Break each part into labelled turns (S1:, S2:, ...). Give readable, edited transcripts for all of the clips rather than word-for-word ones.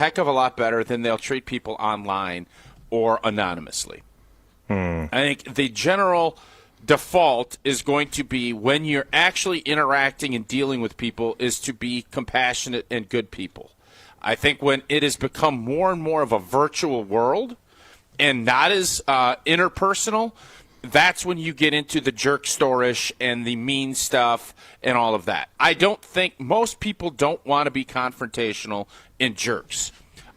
S1: heck of a lot better than they'll treat people online or anonymously. I think the general default is going to be, when you're actually interacting and dealing with people, is to be compassionate and good people. I think when it has become more and more of a virtual world and not as interpersonal, that's when you get into the jerk-storish and the mean stuff and all of that. I don't think most people don't want to be confrontational and jerks.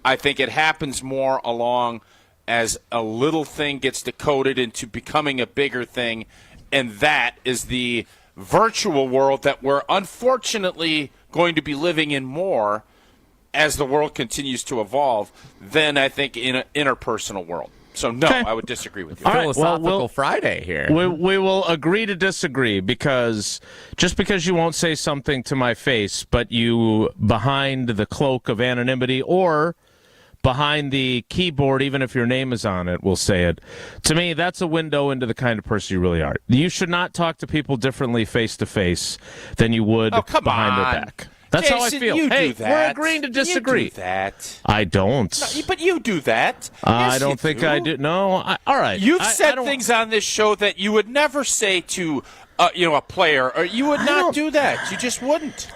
S1: I think it happens more along as a little thing gets decoded into becoming a bigger thing, and that is the virtual world that we're unfortunately going to be living in more as the world continues to evolve than, I think, in an interpersonal world. So, no,
S2: Okay.
S1: I would disagree with you.
S2: All right,
S3: Philosophical Friday here.
S2: We will agree to disagree, because just because you won't say something to my face, but you, behind the cloak of anonymity or behind the keyboard, even if your name is on it, will say it. To me, that's a window into the kind of person you really are. You should not talk to people differently face to face than you would behind their back. That's
S1: Jason,
S2: how I feel.
S1: You
S2: hey,
S1: do that.
S2: we're agreeing to disagree.
S1: You do that.
S2: I don't.
S1: No, but you do that.
S2: I
S1: Yes,
S2: don't
S1: you
S2: think
S1: do.
S2: I do. No. All right.
S1: You've
S2: I
S1: said
S2: don't-
S1: things on this show that you would never say to, a player, or you would not do that. You just wouldn't.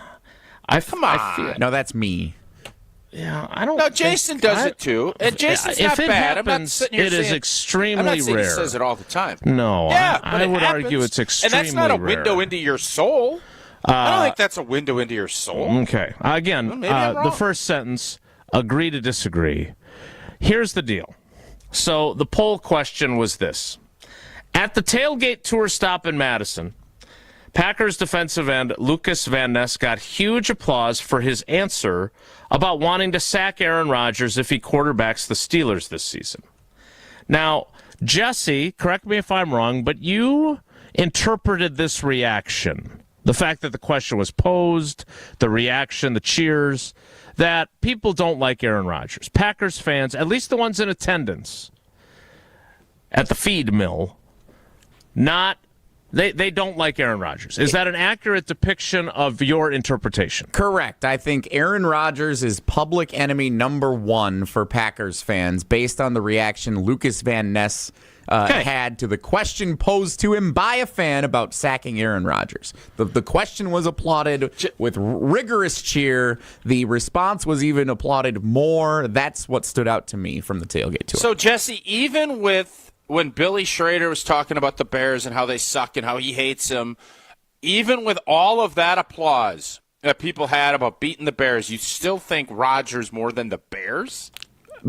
S2: Come
S1: on.
S2: I feel,
S3: No, that's me.
S2: yeah, I don't.
S1: No,
S2: think
S1: Jason does
S2: I-
S1: it too, and Jason's
S2: if
S1: not
S2: it
S1: bad. I'm not
S2: happens,
S1: sitting here
S2: it is
S1: saying,
S2: extremely
S1: I'm not saying
S2: rare.
S1: he says it all the time.
S2: No,
S1: Yeah,
S2: I
S1: but it
S2: would
S1: happens,
S2: argue it's extremely
S1: and that's not a
S2: rare.
S1: window into your soul. I don't think that's a window into your soul.
S2: Okay. Again,
S1: maybe I'm
S2: the
S1: wrong.
S2: first sentence, agree to disagree. Here's the deal. So the poll question was this. At the tailgate tour stop in Madison, Packers defensive end Lucas Vaness got huge applause for his answer about wanting to sack Aaron Rodgers if he quarterbacks the Steelers this season. Now, Jesse, correct me if I'm wrong, but you interpreted this reaction, the fact that the question was posed, the reaction, the cheers, that people don't like Aaron Rodgers. Packers fans, at least the ones in attendance at the feed mill, they don't like Aaron Rodgers. Is that an accurate depiction of your interpretation?
S3: Correct. I think Aaron Rodgers is public enemy number one for Packers fans based on the reaction Lucas Van Ness had to the question posed to him by a fan about sacking Aaron Rodgers. The question was applauded with rigorous cheer. The response was even applauded more. That's what stood out to me from the tailgate tour.
S1: So, Jesse, even when Billy Schrader was talking about the Bears and how they suck and how he hates them, even with all of that applause that people had about beating the Bears, you still think Rodgers more than the Bears?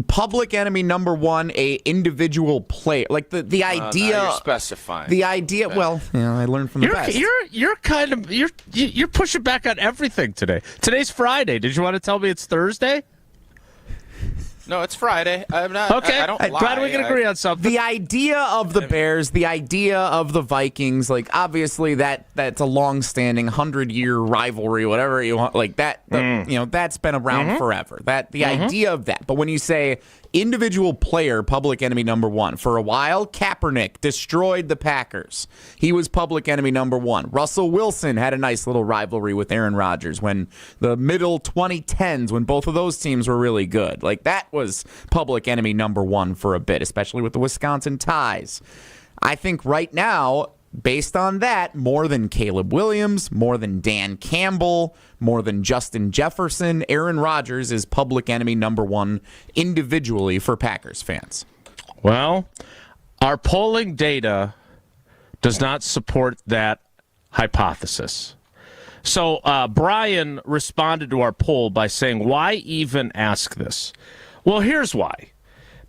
S3: Public enemy number one, a individual player. Like the idea.
S1: Now you're specifying.
S3: The idea. Well, I learned from the best.
S2: You're pushing back on everything today. Today's Friday. Did you want to tell me it's Thursday?
S1: No, it's Friday. I'm not.
S2: Okay.
S1: I don't lie.
S2: Glad we can agree on something.
S3: The idea of the Bears, the idea of the Vikings, like obviously that's a long-standing 100-year rivalry, whatever you want, like that. That's been around forever. The idea of that. But when you say individual player, public enemy number one, for a while, Kaepernick destroyed the Packers. He was public enemy number one. Russell Wilson had a nice little rivalry with Aaron Rodgers when the middle 2010s, when both of those teams were really good. Like that was public enemy number one for a bit, especially with the Wisconsin ties. I think right now, based on that, more than Caleb Williams, more than Dan Campbell, more than Justin Jefferson, Aaron Rodgers is public enemy number one individually for Packers fans.
S2: Well, our polling data does not support that hypothesis. So Brian responded to our poll by saying, why even ask this? Well, here's why.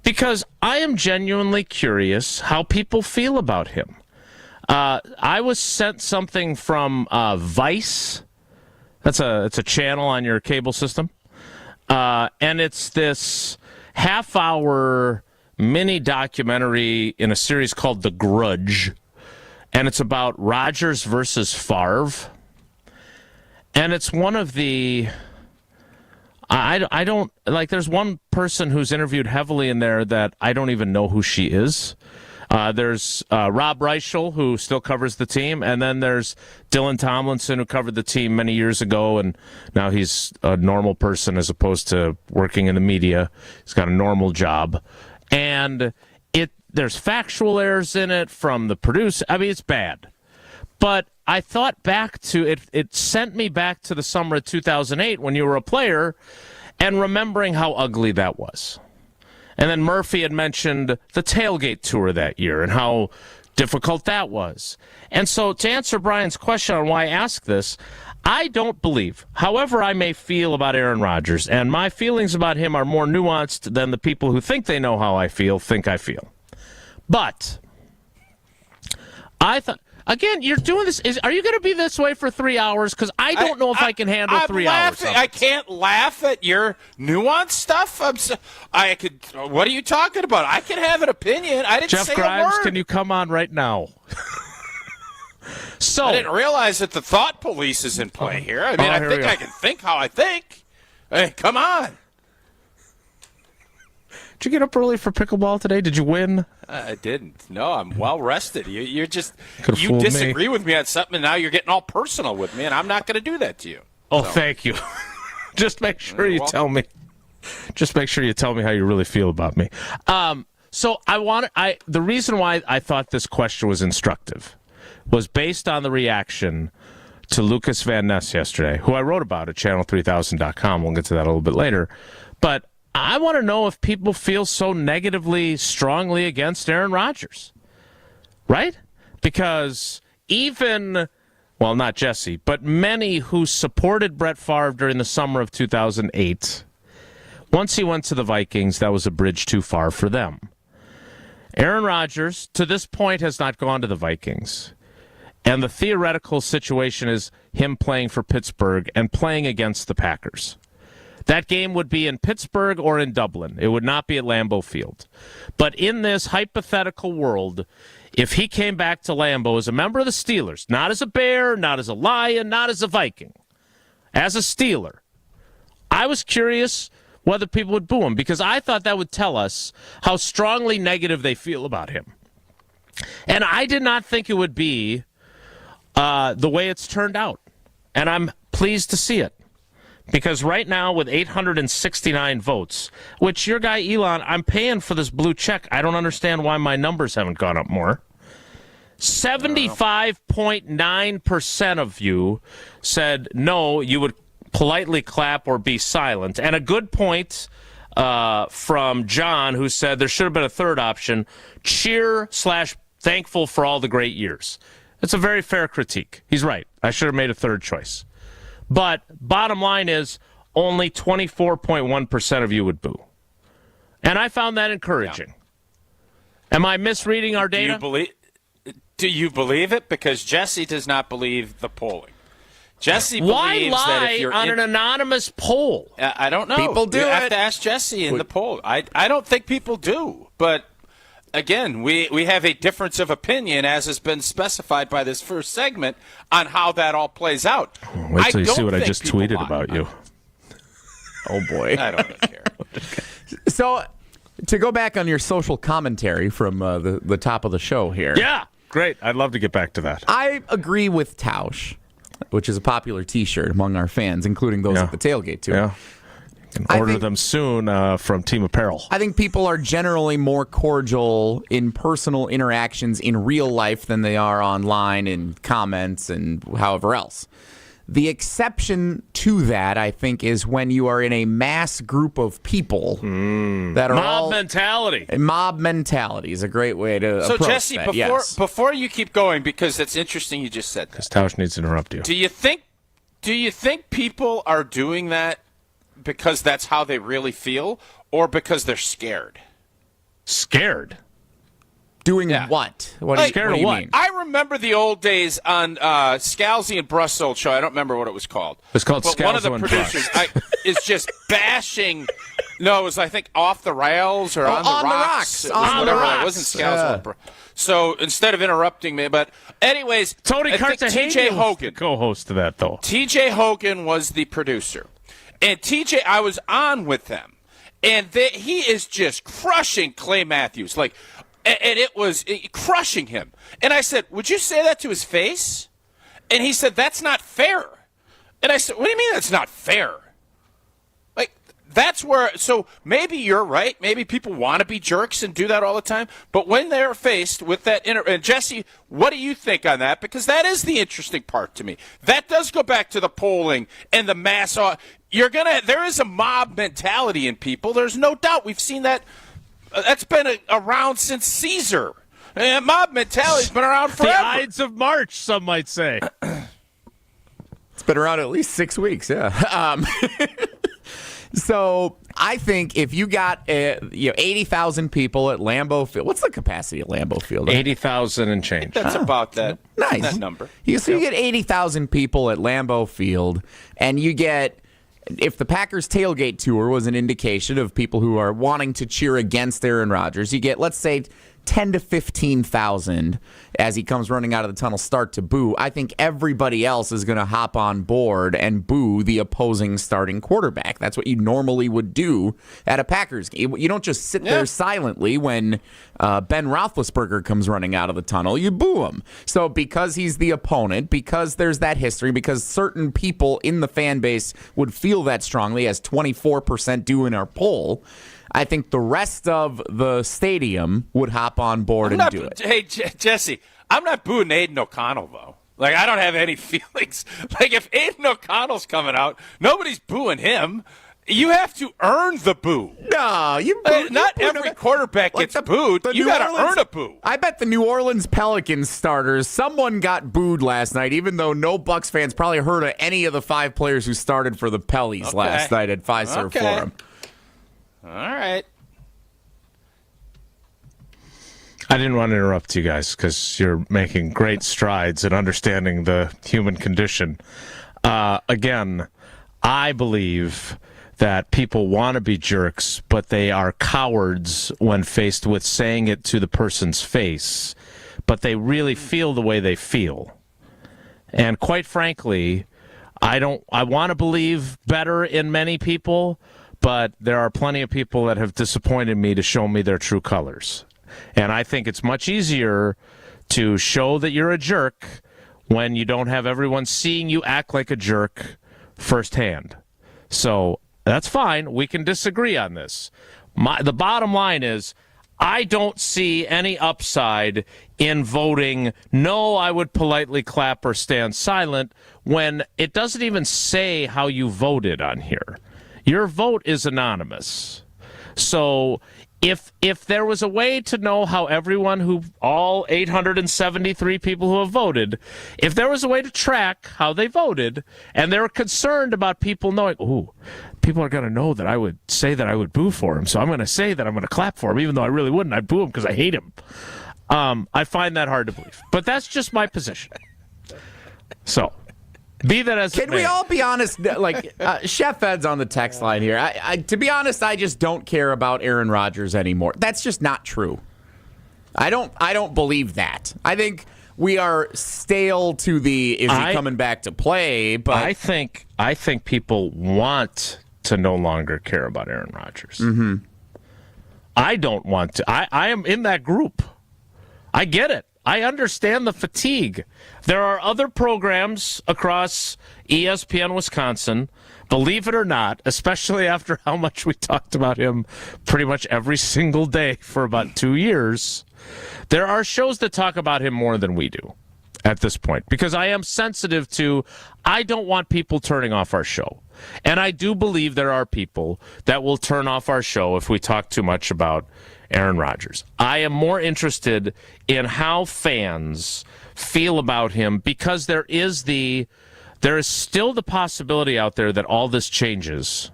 S2: Because I am genuinely curious how people feel about him. I was sent something from Vice. It's a channel on your cable system. And it's this half-hour mini documentary in a series called The Grudge. And it's about Rodgers versus Favre. And it's one of the... I don't... Like, there's one person who's interviewed heavily in there that I don't even know who she is. There's Rob Reichel, who still covers the team, and then there's Dylan Tomlinson, who covered the team many years ago, and now he's a normal person as opposed to working in the media. He's got a normal job. And there's factual errors in it from the producer. I mean, it's bad. But I thought back to it. It sent me back to the summer of 2008 when you were a player and remembering how ugly that was. And then Murphy had mentioned the tailgate tour that year and how difficult that was. And so to answer Brian's question on why I ask this, I don't believe, however I may feel about Aaron Rodgers, and my feelings about him are more nuanced than the people who think they know how I feel think I feel. But I thought, again, you're doing this. Are you going to be this way for 3 hours? Because I don't know if I can handle 3 hours.
S1: I can't laugh at your nuanced stuff. What are you talking about? I can have an opinion. I didn't
S2: Jeff
S1: say
S2: Grimes,
S1: a word.
S2: can you come on right now? So
S1: I didn't realize that the thought police is in play here. I mean, I think I can think how I think. Hey, come on.
S2: Did you get up early for pickleball today? Did you win?
S1: I didn't. No, I'm well rested. You
S2: fooled
S1: disagree with me on something, and now you're getting all personal with me, and I'm not going to do that to you.
S2: Oh, thank you. Just make sure you tell me. Just make sure you tell me how you really feel about me. So the reason why I thought this question was instructive was based on the reaction to Lucas Vaness yesterday, who I wrote about at channel3000.com. We'll get to that a little bit later. But I want to know if people feel so negatively, strongly against Aaron Rodgers, right? Because not Jesse, but many who supported Brett Favre during the summer of 2008, once he went to the Vikings, that was a bridge too far for them. Aaron Rodgers, to this point, has not gone to the Vikings. And the theoretical situation is him playing for Pittsburgh and playing against the Packers. That game would be in Pittsburgh or in Dublin. It would not be at Lambeau Field. But in this hypothetical world, if he came back to Lambeau as a member of the Steelers, not as a Bear, not as a Lion, not as a Viking, as a Steeler, I was curious whether people would boo him because I thought that would tell us how strongly negative they feel about him. And I did not think it would be the way it's turned out. And I'm pleased to see it. Because right now, with 869 votes, which your guy Elon, I'm paying for this blue check. I don't understand why my numbers haven't gone up more. 75.9% of you said no, you would politely clap or be silent. And a good point from John, who said there should have been a third option, cheer/thankful for all the great years. It's a very fair critique. He's right. I should have made a third choice. But bottom line is only 24.1% of you would boo. And I found that encouraging. Yeah. Am I misreading our data?
S1: Do you believe it? Because Jesse does not believe the polling. Jesse
S2: Why
S1: believes
S2: lie
S1: that if you're
S2: on an anonymous poll?
S1: I don't know.
S3: People do
S1: you
S3: it.
S1: have to ask Jesse in the poll. I don't think people do. But, again, we have a difference of opinion, as has been specified by this first segment, on how that all plays out.
S2: Wait till you see what I just tweeted about you.
S3: Oh, boy.
S1: I don't care.
S3: So, to go back on your social commentary from the top of the show here.
S2: Yeah, great. I'd love to get back to that.
S3: I agree with Tausch, which is a popular T-shirt among our fans, including those at the tailgate, too.
S2: Yeah. You can order them soon from Team Apparel.
S3: I think people are generally more cordial in personal interactions in real life than they are online in comments and however else. The exception to that, I think, is when you are in a mass group of people that are
S2: mob mentality.
S3: Mob mentality is a great way to approach
S1: Jesse,
S3: that.
S1: before you keep going, because it's interesting you just said that.
S2: Because Tausch needs to interrupt you.
S1: Do you think people are doing that because that's how they really feel, or because they're scared?
S2: Scared?
S3: Doing what? What
S2: scared
S3: what
S2: of
S3: do you
S2: what?
S3: mean?
S1: I remember the old days on Scalzi and Bruss' old show. I don't remember what it was called.
S2: It's called
S1: but one of the
S2: Scalzo and
S1: producers is just bashing. No, it was, I think, Off the Rails or On the Rocks. It was
S3: On the
S1: whatever.
S3: Rocks.
S1: It wasn't Scalzo and Bruss. So instead of interrupting me, but anyways,
S2: Tony Cartagena was the co-host to that, though.
S1: TJ Hogan was the producer. And TJ, I was on with them. And he is just crushing Clay Matthews. Like, and it was crushing him. And I said, would you say that to his face? And he said, that's not fair. And I said, what do you mean that's not fair? Like, that's where, so maybe you're right. Maybe people want to be jerks and do that all the time. But when they're faced with that, and Jesse, what do you think on that? Because that is the interesting part to me. That does go back to the polling and the mass. There is a mob mentality in people. There's no doubt. We've seen that. That's been around since Caesar. Mob mentality's been around forever.
S2: The Ides of March, some might say.
S3: It's been around at least 6 weeks, yeah. So I think if you got 80,000 people at Lambeau Field, what's the capacity at Lambeau Field?
S2: 80,000 and change.
S1: That's about that.
S3: Nice.
S1: That number.
S3: You get 80,000 people at Lambeau Field, and you get, if the Packers tailgate tour was an indication of people who are wanting to cheer against Aaron Rodgers, you get, let's say, 10 to 15,000 as he comes running out of the tunnel start to boo. I think everybody else is going to hop on board and boo the opposing starting quarterback. That's what you normally would do at a Packers game. You don't just sit there silently when Ben Roethlisberger comes running out of the tunnel. You boo him. So because he's the opponent, because there's that history, because certain people in the fan base would feel that strongly, as 24% do in our poll, I think the rest of the stadium would hop on board and do it.
S1: Hey, Jesse, I'm not booing Aiden O'Connell, though. Like, I don't have any feelings. Like, if Aiden O'Connell's coming out, nobody's booing him. You have to earn the boo.
S3: No,
S1: not every quarterback gets booed. You got to earn a boo.
S3: I bet the New Orleans Pelicans starters, someone got booed last night, even though no Bucks fans probably heard of any of the 5 players who started for the Pellies last night at Fiserv Forum.
S1: All right.
S2: I didn't want to interrupt you guys because you're making great strides in understanding the human condition. Again, I believe that people want to be jerks, but they are cowards when faced with saying it to the person's face, but they really feel the way they feel. And quite frankly, I want to believe better in many people, but there are plenty of people that have disappointed me to show me their true colors. And I think it's much easier to show that you're a jerk when you don't have everyone seeing you act like a jerk firsthand. So that's fine. We can disagree on this. The bottom line is, I don't see any upside in voting no, I would politely clap or stand silent when it doesn't even say how you voted on here. Your vote is anonymous. So if there was a way to know how all 873 people who have voted, if there was a way to track how they voted, and they're concerned about people knowing, people are going to know that I would say that I would boo for him, so I'm going to say that I'm going to clap for him, even though I really wouldn't. I'd boo him because I hate him. I find that hard to believe. But that's just my position. So, be that as it may.
S3: Can we all be honest? Like, Chef Ed's on the text line here. To be honest, I just don't care about Aaron Rodgers anymore. That's just not true. I don't believe that. I think we are stale to the is he coming back to play? But
S2: I think people want to no longer care about Aaron Rodgers. Mm-hmm. I don't want to. I am in that group. I get it. I understand the fatigue. There are other programs across ESPN Wisconsin, believe it or not, especially after how much we talked about him pretty much every single day for about 2 years. There are shows that talk about him more than we do at this point, because I am sensitive to, I don't want people turning off our show. And I do believe there are people that will turn off our show if we talk too much about Aaron Rodgers. I am more interested in how fans feel about him, because there is still the possibility out there that all this changes,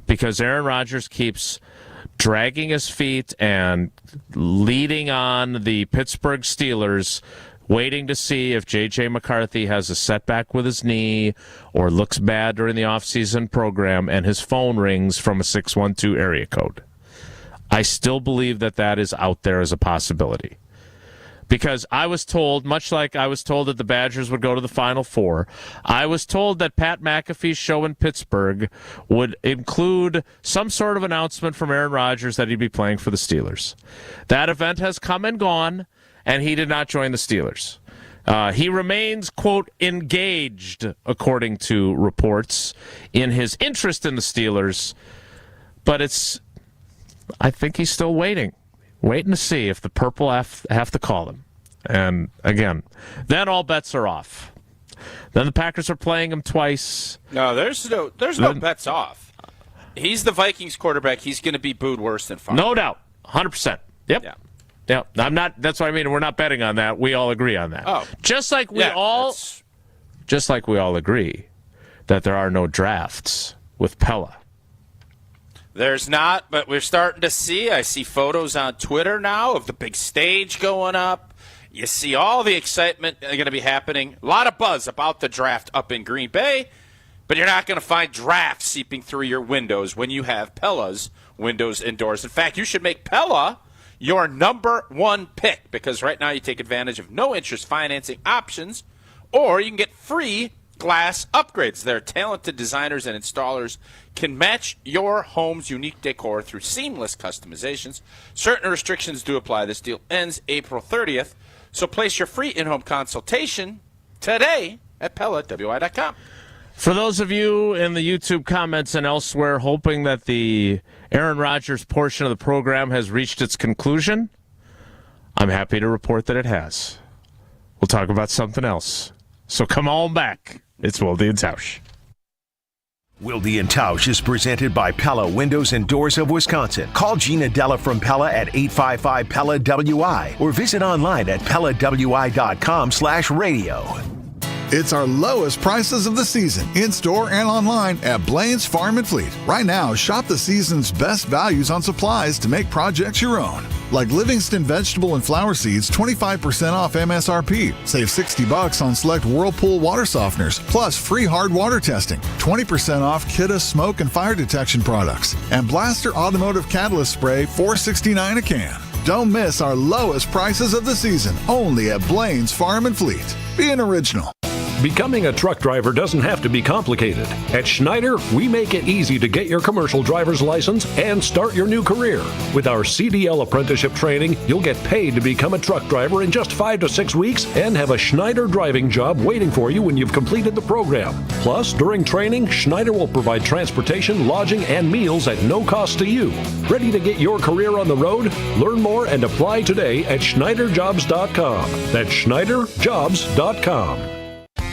S2: because Aaron Rodgers keeps dragging his feet and leading on the Pittsburgh Steelers, waiting to see if J.J. McCarthy has a setback with his knee or looks bad during the offseason program, and his phone rings from a 612 area code. I still believe that is out there as a possibility. Because I was told, much like I was told that the Badgers would go to the Final Four, I was told that Pat McAfee's show in Pittsburgh would include some sort of announcement from Aaron Rodgers that he'd be playing for the Steelers. That event has come and gone, and he did not join the Steelers. He remains, quote, engaged, according to reports, in his interest in the Steelers, but I think he's still waiting to see if the Purple have to call him. And again, then all bets are off. Then the Packers are playing him twice.
S1: No, there's no bets off. He's the Vikings quarterback. He's going to be booed worse than Favre.
S2: No doubt. 100%. Yep. Yeah. I'm not. That's what I mean. We're not betting on that. We all agree on that.
S1: Oh.
S2: Just like we all agree that there are no drafts with Pella.
S1: There's not, but we're starting to see. I see photos on Twitter now of the big stage going up. You see all the excitement going to be happening. A lot of buzz about the draft up in Green Bay, but you're not going to find drafts seeping through your windows when you have Pella's windows and doors. In fact, you should make Pella your number one pick, because right now you take advantage of no-interest financing options, or you can get free glass upgrades. Their talented designers and installers can match your home's unique decor through seamless customizations. Certain restrictions do apply. This deal ends April 30th, so place your free in-home consultation today at PellaWI.com.
S2: For those of you in the YouTube comments and elsewhere hoping that the Aaron Rodgers portion of the program has reached its conclusion, I'm happy to report that it has. We'll talk about something else. So come on back. It's Wilde and Tausch.
S4: Wilde and Tausch is presented by Pella Windows and Doors of Wisconsin. Call Gina Della from Pella at 855-PELLA-WI or visit online at PellaWI.com/radio.
S5: It's our lowest prices of the season, in-store and online at Blaine's Farm and Fleet. Right now, shop the season's best values on supplies to make projects your own. Like Livingston vegetable and flower seeds, 25% off MSRP. Save $60 on select Whirlpool water softeners, plus free hard water testing. 20% off Kidda smoke and fire detection products. And Blaster Automotive Catalyst Spray, $4.69 a can. Don't miss our lowest prices of the season, only at Blaine's Farm and Fleet. Be an original.
S6: Becoming a truck driver doesn't have to be complicated. At Schneider, we make it easy to get your commercial driver's license and start your new career. With our CDL apprenticeship training, you'll get paid to become a truck driver in just 5 to 6 weeks and have a Schneider driving job waiting for you when you've completed the program. Plus, during training, Schneider will provide transportation, lodging, and meals at no cost to you. Ready to get your career on the road? Learn more and apply today at SchneiderJobs.com. That's SchneiderJobs.com.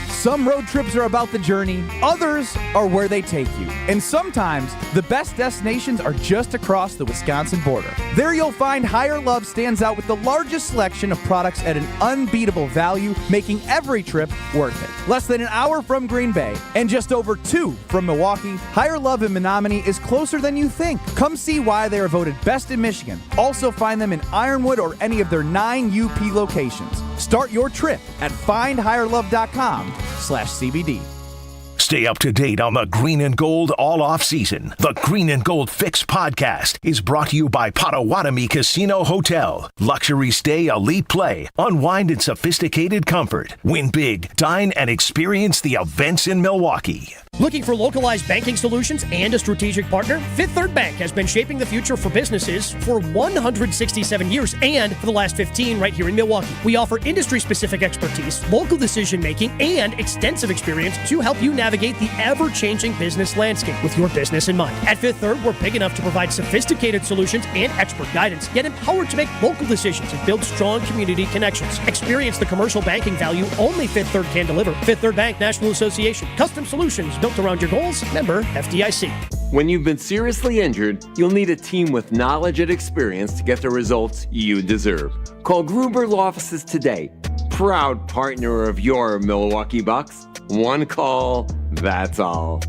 S7: Some road trips are about the journey, others are where they take you. And sometimes, the best destinations are just across the Wisconsin border. There you'll find Higher Love stands out with the largest selection of products at an unbeatable value, making every trip worth it. Less than an hour from Green Bay and just over 2 from Milwaukee, Higher Love in Menominee is closer than you think. Come see why they are voted best in Michigan. Also find them in Ironwood or any of their 9 UP locations. Start your trip at findhigherlove.com/CBD.
S4: Stay up to date on the Green and Gold all off season. The Green and Gold Fix podcast is brought to you by Potawatomi Casino Hotel. Luxury stay, elite play, unwind in sophisticated comfort. Win big, dine, and experience the events in Milwaukee.
S8: Looking for localized banking solutions and a strategic partner? Fifth Third Bank has been shaping the future for businesses for 167 years and for the last 15 right here in Milwaukee. We offer industry-specific expertise, local decision-making, and extensive experience to help you navigate the ever-changing business landscape with your business in mind. At Fifth Third, we're big enough to provide sophisticated solutions and expert guidance, yet empowered to make local decisions and build strong community connections. Experience the commercial banking value only Fifth Third can deliver. Fifth Third Bank National Association. Custom solutions built around your goals. Member FDIC.
S9: When you've been seriously injured, you'll need a team with knowledge and experience to get the results you deserve. Call Gruber Law Offices today. Proud partner of your Milwaukee Bucks. One call, that's all.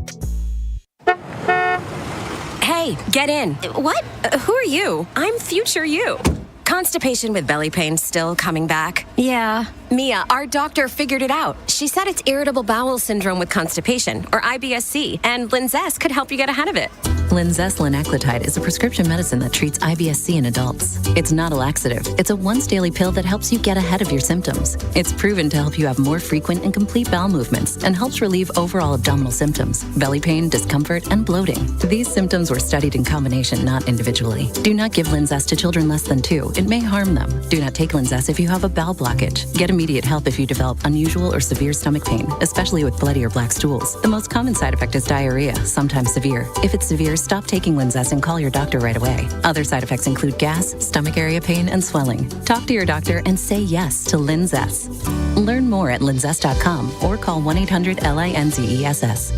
S10: Hey, get in.
S11: What? Who are you?
S10: I'm future you. Constipation with belly pain still coming back?
S11: Yeah,
S10: Mia, our doctor figured it out. She said it's irritable bowel syndrome with constipation, or IBS-C, and Linzess could help you get ahead of it.
S11: Linzess linaclotide is a prescription medicine that treats IBS-C in adults. It's not a laxative. It's a once-daily pill that helps you get ahead of your symptoms. It's proven to help you have more frequent and complete bowel movements and helps relieve overall abdominal symptoms, belly pain, discomfort, and bloating. These symptoms were studied in combination, not individually. Do not give Linzess to children less than 2. It may harm them. Do not take Linzess if you have a bowel blockage. Get immediate help if you develop unusual or severe stomach pain, especially with bloody or black stools. The most common side effect is diarrhea, sometimes severe. If it's severe, stop taking Linzess and call your doctor right away. Other side effects include gas, stomach area pain, and swelling. Talk to your doctor and say yes to Linzess. Learn more at linzess.com or call 1-800-LINZESS.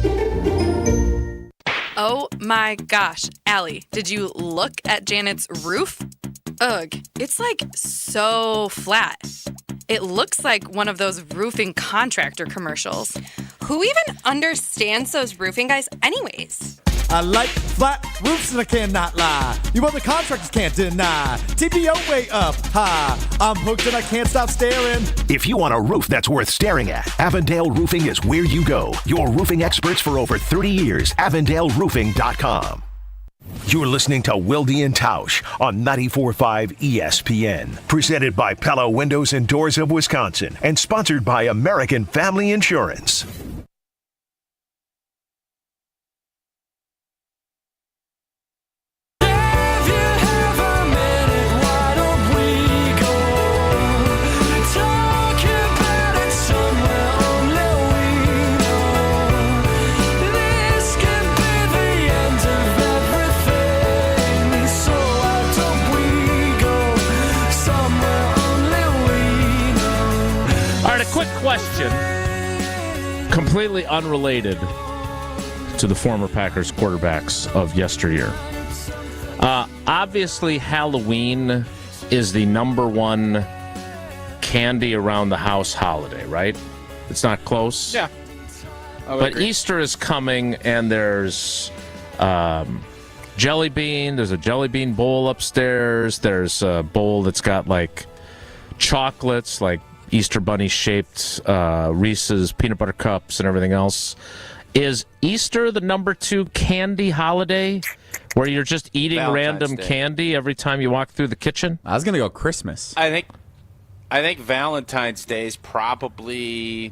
S12: Oh my gosh, Allie, did you look at Janet's roof? Ugh, it's like so flat. It looks like one of those roofing contractor commercials.
S13: Who even understands those roofing guys anyways?
S14: I like flat roofs and I cannot lie. You other contractors can't deny. TPO way up high. I'm hooked and I can't stop staring.
S4: If you want a roof that's worth staring at, Avondale Roofing is where you go. Your roofing experts for over 30 years. AvondaleRoofing.com. You're listening to Wilde and Tausch on 94.5 ESPN. Presented by Pella Windows and Doors of Wisconsin and sponsored by American Family Insurance.
S2: Question, completely unrelated to the former Packers quarterbacks of yesteryear. Obviously, Halloween is the number one candy around the house holiday, right? It's not close.
S1: Yeah.
S2: But agree. Easter is coming, and there's jelly bean. There's a jelly bean bowl upstairs. There's a bowl that's got like chocolates, like Easter Bunny-shaped Reese's peanut butter cups and everything else. Is Easter the number 2 candy holiday where you're just eating random candy every time you walk through the kitchen?
S3: I was going to go Christmas.
S1: I think Valentine's Day is probably...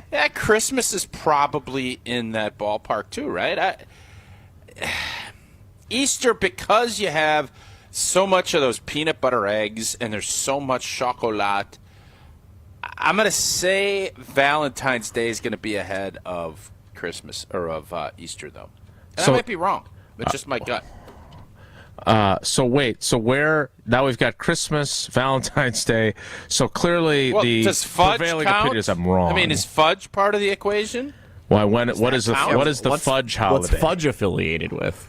S1: Yeah, Christmas is probably in that ballpark too, right? Easter, because you have so much of those peanut butter eggs and there's so much chocolat, I'm going to say Valentine's Day is going to be ahead of Christmas or of Easter, though. And I might be wrong. That's just my gut.
S2: So where now we've got Christmas, Valentine's Day. So clearly the
S1: does Fudge
S2: prevailing
S1: count?
S2: opinion is I'm wrong.
S1: I mean, is Fudge part of the equation?
S2: Why? What is the Fudge holiday?
S3: What's Fudge affiliated with?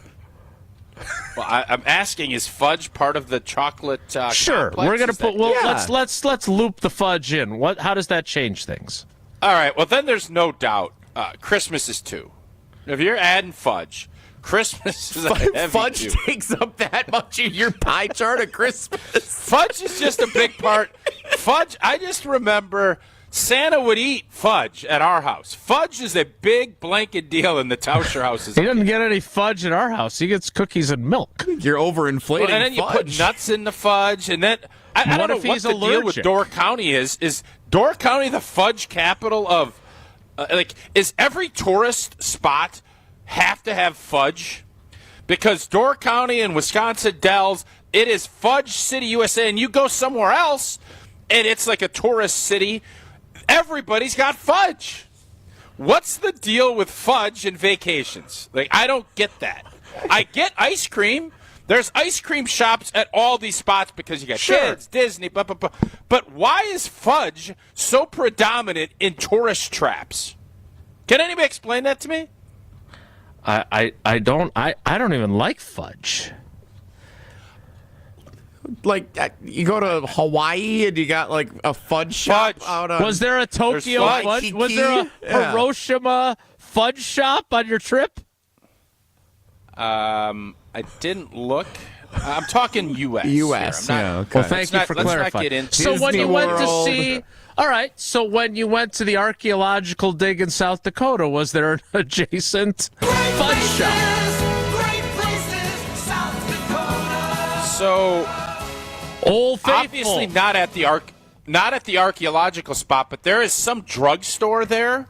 S1: Well, I'm asking, is Fudge part of the chocolate?
S2: Sure,
S1: complex?
S2: we're gonna put. Well,
S3: Yeah.
S2: let's loop the Fudge in. How does that change things?
S1: All right. Well, then there's no doubt. Christmas is 2. If you're adding Fudge, Christmas is a heavy
S3: Fudge
S1: 2.
S3: takes up that much of your pie chart of Christmas.
S1: Fudge is just a big part. Fudge. I just remember Santa would eat fudge at our house. Fudge is a big blanket deal in the Tauscher houses.
S2: He doesn't get any fudge at our house. He gets cookies and milk.
S3: You're overinflating
S1: and then
S3: fudge.
S1: You put nuts in the fudge, and then I don't know
S2: if
S1: what
S2: he's
S1: the deal with
S2: allergic?
S1: Door County is. Is Door County the fudge capital of? Is every tourist spot have to have fudge? Because Door County and Wisconsin Dells, it is Fudge City, USA, and you go somewhere else, and it's like a tourist city. Everybody's got fudge. What's the deal with fudge and vacations? I don't get that. I get ice cream. There's ice cream shops at all these spots because you got kids, Disney, blah, blah, blah. But why is fudge so predominant in tourist traps? Can anybody explain that to me?
S2: I don't even like fudge.
S3: Like, you go to Hawaii and you got like a fudge shop out on.
S2: Was there a Tokyo fudge? Was there a Hiroshima fudge shop on your trip?
S1: I didn't look. I'm talking U.S.
S3: U.S.
S1: here.
S3: Yeah, okay.
S2: Well, thank you for clarifying. So when you went to see, all right. So when you went to the archaeological dig in South Dakota, was there an adjacent fudge shop?
S1: So,
S2: Old Faithful.
S1: obviously not at the archaeological spot, but there is some drugstore there,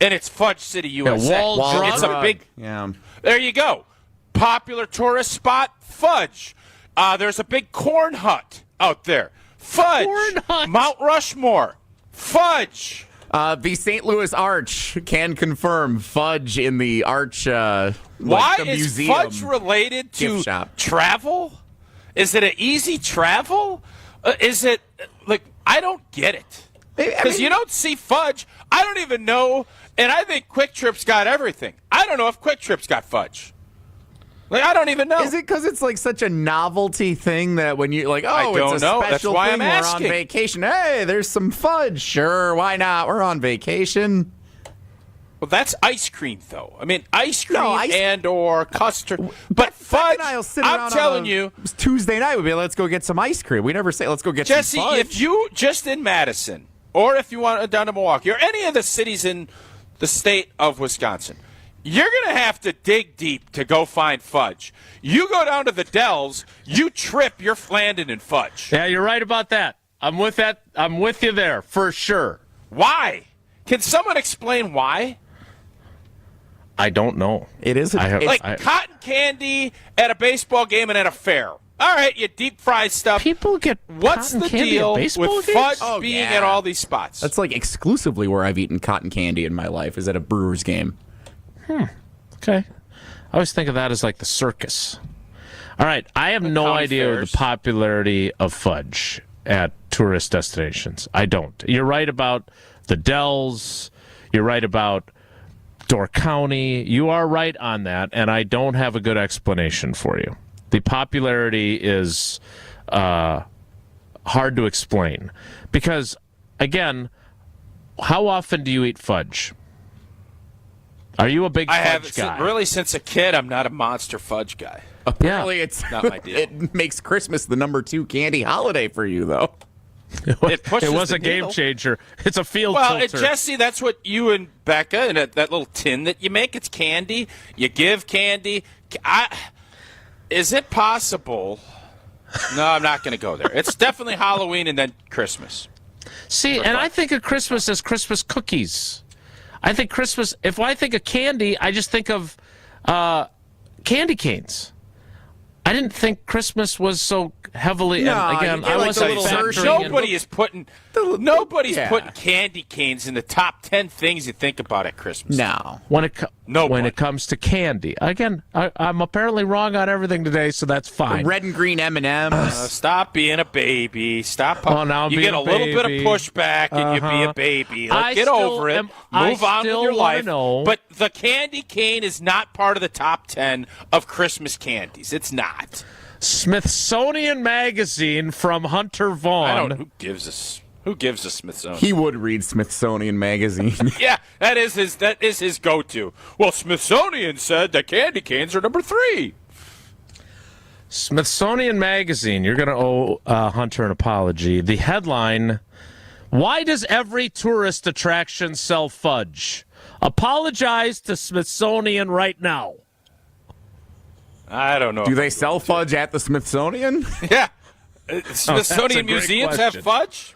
S1: and it's Fudge City, USA.
S2: Walde
S1: It's a big.
S3: Yeah.
S1: There you go. Popular tourist spot, Fudge. There's a big corn hut out there. Fudge.
S2: Corn hut.
S1: Mount Rushmore. Fudge.
S3: The St. Louis Arch can confirm Fudge in the Arch.
S1: Why
S3: the
S1: is
S3: museum
S1: Fudge related to
S3: gift shop.
S1: travel? Is it an easy travel? Is it like I don't get it because you don't see Fudge. I don't even know, and I think Quick Trip's got everything. I don't know if Quick Trip's got Fudge. Like I don't even know.
S3: Is it because it's like such a novelty thing that when you like,
S1: I
S3: oh,
S1: don't
S3: it's a
S1: know.
S3: special
S1: That's why
S3: thing.
S1: I'm
S3: We're
S1: asking.
S3: on vacation. Hey, there's some Fudge. Sure, why not? We're on vacation.
S1: Well, that's ice cream, though. I mean, ice cream
S3: ice-
S1: and or custard. But
S3: Beck
S1: Fudge,
S3: and I'll sit
S1: I'm
S3: around
S1: telling
S3: on
S1: you,
S3: Tuesday night we'd be let's go get some ice cream. We never say let's go get
S1: Jesse,
S3: some Fudge.
S1: if you just in Madison, or if you want down to Milwaukee, or any of the cities in the state of Wisconsin, you're going to have to dig deep to go find Fudge. You go down to the Dells, you trip, you're landing in Fudge.
S2: Yeah, you're right about that. I'm with that. I'm with you there for sure.
S1: Why? Can someone explain why?
S2: I don't know.
S3: It is
S1: Cotton candy at a baseball game and at a fair. All right, you deep fry stuff.
S2: People get
S1: What's
S2: cotton
S1: the
S2: candy
S1: deal
S2: at baseball
S1: with
S2: games?
S1: Fudge being at all these spots?
S3: That's like exclusively where I've eaten cotton candy in my life is at a Brewers game.
S2: Okay. I always think of that as like the circus. All right. I have no
S1: county
S2: idea
S1: fairs.
S2: the popularity of Fudge at tourist destinations. I don't. You're right about the Dells. You're right about Door County. You are right on that, and I don't have a good explanation for you. The popularity is hard to explain because, again, how often do you eat fudge? Are you a big
S1: I
S2: fudge
S1: haven't
S2: guy?
S1: really since a kid. I'm not a monster fudge guy.
S3: Apparently, it's
S1: Not my deal.
S3: It makes Christmas the number 2 candy holiday for you, though.
S1: It pushes
S2: It was
S1: the
S2: a game
S1: needle.
S2: changer. It's a field
S1: Well,
S2: tilter.
S1: Jesse, that's what you and Becca and that little tin that you make. It's candy. You give candy. Is it possible? No, I'm not going to go there. It's definitely Halloween and then Christmas.
S2: See, and I think of Christmas as Christmas cookies. I think Christmas, if I think of candy, I just think of candy canes. I didn't think Christmas was so heavily.
S3: No,
S2: and again,
S3: you get
S2: I
S3: like
S2: wasn't
S3: the little
S2: factoring in-
S1: Nobody's
S3: Yeah.
S1: putting candy canes in the top 10 things you think about at Christmas.
S3: No.
S2: when
S1: Nobody.
S2: it comes to candy. Again, I'm apparently wrong on everything today, so that's fine.
S3: Red and green M&Ms.
S1: Stop being a baby. Stop.
S2: Oh, now I'm
S1: you
S2: being
S1: get a
S2: a
S1: little bit of
S2: baby.
S1: pushback and you be a baby. Like, get over it. Move on with your life.
S2: Know.
S1: But the candy cane is not part of the top 10 of Christmas candies. It's not.
S2: Smithsonian Magazine from Hunter Vaughn.
S1: I don't know. Who gives a Smithsonian?
S3: He would read Smithsonian Magazine.
S1: Yeah, that is his go-to. Well, Smithsonian said that candy canes are number 3.
S2: Smithsonian Magazine, you're going to owe Hunter an apology. The headline, why does every tourist attraction sell fudge? Apologize to Smithsonian right now.
S1: I don't know.
S3: Do they sell fudge at the Smithsonian?
S1: Yeah.
S2: That's a
S1: Smithsonian
S2: great
S1: museums
S2: question.
S1: have fudge?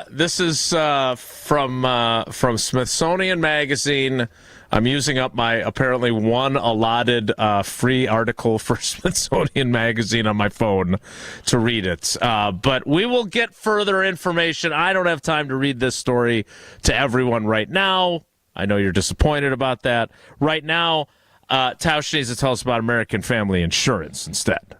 S2: This is from Smithsonian Magazine. I'm using up my apparently one allotted free article for Smithsonian Magazine on my phone to read it. But we will get further information. I don't have time to read this story to everyone right now. I know you're disappointed about that. Right now, Tausch needs to tell us about American Family Insurance instead.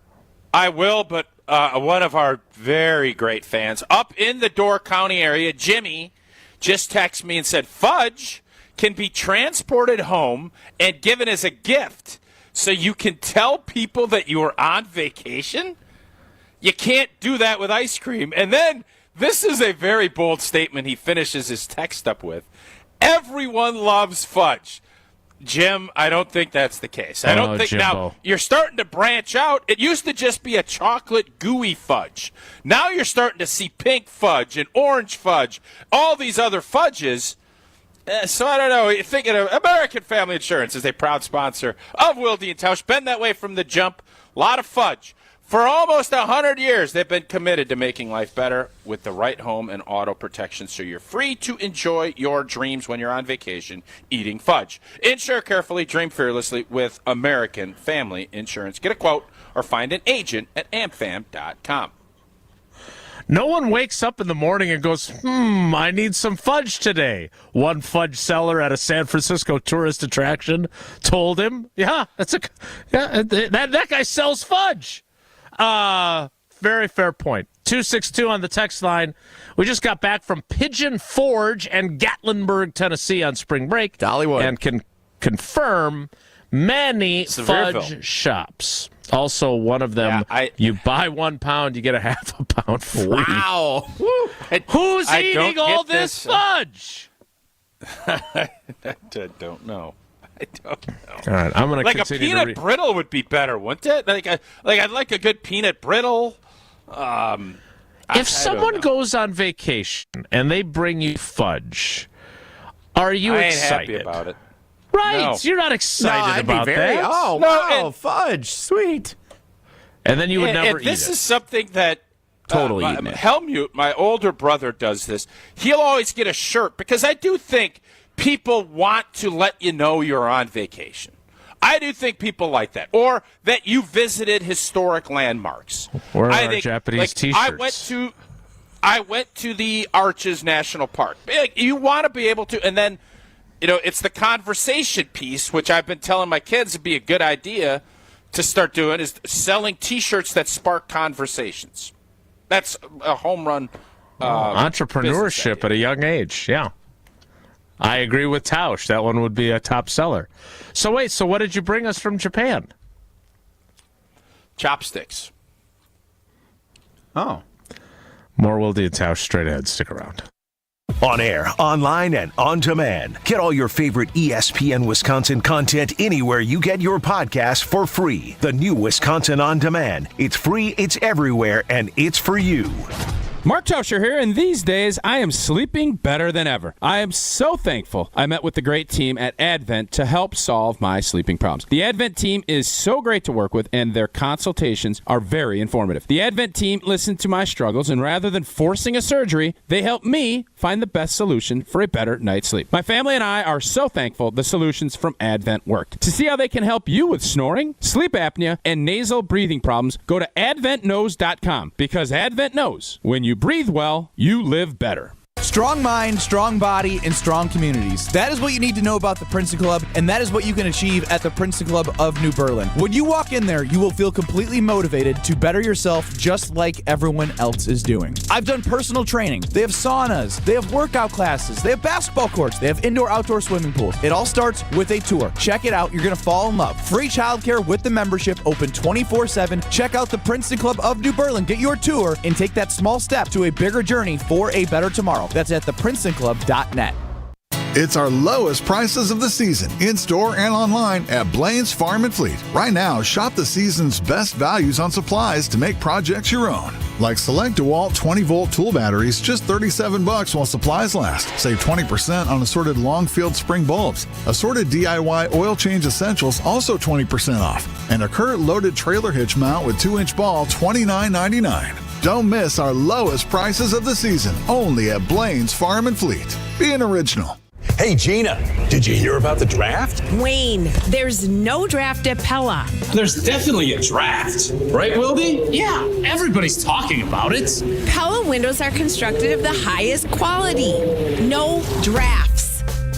S1: I will, but one of our very great fans up in the Door County area, Jimmy, just texted me and said, Fudge can be transported home and given as a gift so you can tell people that you are on vacation? You can't do that with ice cream. And then this is a very bold statement he finishes his text up with. Everyone loves fudge. Jim, I don't think that's the case. I don't think
S2: Jimbo.
S1: Now you're starting to branch out. It used to just be a chocolate gooey fudge. Now you're starting to see pink fudge and orange fudge, all these other fudges. So I don't know. You're thinking of American Family Insurance is a proud sponsor of Wilde and Tausch. Been that way from the jump. A lot of fudge. For almost 100 years, they've been committed to making life better with the right home and auto protection, so you're free to enjoy your dreams when you're on vacation eating fudge. Insure carefully, dream fearlessly with American Family Insurance. Get a quote or find an agent at amfam.com.
S2: No one wakes up in the morning and goes, I need some fudge today. One fudge seller at a San Francisco tourist attraction told him, that guy sells fudge. Very fair point. 262 on the text line. We just got back from Pigeon Forge and Gatlinburg, Tennessee on spring break.
S3: Dollywood.
S2: And can confirm many fudge shops. Also, one of them, you buy 1 pound, you get a half a pound free.
S3: Wow.
S2: Who's eating all this fudge?
S1: I don't know. I don't know.
S2: All right, I'm going to continue
S1: a peanut brittle would be better, wouldn't it? I'd like a good peanut brittle.
S2: If someone goes on vacation and they bring you fudge, are you excited?
S1: Happy about it.
S2: Right,
S1: No.
S2: You're not excited about that.
S3: Oh,
S1: No,
S3: wow,
S1: and-
S3: fudge, sweet.
S2: And then you would never eat
S1: this
S2: it.
S1: is something that
S3: Totally eating it.
S1: Helmut, my older brother, does this. He'll always get a shirt because I do think people want to let you know you're on vacation. I do think people like that, or that you visited historic landmarks.
S2: Or
S1: I
S2: our
S1: think,
S2: Japanese T-shirts.
S1: I went to the Arches National Park. You want to be able to, and then, it's the conversation piece, which I've been telling my kids would be a good idea to start doing, is selling T-shirts that spark conversations. That's a home run.
S2: Entrepreneurship at a young age, yeah. I agree with Tausch. That one would be a top seller. So what did you bring us from Japan?
S1: Chopsticks.
S3: Oh.
S2: More Wilde and Tausch straight ahead. Stick around.
S4: On air, online, and on demand. Get all your favorite ESPN Wisconsin content anywhere you get your podcast for free. The new Wisconsin On Demand. It's free, it's everywhere, and it's for you.
S15: Mark Tauscher here, and these days I am sleeping better than ever. I am so thankful I met with the great team at Advent to help solve my sleeping problems. The Advent team is so great to work with, and their consultations are very informative. The Advent team listened to my struggles, and rather than forcing a surgery, they helped me find the best solution for a better night's sleep. My family and I are so thankful the solutions from Advent worked. To see how they can help you with snoring, sleep apnea, and nasal breathing problems, go to adventknows.com, because Advent knows when you breathe well, you live better.
S7: Strong mind, strong body, and strong communities. That is what you need to know about the Princeton Club, and that is what you can achieve at the Princeton Club of New Berlin. When you walk in there, you will feel completely motivated to better yourself just like everyone else is doing. I've done personal training. They have saunas. They have workout classes. They have basketball courts. They have indoor-outdoor swimming pools. It all starts with a tour. Check it out. You're going to fall in love. Free childcare with the membership, open 24/7. Check out the Princeton Club of New Berlin. Get your tour and take that small step to a bigger journey for a better tomorrow. That's at theprincetonclub.net.
S5: It's our lowest prices of the season, in-store and online at Blaine's Farm and Fleet. Right now, shop the season's best values on supplies to make projects your own. Like select DeWalt 20-volt tool batteries, just $37 while supplies last. Save 20% on assorted long-field spring bulbs. Assorted DIY oil change essentials, also 20% off. And a Kurt loaded trailer hitch mount with 2-inch ball, $29.99. Don't miss our lowest prices of the season, only at Blaine's Farm and Fleet. Be an original.
S16: Hey, Gina, did you hear about the draft?
S17: Wayne, there's no draft at Pella.
S16: There's definitely a draft. Right, Wilde?
S17: Yeah,
S16: everybody's talking about it.
S17: Pella windows are constructed of the highest quality. No drafts.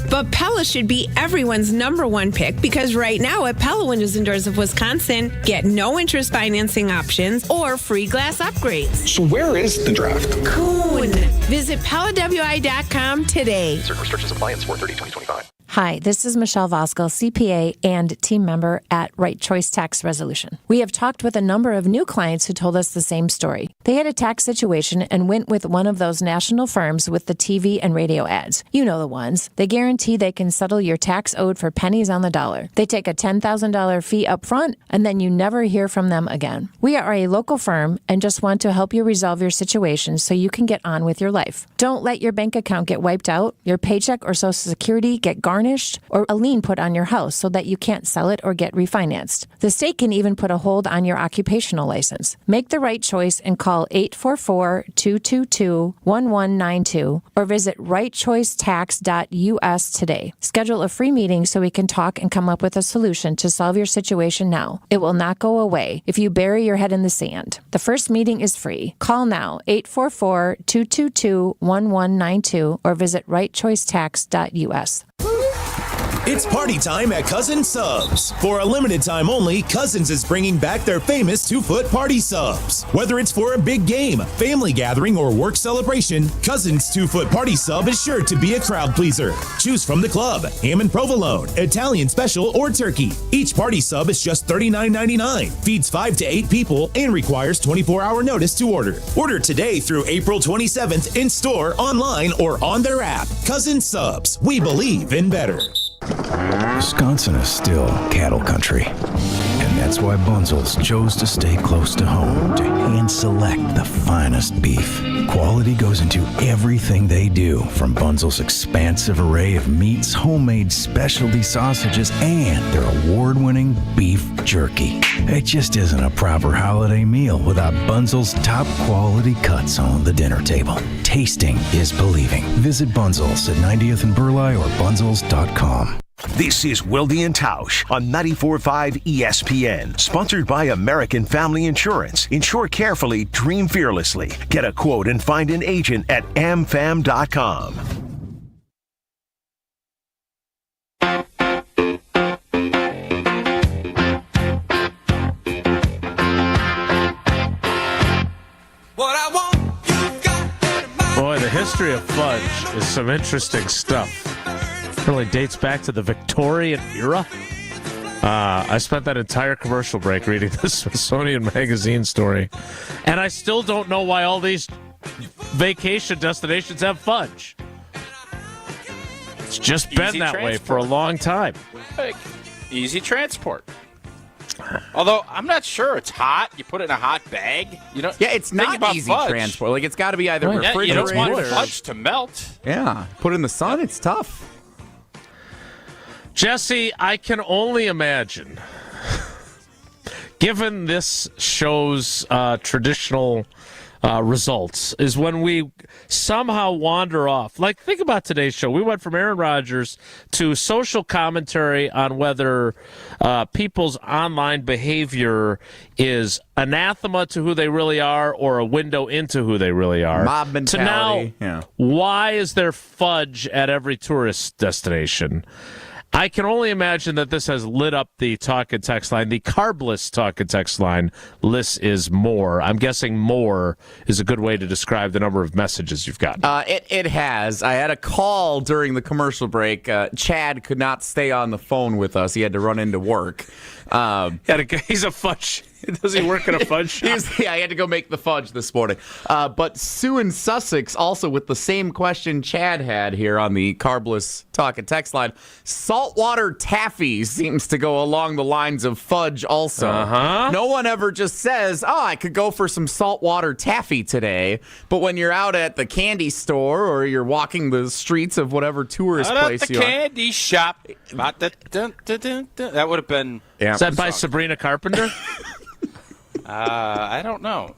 S17: But Pella should be everyone's #1 pick because right now at Pella Windows and Doors of Wisconsin, get no interest financing options or free glass upgrades.
S16: So where is the draft?
S17: Coon. Visit PellaWI.com today.
S16: Certain restrictions apply in 4/30/2025.
S18: Hi, this is Michelle Voskel, CPA and team member at Right Choice Tax Resolution. We have talked with a number of new clients who told us the same story. They had a tax situation and went with one of those national firms with the TV and radio ads. You know the ones. They guarantee they can settle your tax owed for pennies on the dollar. They take a $10,000 fee up front, and then you never hear from them again. We are a local firm and just want to help you resolve your situation so you can get on with your life. Don't let your bank account get wiped out, your paycheck or Social Security get garnished, or a lien put on your house so that you can't sell it or get refinanced. The state can even put a hold on your occupational license. Make the right choice and call 844-222-1192 or visit rightchoicetax.us today. Schedule a free meeting so we can talk and come up with a solution to solve your situation now. It will not go away if you bury your head in the sand. The first meeting is free. Call now, 844-222-1192 or visit rightchoicetax.us.
S19: It's party time at Cousins Subs. For a limited time only, Cousins is bringing back their famous 2-foot party subs. Whether it's for a big game, family gathering, or work celebration, Cousins 2-foot party sub is sure to be a crowd pleaser. Choose from the club, ham and provolone, Italian special, or turkey. Each party sub is just $39.99, feeds 5 to 8 people, and requires 24-hour notice to order. Order today through April 27th in store, online, or on their app. Cousins Subs. We believe in better.
S20: Wisconsin is still cattle country, and that's why Bunzel's chose to stay close to home to hand select the finest beef. Quality goes into everything they do, from Bunzel's expansive array of meats, homemade specialty sausages, and their award-winning beef jerky. It just isn't a proper holiday meal without Bunzel's top quality cuts on the dinner table. Tasting is believing. Visit Bunzel's at 90th and Burleigh or bunzels.com.
S4: This is Wilde and Tausch on 94.5 ESPN, sponsored by American Family Insurance. Insure carefully, dream fearlessly. Get a quote and find an agent at amfam.com.
S2: Boy, the history of Fudge is some interesting stuff. Really dates back to the Victorian era. I spent that entire commercial break reading the Smithsonian Magazine story, and I still don't know why all these vacation destinations have fudge. It's just been that way for a long time.
S1: Like, easy transport. Although I'm not sure it's hot. You put it in a hot bag. You know.
S3: Yeah, it's not easy transport. Like, it's got to be either refrigerated.
S1: You don't want fudge to melt.
S3: Yeah, put it in the sun. It's tough.
S2: Jesse, I can only imagine, given this show's traditional results, is when we somehow wander off. Like, think about today's show. We went from Aaron Rodgers to social commentary on whether people's online behavior is anathema to who they really are or a window into who they really are.
S3: Mob mentality.
S2: To now, why is there fudge at every tourist destination? I can only imagine that this has lit up the talk and text line. The carbless talk and text line list is more. I'm guessing more is a good way to describe the number of messages you've gotten.
S3: It has. I had a call during the commercial break. Chad could not stay on the phone with us. He had to run into work.
S2: He's a fudge. Does he work at a fudge shop?
S3: I had to go make the fudge this morning. But Sue in Sussex, also with the same question Chad had here on the carbless talk and text line. Saltwater taffy seems to go along the lines of fudge also. No one ever just says, I could go for some saltwater taffy today. But when you're out at the candy store or you're walking the streets of whatever tourist place you are.
S1: At the candy shop. That would have been...
S2: Is that by Sabrina Carpenter?
S1: I don't know.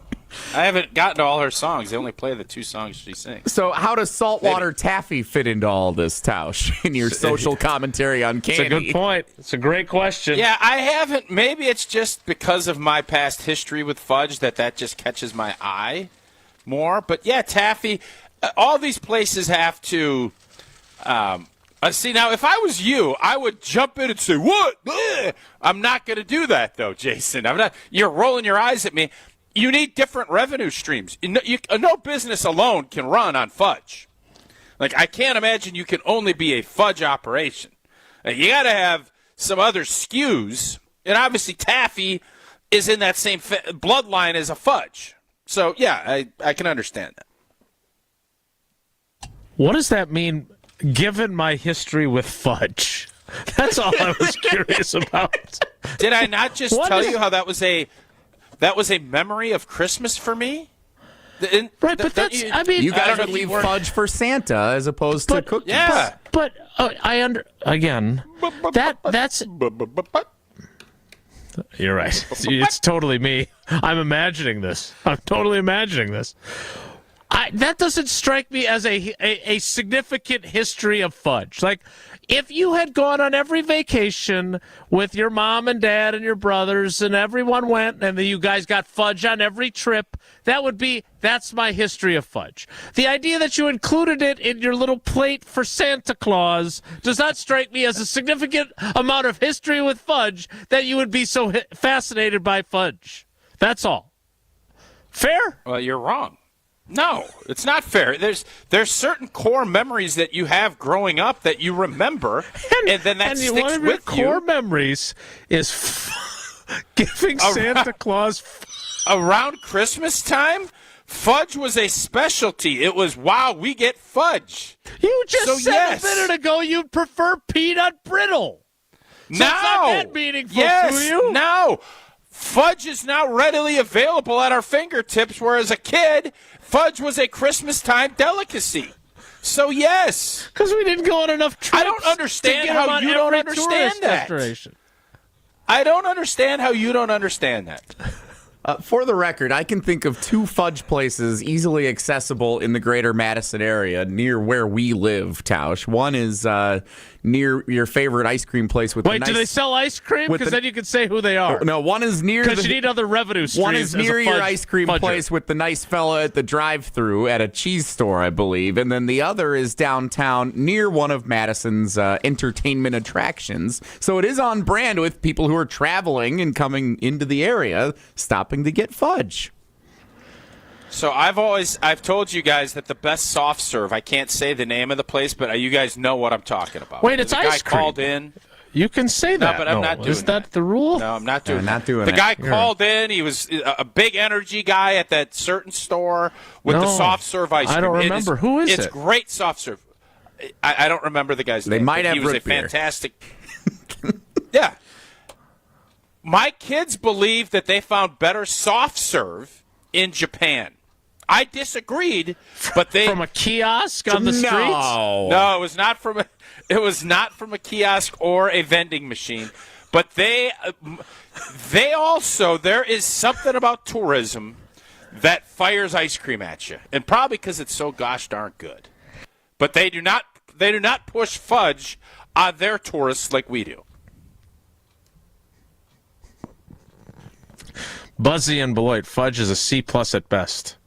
S1: I haven't gotten to all her songs. They only play the 2 songs she sings.
S3: So how does saltwater taffy fit into all this, Tausch, in your social commentary on candy?
S2: It's a good point. It's a great question.
S1: Yeah, I haven't. Maybe it's just because of my past history with fudge that just catches my eye more. But, yeah, taffy, all these places have to see, now, if I was you, I would jump in and say, what? I'm not going to do that, though, Jason. You're rolling your eyes at me. You need different revenue streams. No business alone can run on fudge. Like, I can't imagine you can only be a fudge operation. You got to have some other skews, and obviously taffy is in that same bloodline as a fudge. So, yeah, I can understand that.
S2: What does that mean, given my history with fudge? That's all I was curious about.
S1: Did I not just tell you how that was a memory of Christmas for me?
S2: Right, but that's, I mean...
S3: You got to leave fudge for Santa as opposed to cookies.
S1: Yeah.
S2: But that's... You're right. It's totally me. I'm imagining this. I'm totally imagining this. That doesn't strike me as a significant history of fudge. Like, if you had gone on every vacation with your mom and dad and your brothers and everyone went and you guys got fudge on every trip, that's my history of fudge. The idea that you included it in your little plate for Santa Claus does not strike me as a significant amount of history with fudge that you would be so fascinated by fudge. That's all. Fair?
S1: Well, you're wrong. No, it's not fair. There's certain core memories that you have growing up that you remember, and then that sticks
S2: one of your
S1: with you.
S2: Core memories is giving Santa Claus
S1: around Christmas time. Fudge was a specialty. It was, wow, we get fudge.
S2: You just said a minute ago you'd prefer peanut brittle. So it's not that meaningful to you.
S1: No. Fudge is now readily available at our fingertips, whereas a kid, fudge was a Christmas time delicacy. So, yes.
S2: Because we didn't go on enough trips.
S1: I don't understand how you don't understand that. I don't understand how you don't understand that.
S3: For the record, I can think of 2 fudge places easily accessible in the greater Madison area near where we live, Tausch. One is near your favorite ice cream place with
S2: Wait, do they sell ice cream? Because then you can say who they are.
S3: No, one is near...
S2: Because you need other revenue streams.
S3: One is near your ice cream place with the nice fella at the drive-thru at a cheese store, I believe. And then the other is downtown near one of Madison's entertainment attractions. So it is on brand with people who are traveling and coming into the area, stopping to get fudge.
S1: So I've told you guys that the best soft serve, I can't say the name of the place, but you guys know what I'm talking about.
S2: Wait, it's ice cream.
S1: The guy called in.
S2: You can say that.
S1: No, but I'm not doing
S2: Is that the rule?
S1: No, I'm not doing that.
S3: The
S1: guy called in. He was a big energy guy at that certain store with the soft serve ice cream.
S2: I don't remember. Who is it?
S1: It's great soft serve. I don't remember the guy's name.
S3: They might have
S1: He was
S3: root
S1: a
S3: beer.
S1: fantastic. Yeah. My kids believe that they found better soft serve in Japan. I disagreed, but they
S2: from a kiosk on the streets.
S1: No, it was not from a kiosk or a vending machine. But they also, there is something about tourism that fires ice cream at you, and probably because it's so gosh darn good. But they do not push fudge on their tourists like we do.
S2: Buzzy and Beloit, fudge is a C+ at best.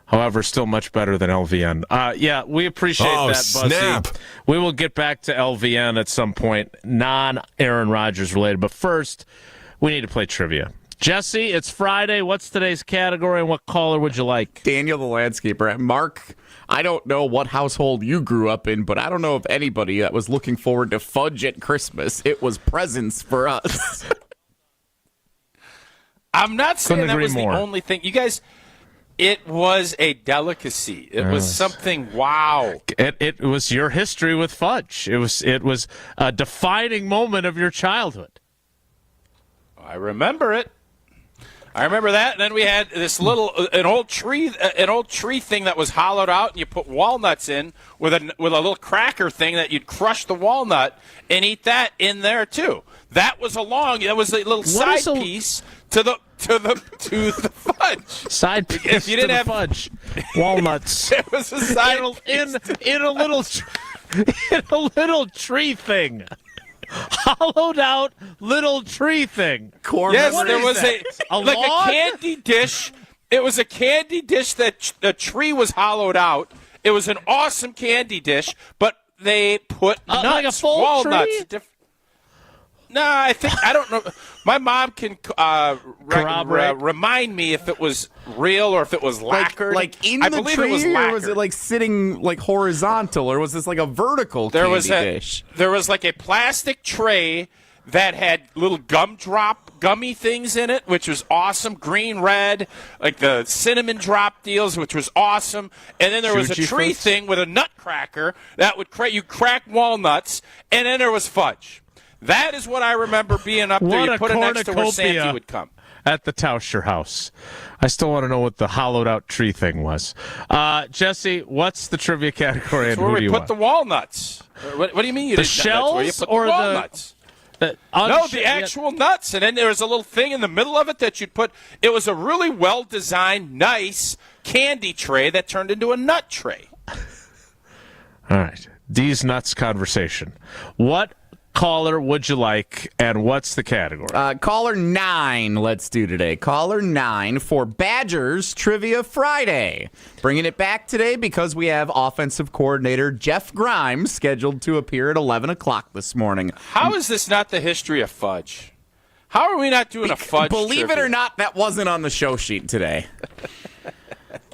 S2: However, still much better than LVN. Yeah, we appreciate that, Buzzy.
S21: Snap.
S2: We will get back to LVN at some point, non-Aaron Rodgers related. But first, we need to play trivia. Jesse, it's Friday. What's today's category, and what caller would you like?
S3: Daniel the landscaper. Mark, I don't know what household you grew up in, but I don't know of anybody that was looking forward to fudge at Christmas. It was presents for us.
S1: I'm not saying
S2: Couldn't
S1: that
S2: agree
S1: was
S2: more.
S1: the only thing. You guys, it was a delicacy. It was something, wow.
S2: It was your history with fudge. It was a defining moment of your childhood.
S1: I remember it. I remember that. And then we had this an old tree thing that was hollowed out, and you put walnuts in with a little cracker thing that you'd crush the walnut and eat that in there too. That was a little side piece to the fudge.
S2: Side piece
S1: if you didn't
S2: to
S1: have
S2: the fudge. Walnuts.
S1: It was a side
S2: in a little tree thing. Hollowed out little tree thing.
S1: Yes, there was a candy dish. It was a candy dish that the tree was hollowed out. It was an awesome candy dish, but they put nuts,
S2: like a full
S1: walnuts.
S2: tree?
S1: I don't know. My mom can remind me if it was real or if it was lacquered.
S3: Like in
S1: I
S3: the
S1: believe
S3: tree,
S1: it was
S3: or
S1: lacquered.
S3: was it like sitting like horizontal, or was this like a vertical dish?
S1: There was like a plastic tray that had little gummy things in it, which was awesome. Green, red, like the cinnamon drop deals, which was awesome. And then there was a tree thing with a nutcracker that would crack walnuts. And then there was fudge. That is what I remember being up there. You put it next to where Santa would come.
S2: At the Tauscher house. I still want to know what the hollowed-out tree thing was. Jesse, what's the trivia category?
S1: That's where we put the walnuts. What do you mean?
S2: The shells
S1: where you put
S2: or
S1: the walnuts? The actual nuts. And then there was a little thing in the middle of it that you'd put. It was a really well-designed, nice candy tray that turned into a nut tray.
S2: All right. D's Nuts conversation. What caller would you like, and what's the category?
S3: Caller 9, let's do today. Caller 9 for Badgers Trivia Friday. Bringing it back today because we have offensive coordinator Jeff Grimes scheduled to appear at 11 o'clock this morning.
S1: How is this not the history of fudge? How are we not doing a fudge
S3: Believe
S1: trivia?
S3: it or not, that wasn't on the show sheet today.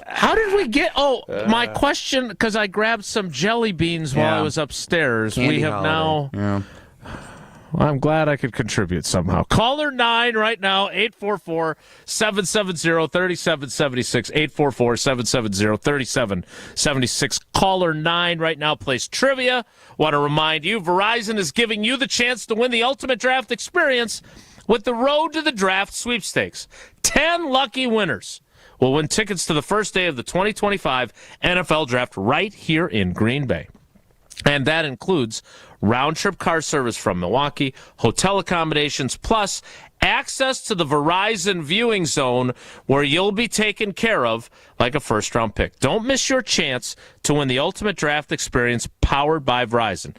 S2: How did we get... my question, because I grabbed some jelly beans while I was upstairs.
S3: Candy
S2: we have
S3: holiday.
S2: now... Well, I'm glad I could contribute somehow. Caller 9 right now, 844-770-3776, 844-770-3776. Caller 9 right now plays trivia. Want to remind you, Verizon is giving you the chance to win the ultimate draft experience with the Road to the Draft sweepstakes. 10 lucky winners will win tickets to the first day of the 2025 NFL Draft right here in Green Bay. And that includes round-trip car service from Milwaukee, hotel accommodations, plus access to the Verizon viewing zone where you'll be taken care of like a first-round pick. Don't miss your chance to win the ultimate draft experience powered by Verizon.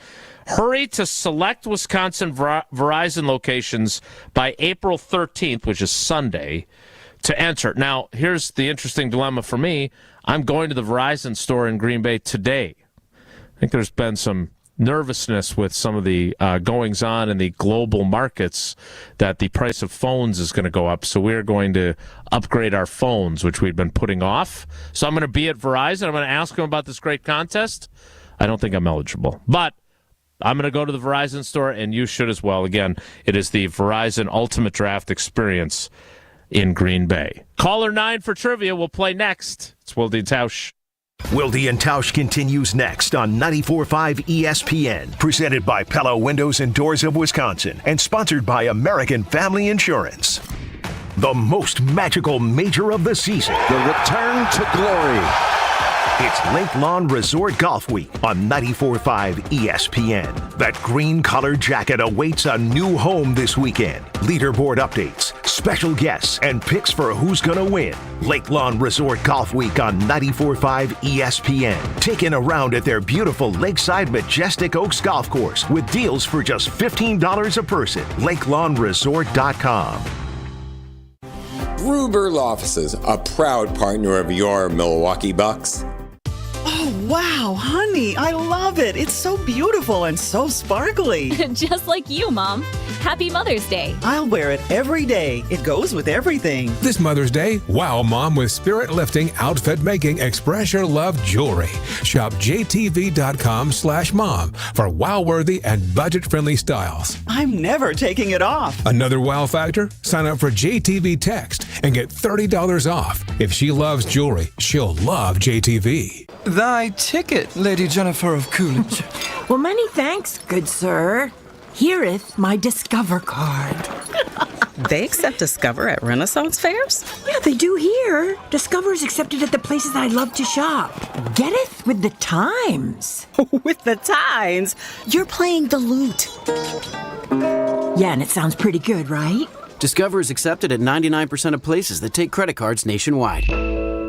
S2: Hurry to select Wisconsin Verizon locations by April 13th, which is Sunday, to enter. Now, here's the interesting dilemma for me. I'm going to the Verizon store in Green Bay today. I think there's been some nervousness with some of the goings-on in the global markets that the price of phones is going to go up. So we're going to upgrade our phones, which we've been putting off. So I'm going to be at Verizon. I'm going to ask them about this great contest. I don't think I'm eligible. But I'm going to go to the Verizon store, and you should as well. Again, it is the Verizon Ultimate Draft Experience in Green Bay. Caller 9 for trivia. We'll play next. It's Wilde and Tausch.
S4: Wilde and Tausch continues next on 94.5 ESPN, presented by Pella Windows and Doors of Wisconsin, and sponsored by American Family Insurance. The most magical major of the season. The return to glory. It's Lake Lawn Resort Golf Week on 94.5 ESPN. That green-colored jacket awaits a new home this weekend. Leaderboard updates, special guests, and picks for who's going to win. Lake Lawn Resort Golf Week on 94.5 ESPN. Taking a round at their beautiful Lakeside Majestic Oaks Golf Course with deals for just $15 a person. LakeLawnResort.com.
S21: Gruber Offices, a proud partner of your Milwaukee Bucks.
S22: Oh, wow, honey, I love it. It's so beautiful and so sparkly.
S23: Just like you, Mom. Happy Mother's Day.
S22: I'll wear it every day. It goes with everything.
S24: This Mother's Day, wow Mom with spirit-lifting, outfit-making, express your love jewelry. Shop jtv.com/mom for wow-worthy and budget-friendly styles.
S22: I'm never taking it off.
S24: Another wow factor? Sign up for JTV Text and get $30 off. If she loves jewelry, she'll love JTV.
S25: Thy ticket, Lady Jennifer of Coolidge.
S26: Well, many thanks, good sir. Here'th my Discover card.
S27: They accept Discover at Renaissance fairs?
S26: Yeah, they do here. Discover's accepted at the places I love to shop. Getteth with the times.
S27: With the times? You're playing the lute.
S26: Yeah, and it sounds pretty good, right?
S28: Discover is accepted at 99% of places that take credit cards nationwide.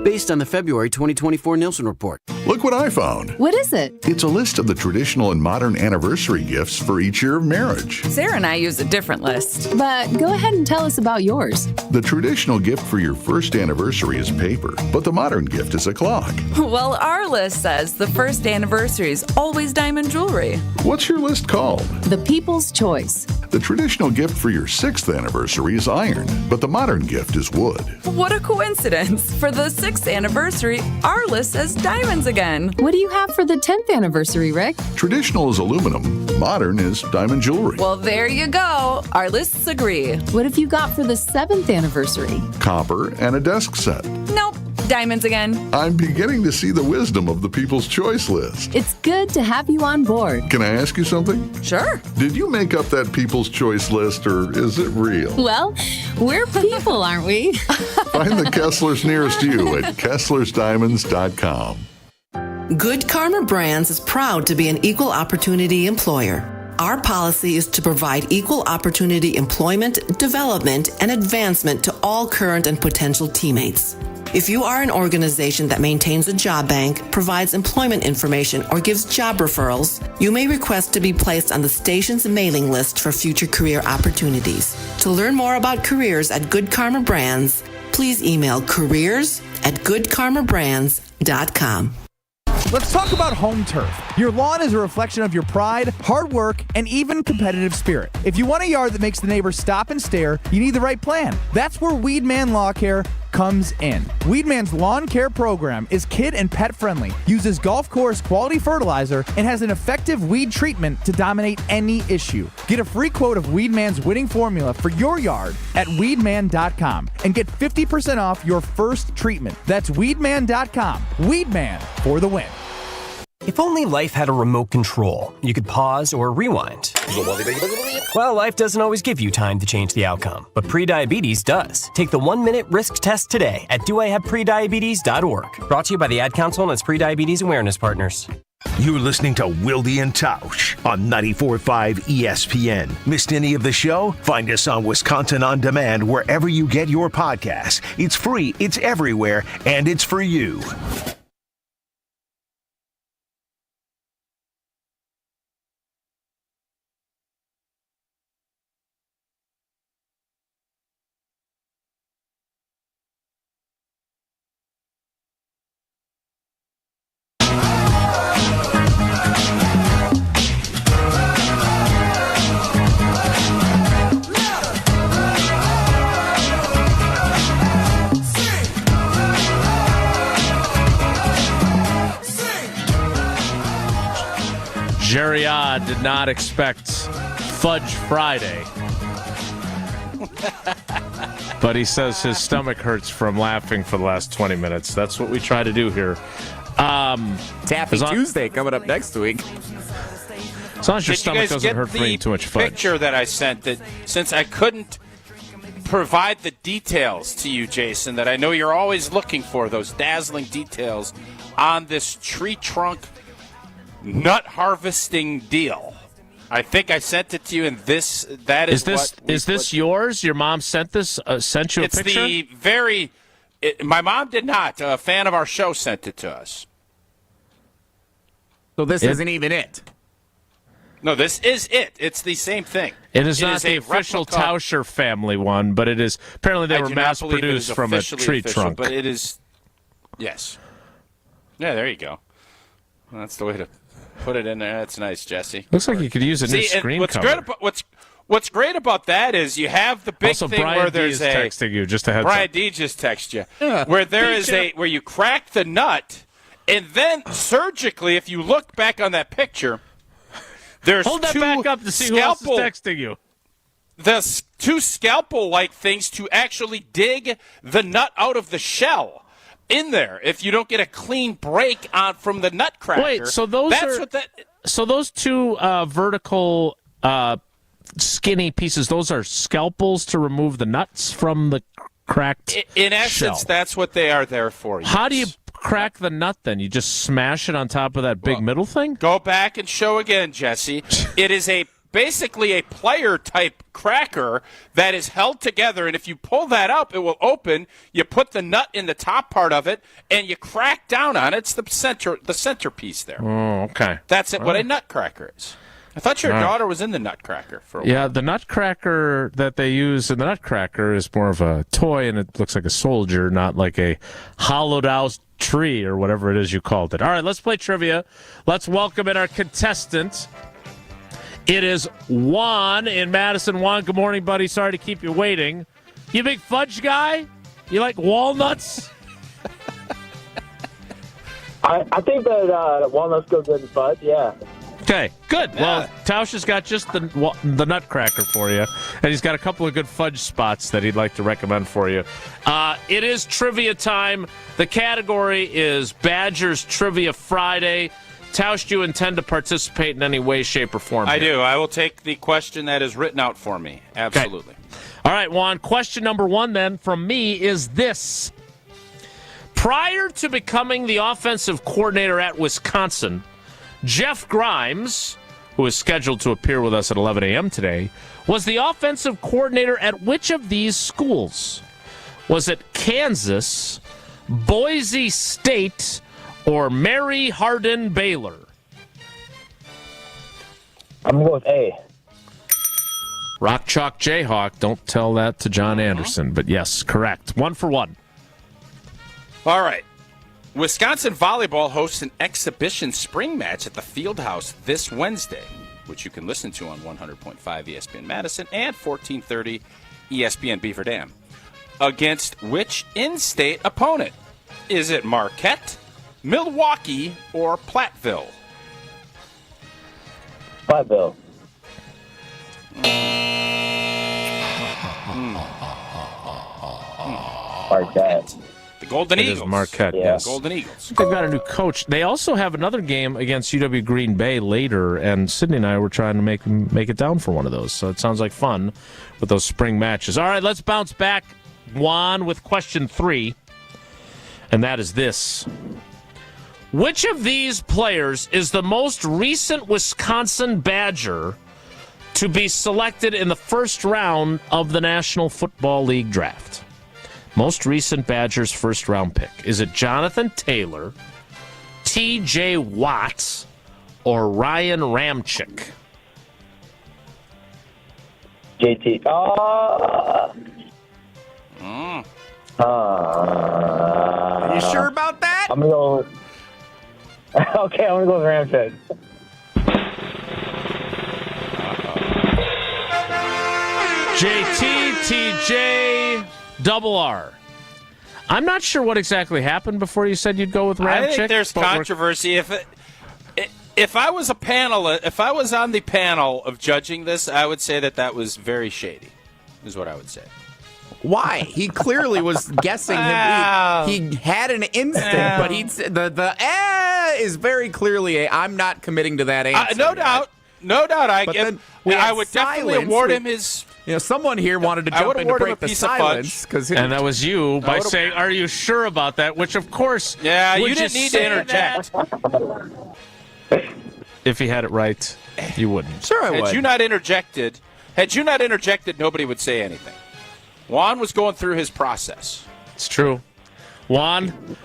S28: Based on the February 2024 Nielsen report.
S29: Look what I found.
S30: What is it?
S29: It's a list of the traditional and modern anniversary gifts for each year of marriage.
S30: Sarah and I use a different list. But go ahead and tell us about yours.
S29: The traditional gift for your first anniversary is paper, but the modern gift is a clock.
S30: Well, our list says the first anniversary is always diamond jewelry.
S29: What's your list called?
S30: The People's Choice.
S5: The traditional gift for your 6th anniversary is iron, but the modern gift is wood.
S6: What a coincidence. For the 6th anniversary, our list says diamonds again.
S30: What do you have for the 10th anniversary, Rick?
S5: Traditional is aluminum, modern is diamond jewelry.
S6: Well, there you go. Our lists agree.
S30: What have you got for the 7th anniversary?
S5: Copper and a desk set.
S6: Nope. Diamonds again.
S5: I'm beginning to see the wisdom of the People's Choice list.
S30: It's good to have you on board.
S5: Can I ask you something?
S6: Sure.
S5: Did you make up that People's Choice list, or is it real?
S30: Well, we're people, aren't we?
S5: Find the Kesslers nearest you at KesslersDiamonds.com.
S7: Good Karma Brands is proud to be an equal opportunity employer. Our policy is to provide equal opportunity employment, development, and advancement to all current and potential teammates. If you are an organization that maintains a job bank, provides employment information, or gives job referrals, you may request to be placed on the station's mailing list for future career opportunities. To learn more about careers at Good Karma Brands, please email careers@goodkarmabrands.com.
S8: Let's talk about home turf. Your lawn is a reflection of your pride, hard work, and even competitive spirit. If you want a yard that makes the neighbors stop and stare, you need the right plan. That's where Weedman Lawn Care comes in. Weedman's lawn care program is kid and pet friendly, uses golf course quality fertilizer, and has an effective weed treatment to dominate any issue. Get a free quote of Weedman's winning formula for your yard at weedman.com and get 50% off your first treatment. That's weedman.com. Weedman for the win.
S9: If only life had a remote control, you could pause or rewind. Well, life doesn't always give you time to change the outcome, but prediabetes does. Take the 1-minute risk test today at doihaveprediabetes.org. Brought to you by the Ad Council and its prediabetes awareness partners.
S4: You're listening to Wilde and Tausch on 94.5 ESPN. Missed any of the show? Find us on Wisconsin On Demand wherever you get your podcasts. It's free, it's everywhere, and it's for you.
S2: Jerry Odd did not expect Fudge Friday. But he says his stomach hurts from laughing for the last 20 minutes. That's what we try to do here.
S3: Taffy Tuesday coming up next week.
S2: As long as your stomach doesn't hurt from eating too much fudge.
S1: Picture that I sent, that since I couldn't provide the details to you, Jason, that I know you're always looking for, those dazzling details on this tree trunk nut harvesting deal. I think I sent it to you, and is
S2: this yours? Your mom sent this? Sent you a picture?
S1: My mom did not. A fan of our show sent it to us.
S3: So this isn't even it.
S1: No, this is it. It's the same thing.
S2: It is not the official Tauscher family one, but it is. Apparently, they were mass produced from a tree trunk.
S1: But it is. Yes. Yeah, there you go. Well, that's the way to put it in there. That's nice, Jesse.
S2: Looks like you could use a new screen cover.
S1: What's great about that is you have the big
S2: also,
S1: thing
S2: Brian
S1: where there's
S2: D is texting you. Just a heads
S1: Brian
S2: up.
S1: D just texted you. Where there is where you crack the nut, and then surgically, if you look back on that picture, there's
S2: hold that back up to see who else is texting you.
S1: The two scalpel-like things to actually dig the nut out of the shell in there. If you don't get a clean break on from the nutcracker.
S2: Wait, so those two vertical skinny pieces, those are scalpels to remove the nuts from the cracked
S1: in essence,
S2: shell.
S1: That's what they are there for. Yes.
S2: How do you crack the nut then? You just smash it on top of that big middle thing?
S1: Go back and show again, Jesse. It is basically a player type cracker that is held together, and if you pull that up, it will open. You put the nut in the top part of it, and you crack down on it. It's the centerpiece there.
S2: Oh, okay.
S1: That's it. What a nutcracker is. I thought your daughter was in the nutcracker for a while.
S2: Yeah, the nutcracker that they use in the nutcracker is more of a toy, and it looks like a soldier, not like a hollowed out tree or whatever it is you called it. All right, let's play trivia. Let's welcome in our contestant. It is Juan in Madison. Juan, good morning, buddy. Sorry to keep you waiting. You a big fudge guy? You like walnuts?
S10: I think that walnuts go good in fudge, yeah.
S2: Okay, good. Well, Tausch has got just the nutcracker for you, and he's got a couple of good fudge spots that he'd like to recommend for you. It is trivia time. The category is Badgers Trivia Friday. Tausch, do you intend to participate in any way, shape, or form?
S1: I do. I will take the question that is written out for me. Absolutely.
S2: Okay. All right, Juan, question number 1 then from me is this. Prior to becoming the offensive coordinator at Wisconsin, Jeff Grimes, who is scheduled to appear with us at 11 a.m. today, was the offensive coordinator at which of these schools? Was it Kansas, Boise State, or Mary Hardin Baylor?
S10: I'm going to go with A.
S2: Rock Chalk Jayhawk. Don't tell that to John Anderson. But yes, correct. 1 for 1.
S1: All right. Wisconsin volleyball hosts an exhibition spring match at the Fieldhouse this Wednesday, which you can listen to on 100.5 ESPN Madison and 1430 ESPN Beaver Dam. Against which in-state opponent? Is it Marquette, Milwaukee, or Platteville?
S10: Platteville. Marquette.
S1: The Golden Eagles.
S2: It is Marquette, yes.
S1: Golden Eagles.
S2: They've got a new coach. They also have another game against UW Green Bay later, and Sydney and I were trying to make it down for one of those. So it sounds like fun with those spring matches. All right, let's bounce back, Juan, with question 3, and that is this. Which of these players is the most recent Wisconsin Badger to be selected in the first round of the National Football League draft? Most recent Badgers first-round pick. Is it Jonathan Taylor, T.J. Watts, or Ryan Ramczyk?
S10: JT.
S3: Are you sure about that?
S10: I'm going to go with... Okay, I'm going to go with Ramczyk.
S2: JT, TJ, double R. I'm not sure what exactly happened before you said you'd go with Ramczyk.
S1: I think there's controversy. If I was a panelist, if I was on the panel of judging this, I would say that was very shady, is what I would say.
S3: Why? He clearly was guessing him. He had an instinct, but the is very clearly I'm not committing to that answer.
S1: No doubt. I would definitely award him his...
S3: someone here wanted to jump in to break the silence.
S2: And that was you by saying, are you sure about that? Which, of course...
S1: Yeah, you didn't need to interject.
S2: If he had it right, you wouldn't.
S3: Sure I would.
S1: Had you not interjected, nobody would say anything. Juan was going through his process.
S2: It's true. Juan,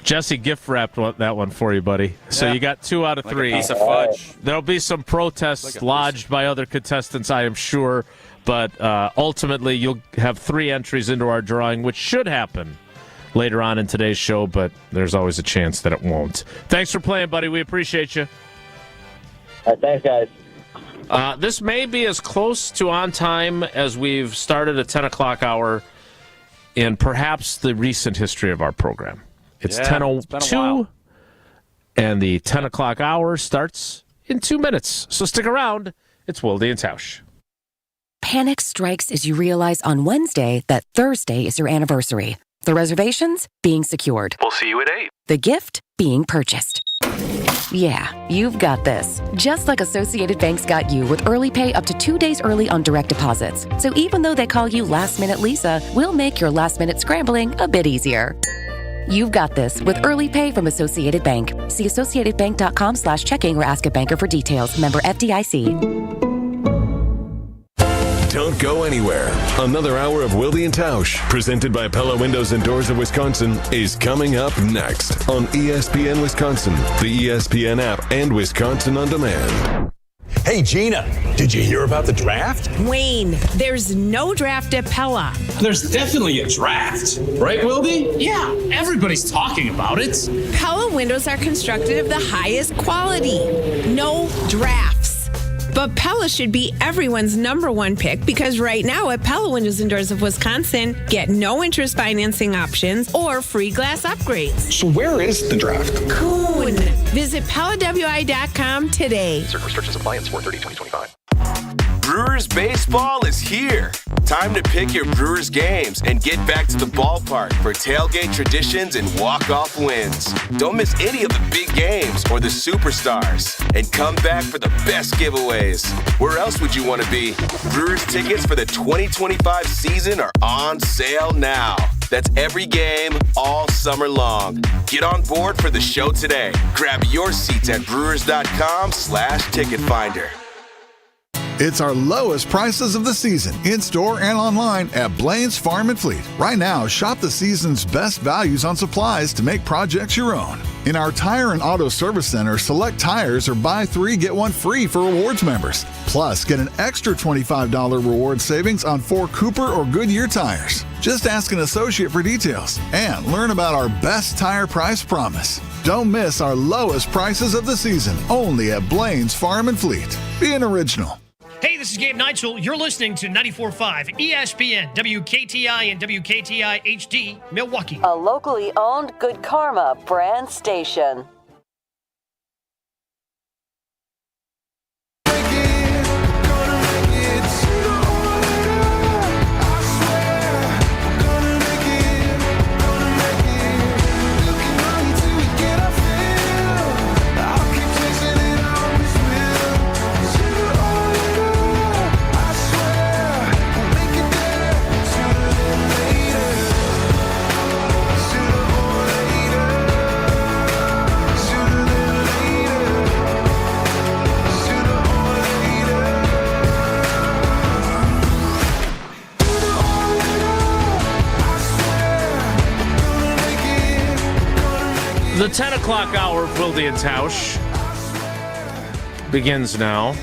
S2: Jesse gift wrapped that one for you, buddy. So you got 2 out of 3.
S1: A piece of fudge.
S2: There'll be some protests lodged by other contestants, I am sure. But ultimately, you'll have 3 entries into our drawing, which should happen later on in today's show, but there's always a chance that it won't. Thanks for playing, buddy. We appreciate you.
S10: All right, thanks, guys.
S2: This may be as close to on time as we've started a 10 o'clock hour in perhaps the recent history of our program. It's 10:02, and the 10 o'clock hour starts in 2 minutes. So stick around. It's Wilde and Tausch.
S11: Panic strikes as you realize on Wednesday that Thursday is your anniversary. The reservations being secured.
S12: We'll see you at 8.
S11: The gift being purchased. Yeah, you've got this. Just like Associated Bank's got you with early pay up to 2 days early on direct deposits. So even though they call you Last Minute Lisa, we'll make your last minute scrambling a bit easier. You've got this with early pay from Associated Bank. See associatedbank.com/checking or ask a banker for details. Member FDIC.
S13: Don't go anywhere. Another hour of Wilde and Tausch, presented by Pella Windows and Doors of Wisconsin, is coming up next on ESPN Wisconsin, the ESPN app, and Wisconsin On Demand.
S14: Hey, Gina, did you hear about the draft?
S15: Wayne, there's no draft at Pella.
S16: There's definitely a draft. Right, Wilde?
S15: Yeah.
S16: Everybody's talking about it.
S15: Pella windows are constructed of the highest quality. No drafts. But Pella should be everyone's number one pick because right now at Pella Windows and Doors of Wisconsin, get no interest financing options or free glass upgrades.
S14: So where is the draft?
S15: Coon. Visit PellaWI.com today.
S12: Certain restrictions apply in Sport 30-2025. Brewers baseball is here. Time to pick your Brewers games and get back to the ballpark for tailgate traditions and walk-off wins. Don't miss any of the big games or the superstars. And come back for the best giveaways. Where else would you want to be? Brewers tickets for the 2025 season are on sale now. That's every game all summer long. Get on board for the show today. Grab your seats at brewers.com/ticket finder.
S5: It's our lowest prices of the season, in-store and online at Blaine's Farm and Fleet. Right now, shop the season's best values on supplies to make projects your own. In our Tire and Auto Service Center, select tires or buy 3, get 1 free for rewards members. Plus, get an extra $25 reward savings on 4 Cooper or Goodyear tires. Just ask an associate for details and learn about our best tire price promise. Don't miss our lowest prices of the season, only at Blaine's Farm and Fleet. Be an original.
S17: Hey, this is Gabe Neitzel. You're listening to 94.5 ESPN, WKTI and WKTI HD, Milwaukee.
S18: A locally owned Good Karma brand station.
S2: The 10 o'clock hour of Wilde and Tausch begins now.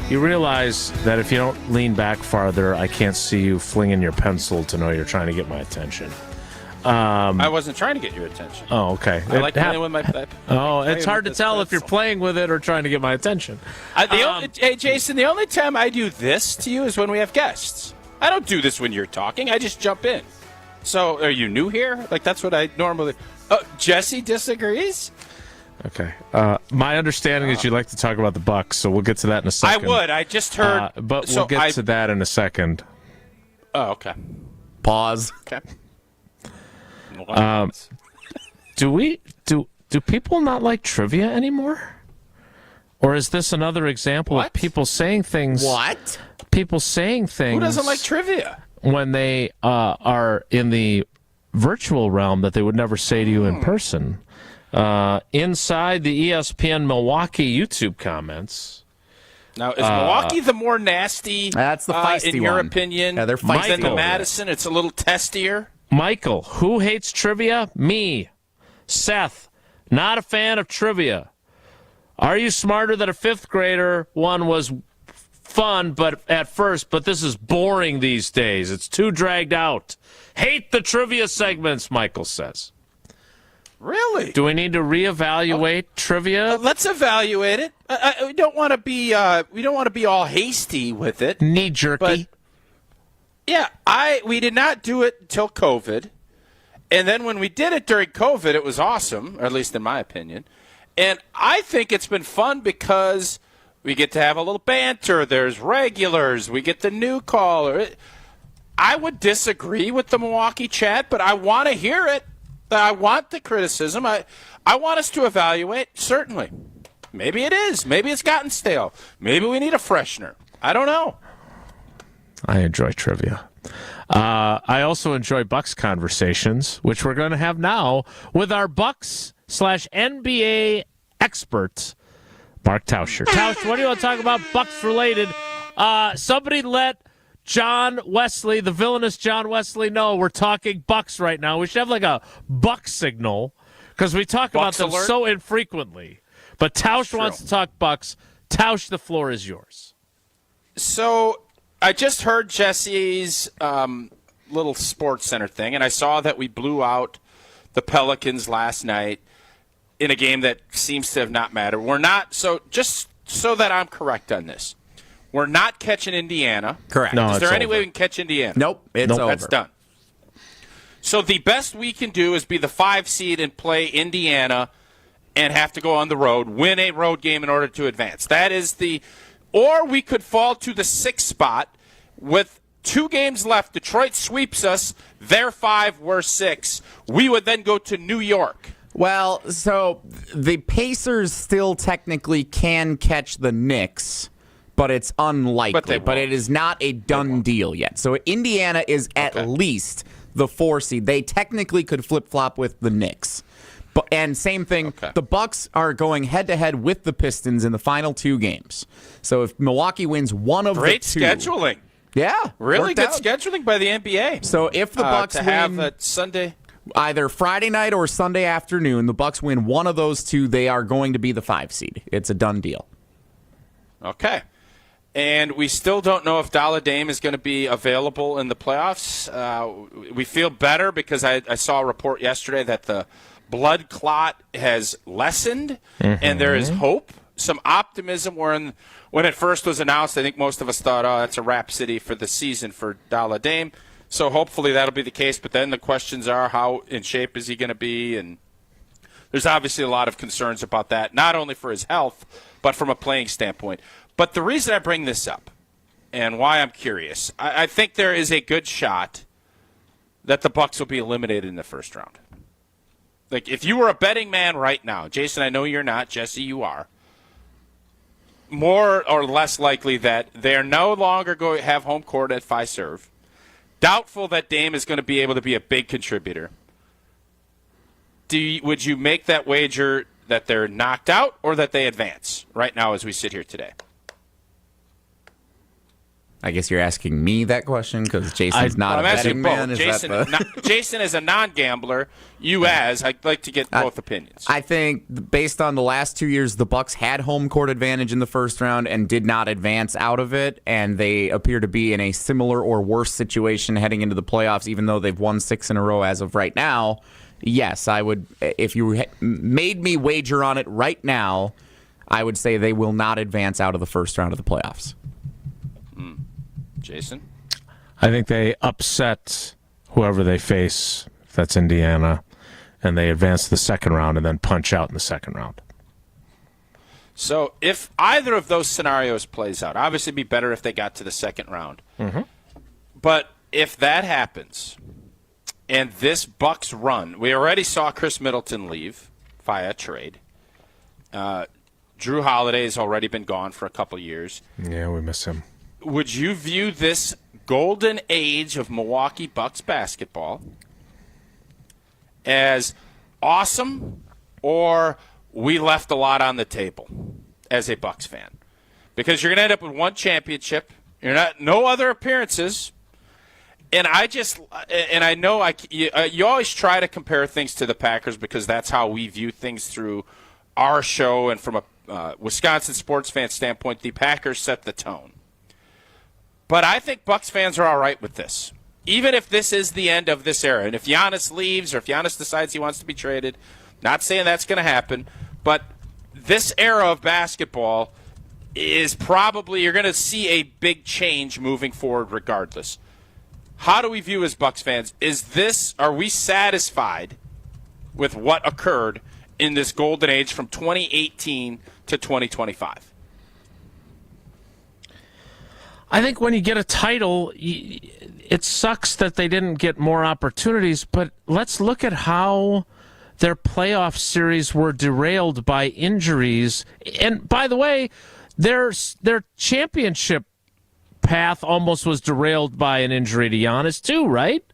S2: You realize that if you don't lean back farther, I can't see you flinging your pencil to know you're trying to get my attention.
S1: I wasn't trying to get your attention.
S2: Oh, okay.
S1: I like playing with my...
S2: It's hard to tell if you're playing with it or trying to get my attention.
S1: Hey, Jason, the only time I do this to you is when we have guests. I don't do this when you're talking. I just jump in. So, are you new here? Like, that's what I normally... Jesse disagrees?
S2: Okay. My understanding is you like to talk about the Bucks, so we'll get to that in a second.
S1: I would. I just heard...
S2: but we'll get to that in a second.
S1: Oh, okay.
S3: Pause.
S1: Okay.
S2: Do people not like trivia anymore? Or is this another example of people saying things...
S3: What?
S2: People saying things...
S1: Who doesn't like trivia?
S2: When they are in the virtual realm that they would never say to you in person. Inside the ESPN Milwaukee YouTube comments.
S1: Now, is Milwaukee the more nasty?
S3: That's the feisty
S1: in your
S3: one.
S1: opinion?
S3: Yeah, they're feisty.
S1: Than the Madison, it's a little testier.
S2: Michael, who hates trivia? Me. Seth, not a fan of trivia. Are you smarter than a fifth grader? One was fun, but at first, but this is boring these days. It's too dragged out. Hate the trivia segments, Michael says.
S1: Really?
S2: Do we need to reevaluate trivia?
S1: Let's evaluate it. We don't want to be. We don't want to be all hasty with it.
S2: Knee jerky.
S1: Yeah, we did not do it until COVID, and then when we did it during COVID, it was awesome, or at least in my opinion. And I think it's been fun because we get to have a little banter. There's regulars. We get the new caller. I would disagree with the Milwaukee chat, but I want to hear it. I want the criticism. I want us to evaluate, certainly. Maybe it is. Maybe it's gotten stale. Maybe we need a freshener. I don't know.
S2: I enjoy trivia. I also enjoy Bucks conversations, which we're going to have now with our Bucks/NBA expert, Mark Tauscher. Tausch, what do you want to talk about Bucks related? Somebody let John Wesley, the villainous John Wesley, know we're talking Bucks right now. We should have like a Buck signal because we talk
S1: Bucks
S2: about them
S1: alert?
S2: so infrequently. But Tausch wants to talk Bucks. Tausch, the floor is yours.
S1: So I just heard Jesse's little Sports Center thing, and I saw that we blew out the Pelicans last night in a game that seems to have not mattered. We're not. So just so that I'm correct on this, we're not catching Indiana.
S3: Correct.
S2: No,
S1: Is there
S2: it's
S1: any
S2: over.
S1: way we can catch Indiana?
S3: Nope, it's over.
S1: That's done. So the best we can do is be the 5 seed and play Indiana and have to go on the road, win a road game in order to advance. That is or we could fall to the 6th spot with 2 games left. Detroit sweeps us. They're 5, we're 6. We would then go to New York.
S3: Well, so the Pacers still technically can catch the Knicks, but it's unlikely. But it is not a done deal yet. So Indiana is at least the 4 seed. They technically could flip-flop with the Knicks. And same thing, the Bucks are going head-to-head with the Pistons in the final 2 games. So if Milwaukee wins one of the 2...
S1: Great scheduling.
S3: Yeah.
S1: Really good
S3: out.
S1: scheduling by the NBA.
S3: So if the Bucks
S1: to
S3: win
S1: have that Sunday,
S3: either Friday night or Sunday afternoon, the Bucks win one of those 2, they are going to be the 5 seed. It's a done deal.
S1: Okay. And we still don't know if Dalla Dame is going to be available in the playoffs. We feel better because I saw a report yesterday that the blood clot has lessened, and there is hope, some optimism. When it first was announced, I think most of us thought, oh, that's a rhapsody for the season for Dalla Dame. So hopefully that'll be the case. But then the questions are, how in shape is he going to be? And there's obviously a lot of concerns about that, not only for his health, but from a playing standpoint. But the reason I bring this up and why I'm curious, I think there is a good shot that the Bucks will be eliminated in the first round. Like, if you were a betting man right now, Jason, I know you're not, Jesse, you are, more or less likely that they're no longer going to have home court at Fiserv. Doubtful that Dame is going to be able to be a big contributor. Would you make that wager that they're knocked out or that they advance right now as we sit here today?
S3: I guess you're asking me that question because Jason's not a betting man.
S1: Jason is a non-gambler. I'd like to get both opinions.
S3: I think based on the last 2 years, the Bucks had home court advantage in the first round and did not advance out of it, and they appear to be in a similar or worse situation heading into the playoffs, even though they've won 6 in a row as of right now. Yes, I would. If you made me wager on it right now, I would say they will not advance out of the first round of the playoffs.
S1: Jason?
S2: I think they upset whoever they face, if that's Indiana, and they advance to the second round and then punch out in the second round.
S1: So if either of those scenarios plays out, obviously it'd be better if they got to the second round. But if that happens and this Bucks run, we already saw Chris Middleton leave via trade. Drew Holiday has already been gone for a couple years.
S2: Yeah, we miss him.
S1: Would you view this golden age of Milwaukee Bucks basketball as awesome, or we left a lot on the table as a Bucks fan? Because you're going to end up with 1 championship, no other appearances, and I know you always try to compare things to the Packers because that's how we view things through our show, and from a Wisconsin sports fan standpoint, the Packers set the tone. But I think Bucks fans are all right with this. Even if this is the end of this era, and if Giannis leaves or if Giannis decides he wants to be traded, not saying that's going to happen, but this era of basketball is probably, you're going to see a big change moving forward regardless. How do we view as Bucks fans? Are we satisfied with what occurred in this golden age from 2018 to 2025?
S2: I think when you get a title, it sucks that they didn't get more opportunities, but let's look at how their playoff series were derailed by injuries. And by the way, their championship path almost was derailed by an injury to Giannis too, right?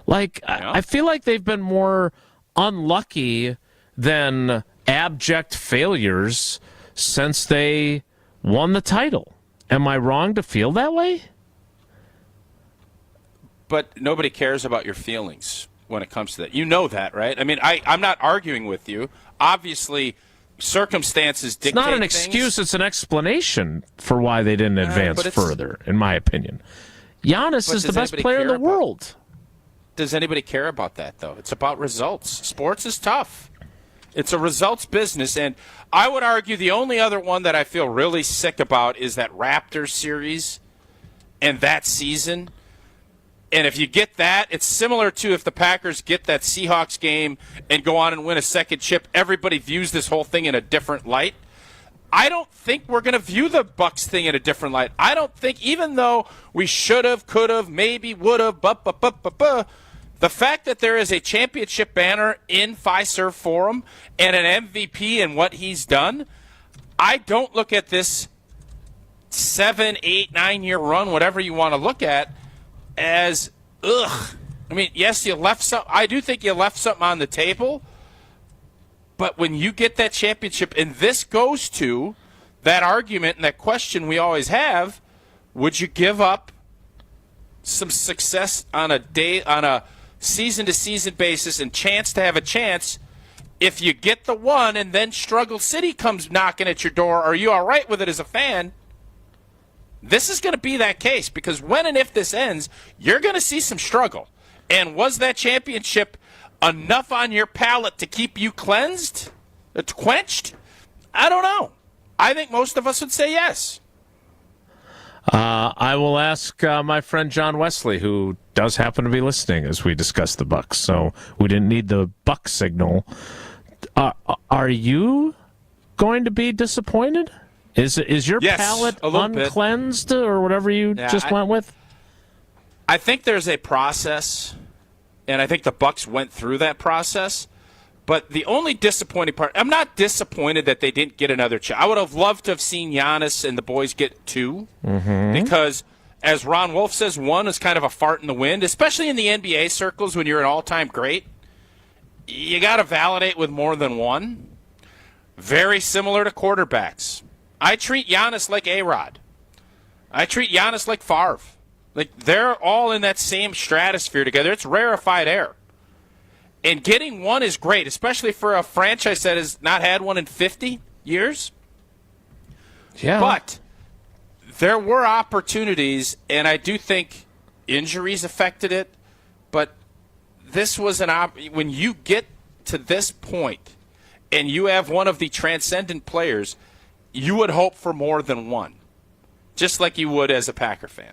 S2: Like, yeah. I feel like they've been more unlucky than abject failures since they won the title. Am I wrong to feel that way?
S1: But nobody cares about your feelings when it comes to that. You know that, right? I mean, I'm not arguing with you. Obviously, circumstances dictate
S2: It's not an
S1: things.
S2: excuse. It's an explanation for why they didn't advance further, in my opinion. Giannis is the best player in the world.
S1: Does anybody care about that, though? It's about results. Sports is tough. It's a results business, and I would argue the only other one that I feel really sick about is that Raptors series and that season. And if you get that, it's similar to if the Packers get that Seahawks game and go on and win a second chip. Everybody views this whole thing in a different light. I don't think we're going to view the Bucs thing in a different light. I don't think, even though we should have, could have, maybe would have, the fact that there is a championship banner in Fiserv Forum and an MVP and what he's done, I don't look at this 7, 8, 9-year run, whatever you want to look at, as ugh. I mean, yes, you left some. I do think you left something on the table. But when you get that championship, and this goes to that argument and that question we always have, would you give up some success on a season-to-season basis and chance to have a chance if you get the one and then Struggle City comes knocking at your door? Are you all right with it as a fan? This is going to be that case, because when and if this ends, you're going to see some struggle. And was that championship enough on your palate to keep you quenched? I don't know. I think most of us would say yes.
S2: I will ask my friend John Wesley, who does happen to be listening as we discuss the Bucs. So we didn't need the Buck signal. Are you going to be disappointed? Is your palate uncleansed or whatever you went with?
S1: I think there's a process, and I think the Bucs went through that process. But the only disappointing part, I'm not disappointed that they didn't get another chance. I would have loved to have seen Giannis and the boys get two, because, as Ron Wolf says, one is kind of a fart in the wind, especially in the NBA circles when you're an all-time great. You got to validate with more than one. Very similar to quarterbacks. I treat Giannis like A-Rod. I treat Giannis like Favre. Like, they're all in that same stratosphere together. It's rarefied air. And getting one is great, especially for a franchise that has not had one in 50 years.
S2: Yeah.
S1: But there were opportunities, and I do think injuries affected it. But this was when you get to this point and you have one of the transcendent players, you would hope for more than one, just like you would as a Packer fan.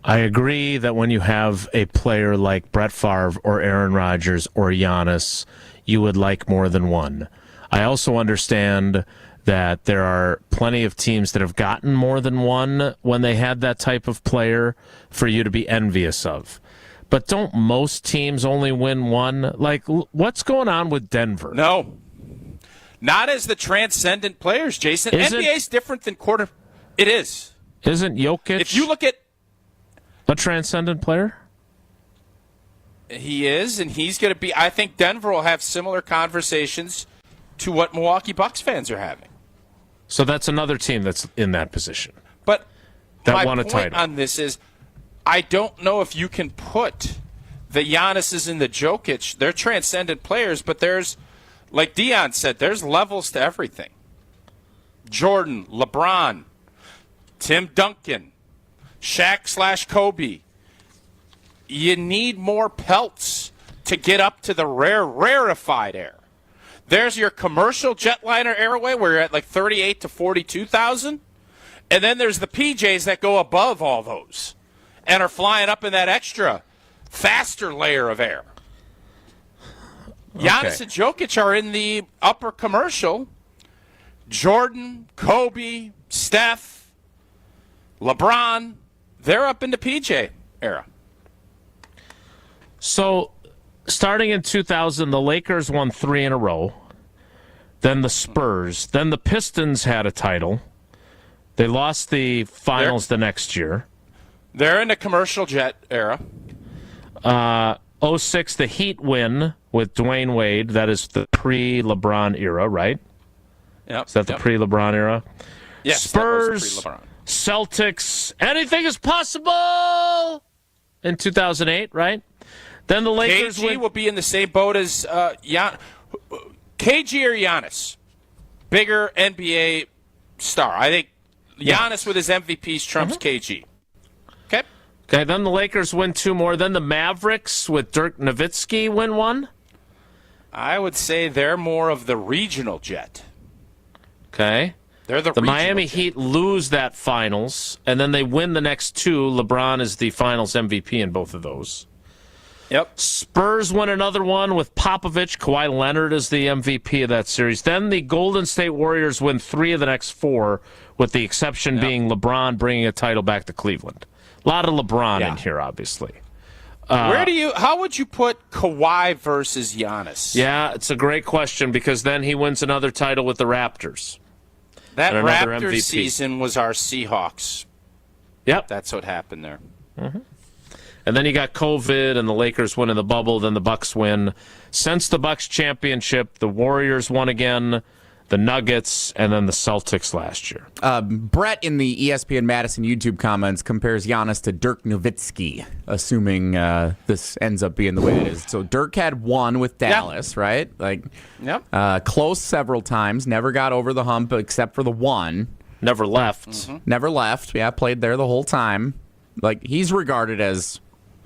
S2: I agree that when you have a player like Brett Favre or Aaron Rodgers or Giannis, you would like more than one. I also understand that there are plenty of teams that have gotten more than one when they had that type of player for you to be envious of. But don't most teams only win one? Like, what's going on with Denver?
S1: No. Not as the transcendent players, Jason. NBA is different than quarter. It is.
S2: Isn't Jokic...
S1: If you look at...
S2: a transcendent player?
S1: He is, and he's going to be... I think Denver will have similar conversations to what Milwaukee Bucks fans are having.
S2: So that's another team that's in that position.
S1: But
S2: that
S1: my
S2: won a
S1: point
S2: title.
S1: on this is, I don't know if you can put the Giannis's and the Jokic. They're transcendent players, but there's, like Dion said, there's levels to everything. Jordan, LeBron, Tim Duncan, Shaq/Kobe. You need more pelts to get up to the rarefied air. There's your commercial jetliner airway where you're at like 38 to 42,000. And then there's the PJs that go above all those and are flying up in that extra faster layer of air. Giannis and Jokic are in the upper commercial. Jordan, Kobe, Steph, LeBron, they're up in the PJ era.
S2: So, starting in 2000, the Lakers won 3 in a row. Then the Spurs. Then the Pistons had a title. They lost the finals the next year.
S1: They're in the commercial jet era.
S2: 06, the Heat win with Dwayne Wade. That is the pre-LeBron era, right?
S1: Yep.
S2: Is that the pre-LeBron era?
S1: Yes,
S2: Spurs,
S1: that was pre-LeBron.
S2: Celtics, anything is possible in 2008, right? Then the Lakers
S1: KG will be in the same boat as KG or Giannis. Bigger NBA star. I think Giannis with his MVPs trumps KG. Okay?
S2: Okay, then the Lakers win 2 more. Then the Mavericks with Dirk Nowitzki win 1.
S1: I would say they're more of the regional jet.
S2: Okay.
S1: They're the
S2: Miami
S1: jet.
S2: Heat lose that finals, and then they win the next 2. LeBron is the finals MVP in both of those.
S1: Yep.
S2: Spurs win another one with Popovich. Kawhi Leonard is the MVP of that series. Then the Golden State Warriors win 3 of the next 4, with the exception being LeBron bringing a title back to Cleveland. A lot of LeBron in here, obviously.
S1: How would you put Kawhi versus Giannis?
S2: Yeah, it's a great question because then he wins another title with the Raptors.
S1: That
S2: and another
S1: Raptors
S2: MVP.
S1: season was our Seahawks.
S2: Yep.
S1: That's what happened there.
S2: Mm-hmm. And then you got COVID and the Lakers win in the bubble, then the Bucks win. Since the Bucks championship, the Warriors won again, the Nuggets, and then the Celtics last year.
S3: Brett in the ESPN Madison YouTube comments compares Giannis to Dirk Nowitzki, assuming this ends up being the way it is. So Dirk had 1 with Dallas, right? Close several times, never got over the hump except for the 1.
S2: Never left.
S3: Mm-hmm. Never left. Yeah, played there the whole time. He's regarded as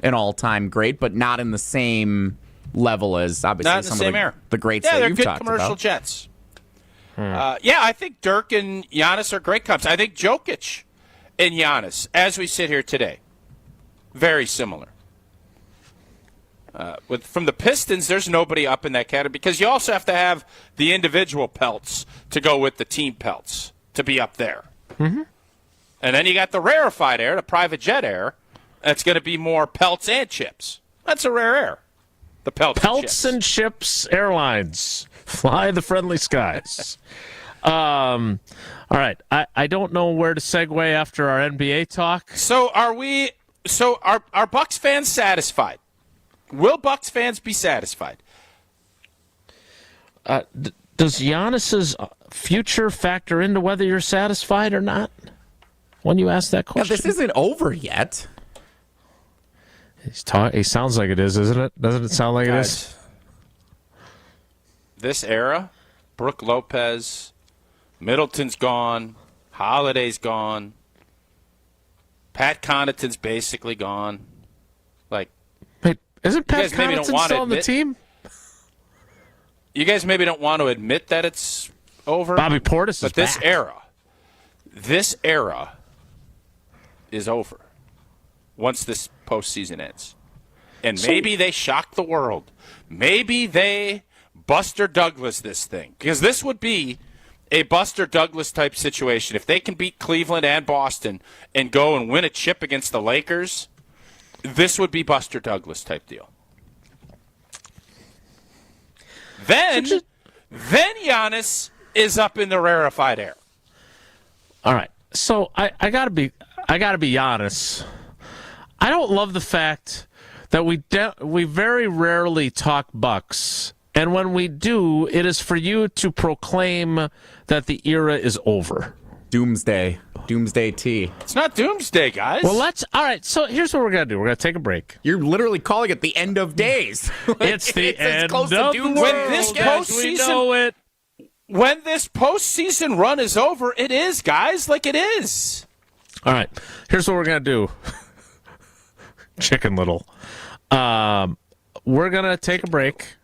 S3: an all-time great, but not in the same level as obviously some of the greats that you've talked about.
S1: They're good commercial jets. I think Dirk and Giannis are great comps. I think Jokic and Giannis, as we sit here today, very similar. From the Pistons, there's nobody up in that category because you also have to have the individual pelts to go with the team pelts to be up there.
S2: Mm-hmm.
S1: And then you got the rarefied air, the private jet air. That's going to be more pelts and chips. That's a rare air. The pelts
S2: and chips Airlines. Fly the friendly skies. All right. I don't know where to segue after our NBA talk.
S1: So are Bucks fans satisfied? Will Bucks fans be satisfied?
S2: Does Giannis's future factor into whether you're satisfied or not? When you ask that question,
S3: this isn't over yet.
S2: He sounds like it is, isn't it? Doesn't it sound like it is?
S1: This era, Brooke Lopez, Middleton's gone, Holiday's gone, Pat Connaughton's basically gone.
S2: Wait, isn't Pat Connaughton still on the team?
S1: You guys maybe don't want to admit that it's over.
S2: Bobby Portis is
S1: back. This era is over once this postseason ends. And maybe they shock the world. Maybe they Buster Douglas this thing. Because this would be a Buster Douglas type situation. If they can beat Cleveland and Boston and go and win a chip against the Lakers, this would be Buster Douglas type deal. Then Giannis is up in the rarefied air.
S2: All right. So I gotta be honest. I don't love the fact that we very rarely talk Bucks, and when we do, it is for you to proclaim that the era is over.
S3: Doomsday tea.
S1: It's not doomsday, guys.
S2: Well, all right. So here's what we're gonna do. We're gonna take a break.
S3: You're literally calling it the end of days.
S2: It's the end of the world.
S1: When this postseason, when this postseason run is over, it is, guys. Like it is.
S2: All right. Here's what we're gonna do. Chicken Little. We're gonna take a break.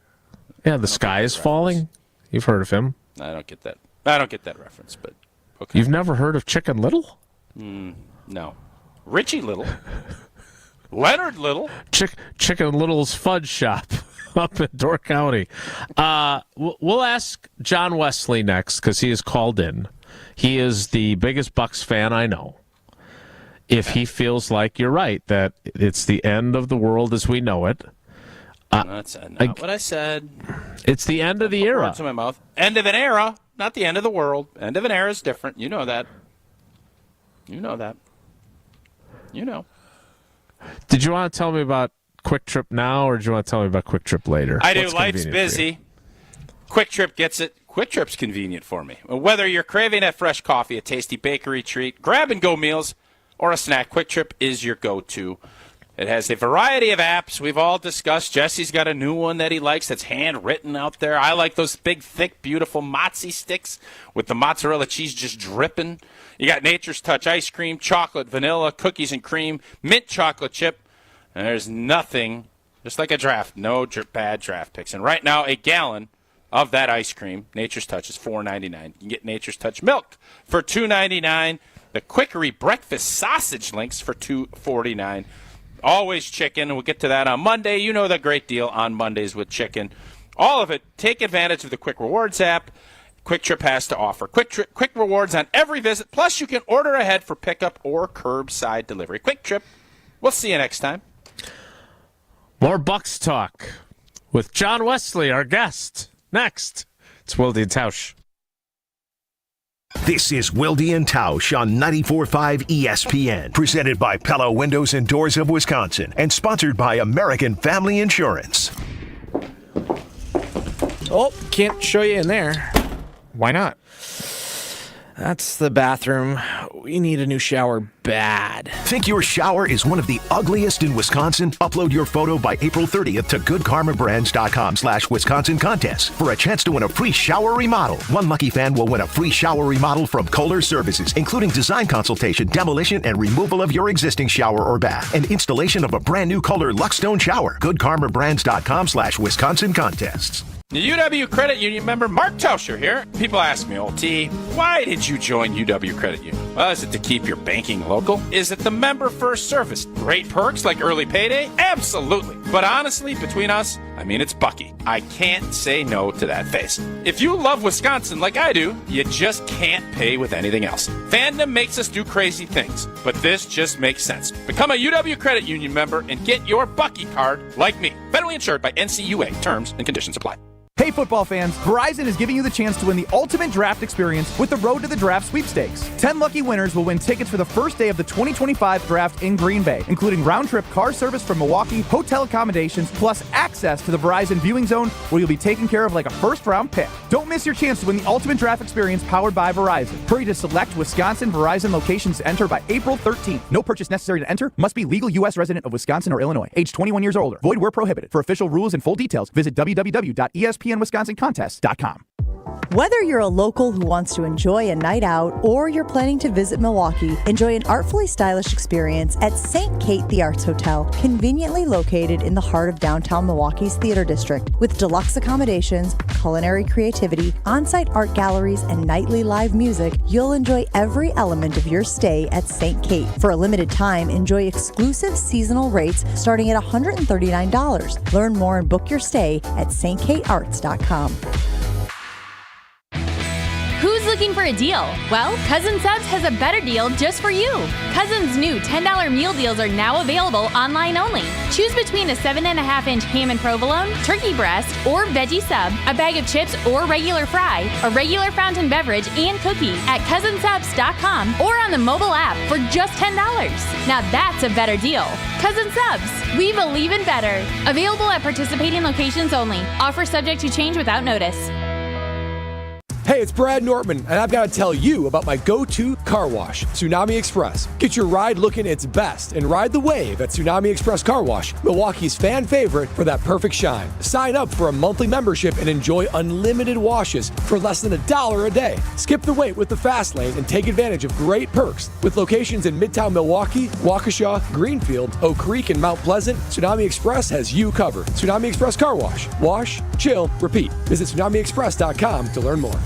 S2: Yeah, the sky is falling. You've heard of him.
S1: I don't get that. I don't get that reference, but okay.
S2: You've never heard of Chicken Little?
S1: No. Richie Little. Leonard Little.
S2: Chicken Little's Fudge Shop up in Door County. We'll ask John Wesley next because he is called in. He is the biggest Bucks fan I know. If he feels like you're right, that it's the end of the world as we know it.
S1: That's not what I said.
S2: It's the end of the era.
S1: Words in my mouth. End of an era, not the end of the world. End of an era is different. You know that. You know that. You know.
S2: Did you want to tell me about Quick Trip now, or do you want to tell me about Quick Trip later?
S1: I do. Life's busy. Quick Trip gets it. Quick Trip's convenient for me. Whether you're craving that fresh coffee, a tasty bakery treat, grab-and-go meals, or a snack, Quick Trip is your go-to. It has a variety of apps we've all discussed. Jesse's got a new one that he likes that's handwritten out there. I like those big, thick, beautiful mozzie sticks with the mozzarella cheese just dripping. You got Nature's Touch ice cream, chocolate, vanilla, cookies and cream, mint chocolate chip. And there's nothing, just like a draft, no bad draft picks. And right now, a gallon of that ice cream, Nature's Touch, is $4.99. You can get Nature's Touch milk for $2.99. The Quickery breakfast sausage links for $2.49. Always chicken. We'll get to that on Monday. You know the great deal on Mondays with chicken. All of it. Take advantage of the Quick Rewards app. Quick Trip has to offer. Quick Rewards on every visit. Plus, you can order ahead for pickup or curbside delivery. Quick Trip. We'll see you next time.
S2: More Bucks talk with John Wesley, our guest. Next, it's Wilde and Tausch.
S4: This is Wilde and Tausch on 94.5 ESPN, presented by Pella Windows and Doors of Wisconsin, and sponsored by American Family Insurance.
S19: Oh, can't show you in there.
S3: Why not?
S19: That's the bathroom. We need a new shower bad.
S4: Think your shower is one of the ugliest in Wisconsin? Upload your photo by April 30th to goodkarmabrands.com/Wisconsin contest for a chance to win a free shower remodel. One lucky fan will win a free shower remodel from Kohler Services, including design consultation, demolition, and removal of your existing shower or bath, and installation of a brand new Kohler Luxstone shower. goodkarmabrands.com/Wisconsin contests.
S1: The UW Credit Union member Mark Tauscher here. People ask me, old T, why did you join UW Credit Union? Well, is it to keep your banking local? Is it the member-first service? Great perks like early payday? Absolutely. But honestly, between us, I mean, it's Bucky. I can't say no to that face. If you love Wisconsin like I do, you just can't pay with anything else. Fandom makes us do crazy things, but this just makes sense. Become a UW Credit Union member and get your Bucky card like me. Federally insured by NCUA. Terms and conditions apply.
S8: Hey football fans, Verizon is giving you the chance to win the ultimate draft experience with the Road to the Draft sweepstakes. 10 lucky winners will win tickets for the first day of the 2025 draft in Green Bay, including round-trip car service from Milwaukee, hotel accommodations, plus access to the Verizon viewing zone where you'll be taken care of like a first-round pick. Don't miss your chance to win the ultimate draft experience powered by Verizon. Hurry to select Wisconsin Verizon locations to enter by April 13th. No purchase necessary to enter. Must be legal U.S. resident of Wisconsin or Illinois. Age 21 years or older. Void where prohibited. For official rules and full details, visit www.espnwisconsincontest.com.
S20: Whether you're a local who wants to enjoy a night out or you're planning to visit Milwaukee, enjoy an artfully stylish experience at St. Kate the Arts Hotel, conveniently located in the heart of downtown Milwaukee's Theater District. With deluxe accommodations, culinary creativity, on-site art galleries, and nightly live music, you'll enjoy every element of your stay at St. Kate. For a limited time, enjoy exclusive seasonal rates starting at $139. Learn more and book your stay at stkatearts.com.
S21: Who's looking for a deal? Well, Cousin Subs has a better deal just for you. Cousin's new $10 meal deals are now available online only. Choose between a 7.5-inch ham and provolone, turkey breast, or veggie sub, a bag of chips or regular fry, a regular fountain beverage, and cookie at cousinsubs.com or on the mobile app for just $10. Now that's a better deal. Cousin Subs, we believe in better. Available at participating locations only. Offer subject to change without notice.
S14: Hey, it's Brad Nortman, and I've got to tell you about my go-to car wash, Tsunami Express. Get your ride looking its best and ride the wave at Tsunami Express Car Wash, Milwaukee's fan favorite for that perfect shine. Sign up for a monthly membership and enjoy unlimited washes for less than $1 a day. Skip the wait with the fast lane and take advantage of great perks. With locations in Midtown Milwaukee, Waukesha, Greenfield, Oak Creek, and Mount Pleasant, Tsunami Express has you covered. Tsunami Express Car Wash. Wash, chill, repeat. Visit TsunamiExpress.com to learn more.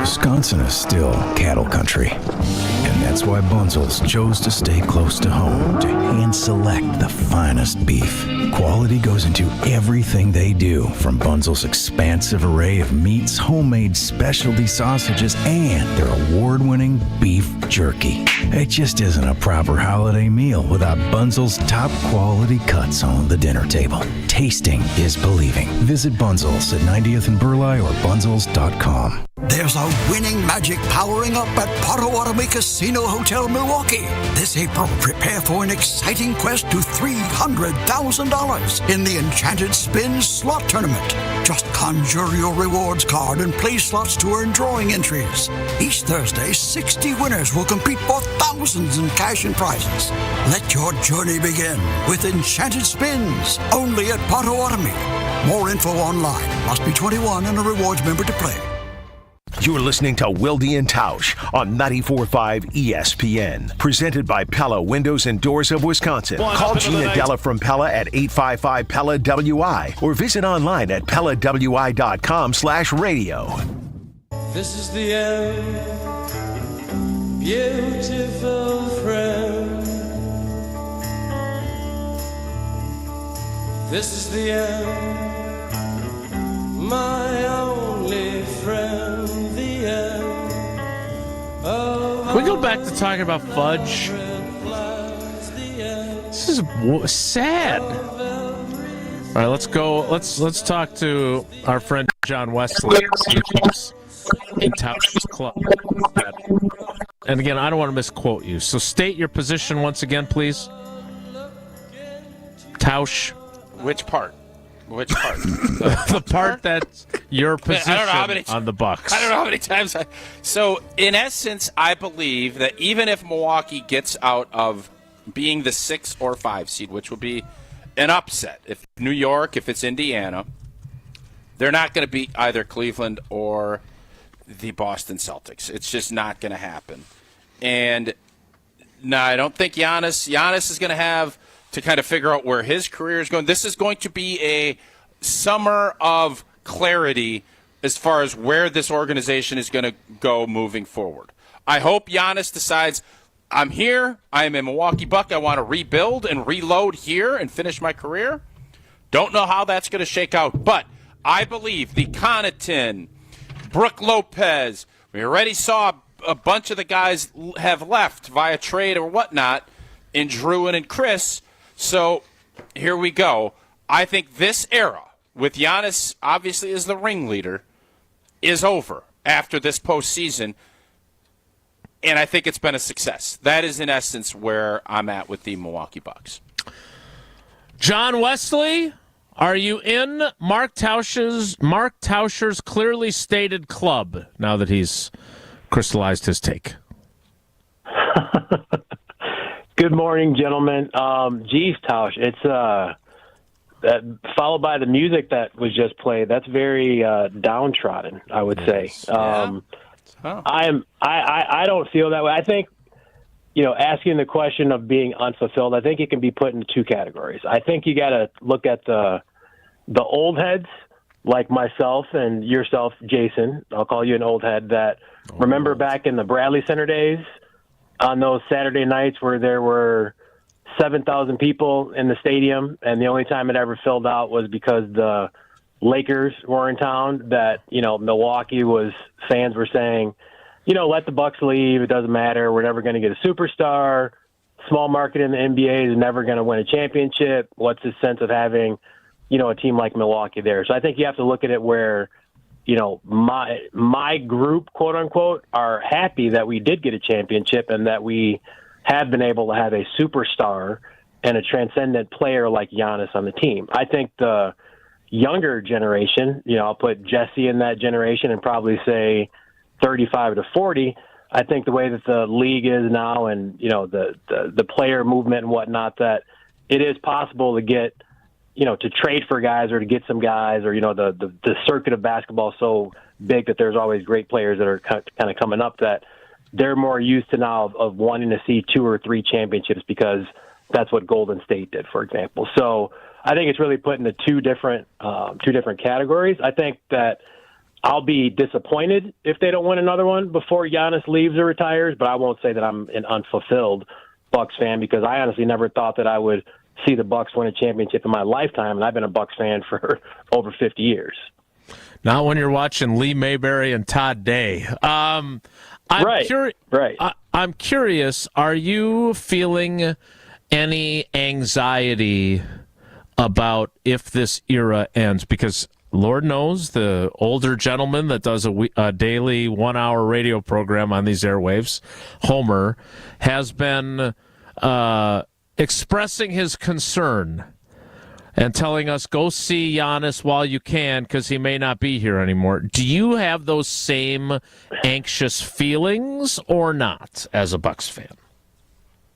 S22: Wisconsin is still cattle country, and that's why Bunzel's chose to stay close to home to hand select the finest beef. Quality goes into everything they do, from Bunzel's expansive array of meats, homemade specialty sausages, and their award-winning beef jerky. It just isn't a proper holiday meal without Bunzel's top quality cuts on the dinner table. Tasting is believing. Visit Bunzel's at 90th and Burleigh or bunzels.com.
S6: There's a winning magic powering up at Potawatomi Casino Hotel, Milwaukee. This April, prepare for an exciting quest to $300,000 in the Enchanted Spins slot tournament. Just conjure your rewards card and play slots to earn drawing entries. Each Thursday, 60 winners will compete for thousands in cash and prizes. Let your journey begin with Enchanted Spins, only at Potawatomi. More info online. Must be 21 and a rewards member to play.
S4: You're listening to Wilde and Tausch on 94.5 ESPN. Presented by Pella Windows and Doors of Wisconsin. Call Gina Della from Pella at 855-PELLA-WI or visit online at PellaWI.com/radio.
S7: This is the end, beautiful friend. This is the end, my only friend.
S2: Can we go back to talking about Fudge? This is sad. All right, let's go. Let's talk to our friend John Wesley. See if he's in Tausch's club. And again, I don't want to misquote you, so state your position once again, please. Tausch.
S1: Which part? Which part?
S2: The part that's your position on the Bucks.
S1: I don't know how many times So, in essence, I believe that even if Milwaukee gets out of being the 6 or 5 seed, which would be an upset, if New York, if it's Indiana, they're not going to beat either Cleveland or the Boston Celtics. It's just not going to happen. And no, I don't think Giannis is going to have to kind of figure out where his career is going. This is going to be a summer of clarity as far as where this organization is going to go moving forward. I hope Giannis decides, I'm here, I am a Milwaukee Buck, I want to rebuild and reload here and finish my career. Don't know how that's going to shake out, but I believe the Connaughton, Brook Lopez, we already saw a bunch of the guys have left via trade or whatnot, in Druin and Chris. So here we go. I think this era, with Giannis obviously as the ringleader, is over after this postseason, and I think it's been a success. That is, in essence, where I'm at with the Milwaukee Bucks.
S2: John Wesley, are you in Mark Tauscher's clearly stated club now that he's crystallized his take?
S23: Good morning, gentlemen. Geez, Tausch, it's followed by the music that was just played. That's very downtrodden, I would say. I don't feel that way. I think, asking the question of being unfulfilled, I think it can be put into two categories. I think you got to look at the old heads, like myself and yourself, Jason. I'll call you an old head that remember back in the Bradley Center days, on those Saturday nights where there were 7,000 people in the stadium, and the only time it ever filled out was because the Lakers were in town, that, Milwaukee fans were saying, let the Bucks leave. It doesn't matter. We're never going to get a superstar. Small market in the NBA is never going to win a championship. What's the sense of having, a team like Milwaukee there? So I think you have to look at it where, my group, quote unquote, are happy that we did get a championship and that we have been able to have a superstar and a transcendent player like Giannis on the team. I think the younger generation, I'll put Jesse in that generation and probably say 35 to 40. I think the way that the league is now and, the player movement and whatnot, that it is possible to get, to trade for guys or to get some guys, or, the circuit of basketball is so big that there's always great players that are kind of coming up, that they're more used to now of wanting to see 2 or 3 championships because that's what Golden State did, for example. So I think it's really put into two different categories. I think that I'll be disappointed if they don't win another one before Giannis leaves or retires, but I won't say that I'm an unfulfilled Bucks fan, because I honestly never thought that I would see the Bucks win a championship in my lifetime, and I've been a Bucks fan for over 50 years.
S2: Not when you're watching Lee Mayberry and Todd Day. I'm curious, are you feeling any anxiety about if this era ends? Because Lord knows the older gentleman that does a daily 1-hour radio program on these airwaves, Homer, has been expressing his concern and telling us, go see Giannis while you can because he may not be here anymore. Do you have those same anxious feelings or not as a Bucks fan?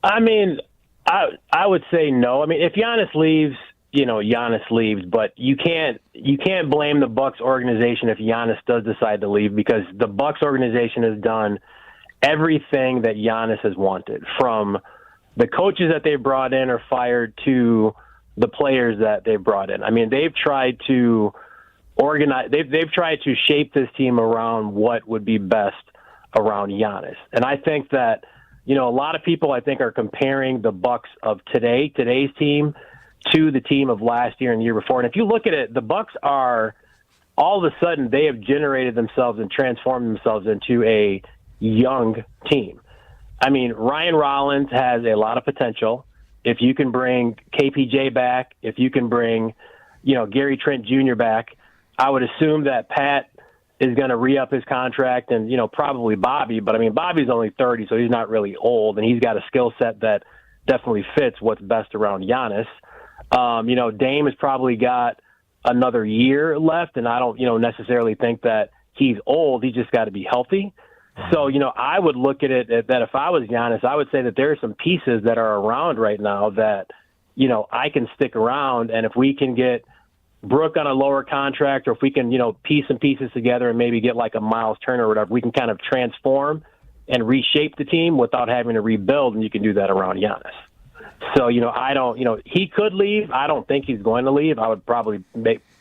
S23: I mean, I would say no. I mean, if Giannis leaves, Giannis leaves, but you can't blame the Bucks organization if Giannis does decide to leave, because the Bucks organization has done everything that Giannis has wanted, from the coaches that they brought in or fired to the players that they brought in. I mean, they've tried to organize, they've tried to shape this team around what would be best around Giannis. And I think that, a lot of people, I think, are comparing the Bucks of today's team to the team of last year and the year before. And if you look at it, the Bucks are, all of a sudden, they have generated themselves and transformed themselves into a young team. I mean, Ryan Rollins has a lot of potential. If you can bring KPJ back, if you can bring, Gary Trent Jr. back, I would assume that Pat is going to re-up his contract, and, probably Bobby. But, I mean, Bobby's only 30, so he's not really old, and he's got a skill set that definitely fits what's best around Giannis. Dame has probably got another year left, and I don't, necessarily think that he's old. He's just got to be healthy. So, I would look at it that if I was Giannis, I would say that there are some pieces that are around right now that, I can stick around. And if we can get Brooke on a lower contract, or if we can, piece some pieces together and maybe get like a Miles Turner or whatever, we can kind of transform and reshape the team without having to rebuild, and you can do that around Giannis. So, I don't, he could leave. I don't think he's going to leave. I would probably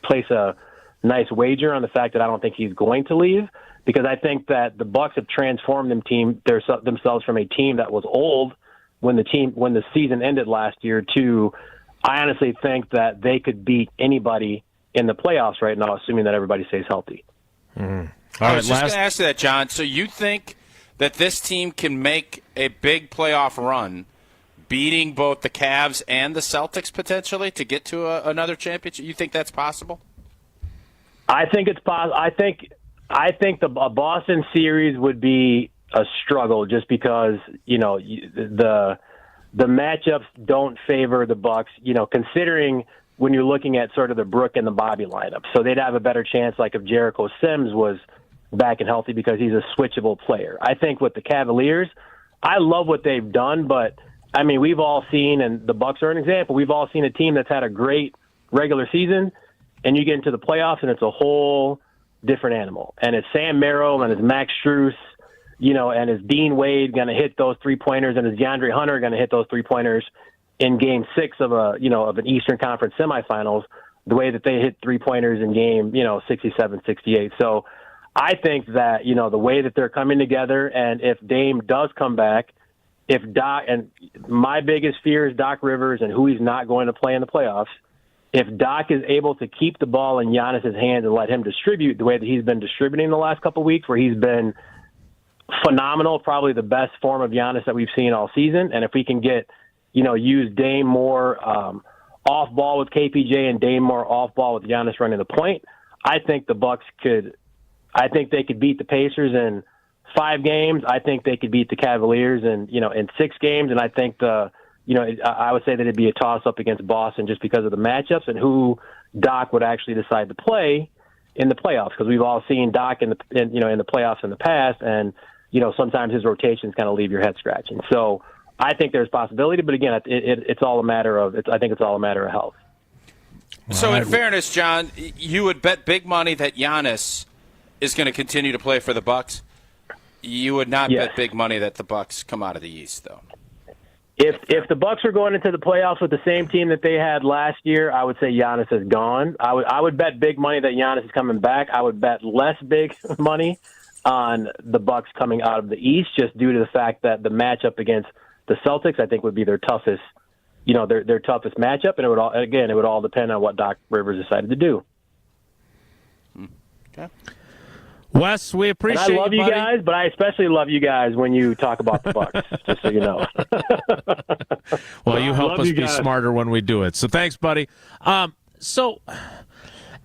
S23: place a nice wager on the fact that I don't think he's going to leave, because I think that the Bucks have transformed themselves from a team that was old when the season ended last year to, I honestly think that they could beat anybody in the playoffs right now, assuming that everybody stays healthy.
S2: Mm.
S1: I was just going to ask you that, John. So you think that this team can make a big playoff run, beating both the Cavs and the Celtics potentially to get to another championship? You think that's possible?
S23: I think it's possible. I think a Boston series would be a struggle, just because the matchups don't favor the Bucks. Considering when you're looking at sort of the Brooke and the Bobby lineup, so they'd have a better chance, like if Jericho Sims was back and healthy, because he's a switchable player. I think with the Cavaliers, I love what they've done, but I mean, we've all seen, and the Bucks are an example, we've all seen a team that's had a great regular season, and you get into the playoffs, and it's a whole different animal. And it's Sam Merrill, and it's Max Strus, and is Dean Wade going to hit those three-pointers, and is DeAndre Hunter going to hit those three-pointers in Game 6 of an Eastern Conference semifinals, the way that they hit three-pointers in Game 67, 68. So I think that the way that they're coming together, and if Dame does come back, if Doc, and my biggest fear is Doc Rivers and who he's not going to play in the playoffs. If Doc is able to keep the ball in Giannis's hands and let him distribute the way that he's been distributing the last couple of weeks, where he's been phenomenal, probably the best form of Giannis that we've seen all season. And if we can get, use Dame more off ball with KPJ and Dame more off ball with Giannis running the point, I think the Bucks I think they could beat the Pacers in 5 games. I think they could beat the Cavaliers in 6 games. And I think I would say that it'd be a toss-up against Boston, just because of the matchups and who Doc would actually decide to play in the playoffs. Because we've all seen Doc in the playoffs in the past, and sometimes his rotations kind of leave your head scratching. So I think there's possibility, but again, it's all a matter of I think it's all a matter of health.
S1: So in fairness, John, you would bet big money that Giannis is going to continue to play for the Bucks. You would not bet big money that the Bucks come out of the East, though.
S23: If the Bucks are going into the playoffs with the same team that they had last year, I would say Giannis is gone. I would bet big money that Giannis is coming back. I would bet less big money on the Bucks coming out of the East, just due to the fact that the matchup against the Celtics, I think, would be their toughest, their toughest matchup, and it would all depend on what Doc Rivers decided to do.
S1: Okay.
S2: Wes, we appreciate
S23: and I love you
S2: buddy.
S23: guys, but I especially love you guys when you talk about the Bucks, just so you know.
S2: Well, you help us be smarter when we do it. So thanks, buddy. So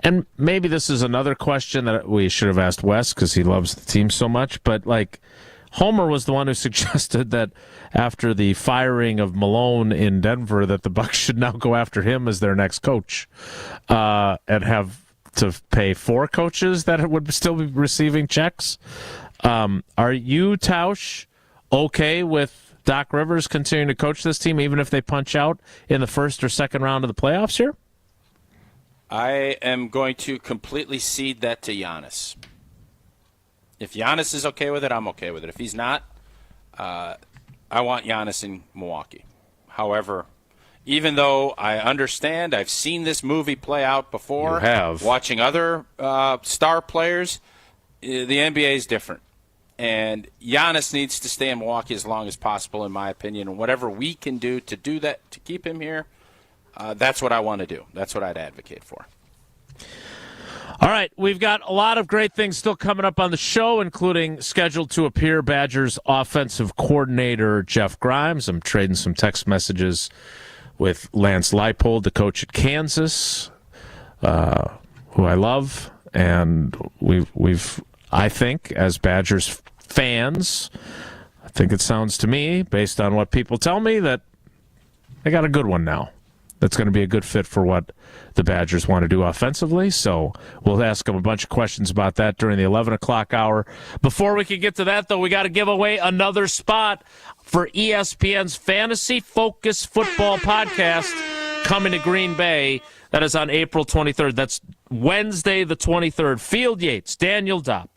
S2: and maybe this is another question that we should have asked Wes because he loves the team so much, but like Homer was the one who suggested that after the firing of Malone in Denver that the Bucs should now go after him as their next coach and have to pay 4 coaches that would still be receiving checks. Are you, Tausch, okay with Doc Rivers continuing to coach this team even if they punch out in the first or second round of the playoffs here?
S1: I am going to completely cede that to Giannis. If Giannis is okay with it, I'm okay with it. If he's not, I want Giannis in Milwaukee. However, even though I understand, I've seen this movie play out before.
S2: You have.
S1: Watching other star players, the NBA is different. And Giannis needs to stay in Milwaukee as long as possible, in my opinion. And whatever we can do to do that, to keep him here, that's what I want to do. That's what I'd advocate for.
S2: All right, we've got a lot of great things still coming up on the show, including scheduled to appear Badgers offensive coordinator Jeff Grimes. I'm trading some text messages with Lance Leipold, the coach at Kansas, who I love. And we've I think, as Badgers fans, I think it sounds to me, based on what people tell me, that they got a good one now. That's going to be a good fit for what the Badgers want to do offensively. So we'll ask them a bunch of questions about that during the 11 o'clock hour. Before we can get to that, though, we got to give away another spot for ESPN's Fantasy Focus Football Podcast coming to Green Bay. That is on April 23rd. That's Wednesday the 23rd. Field Yates, Daniel Dopp,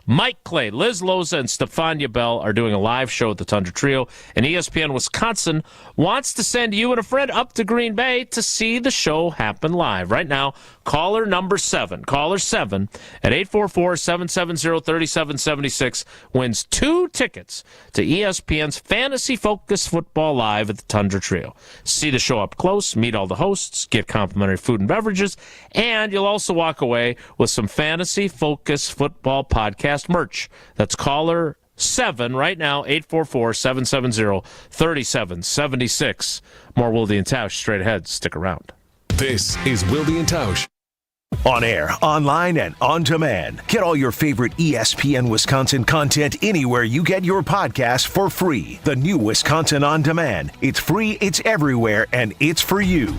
S2: Mike Clay, Liz Loza, and Stefania Bell are doing a live show at the Tundra Trio, and ESPN Wisconsin wants to send you and a friend up to Green Bay to see the show happen live. Right now, caller 7 at 844-770-3776 wins 2 tickets to ESPN's Fantasy Focus Football Live at the Tundra Trio. See the show up close, meet all the hosts, get complimentary food and beverages, and you'll also walk away with some Fantasy Focus Football Podcast merch. That's caller 7 right now, 844-770-3776. More Wilde and Tausch straight ahead. Stick around.
S13: This is Wilde and Tausch.
S4: On air, online, and on demand. Get all your favorite ESPN Wisconsin content anywhere you get your podcast for free. The new Wisconsin On Demand. It's free, it's everywhere, and it's for you.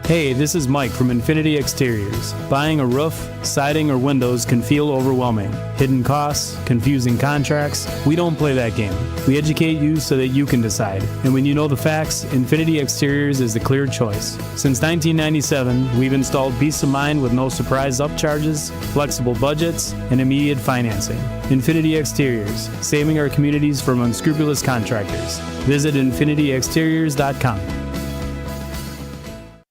S9: Hey, this is Mike from Infinity Exteriors. Buying a roof, siding, or windows can feel overwhelming. Hidden costs, confusing contracts. We don't play that game. We educate you so that you can decide. And when you know the facts, Infinity Exteriors is the clear choice. Since 1997, we've installed peace of mind with no surprise upcharges, flexible budgets, and immediate financing. Infinity Exteriors, saving our communities from unscrupulous contractors. Visit infinityexteriors.com.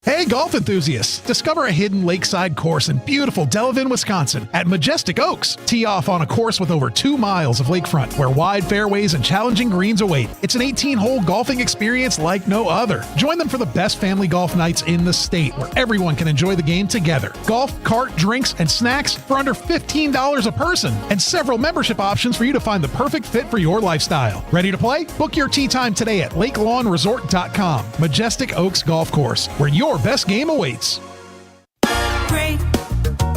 S10: Hey, golf enthusiasts! Discover a hidden lakeside course in beautiful Delavan, Wisconsin at Majestic Oaks. Tee off on a course with over 2 miles of lakefront where wide fairways and challenging greens await. It's an 18-hole golfing experience like no other. Join them for the best family golf nights in the state where everyone can enjoy the game together. Golf, cart, drinks, and snacks for under $15 a person and several membership options for you to find the perfect fit for your lifestyle. Ready to play? Book your tee time today at lakelawnresort.com. Majestic Oaks Golf Course, where your best game awaits.
S11: Great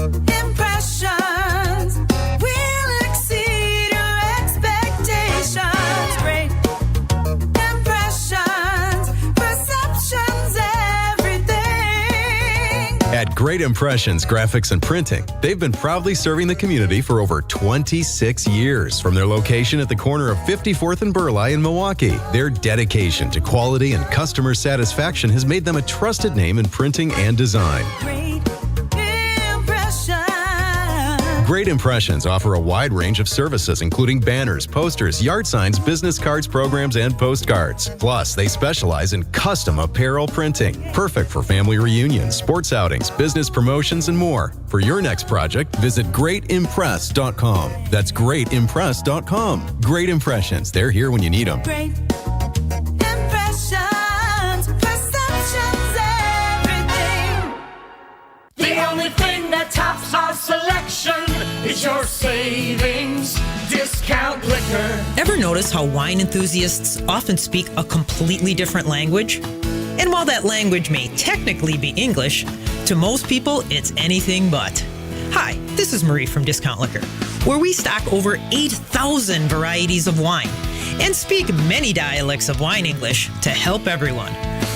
S11: impressions will exceed your expectations. Great impressions, perceptions, everything.
S24: At Great Impressions Graphics and Printing, they've been proudly serving the community for over 26 years. From their location at the corner of 54th and Burleigh in Milwaukee, their dedication to quality and customer satisfaction has made them a trusted name in printing and design. Great Impressions offer a wide range of services, including banners, posters, yard signs, business cards, programs, and postcards. Plus, they specialize in custom apparel printing, perfect for family reunions, sports outings, business promotions, and more. For your next project, visit greatimpress.com. That's greatimpress.com. Great Impressions. They're here when you need them.
S11: Great impressions, perceptions, everything.
S7: The only thing that tops our selection is your savings discount liquor.
S25: Ever notice how wine enthusiasts often speak a completely different language? And while that language may technically be English, To most people, it's anything but. Hi, this is Marie from Discount Liquor, where we stock over 8,000 varieties of wine and speak many dialects of wine English to help everyone,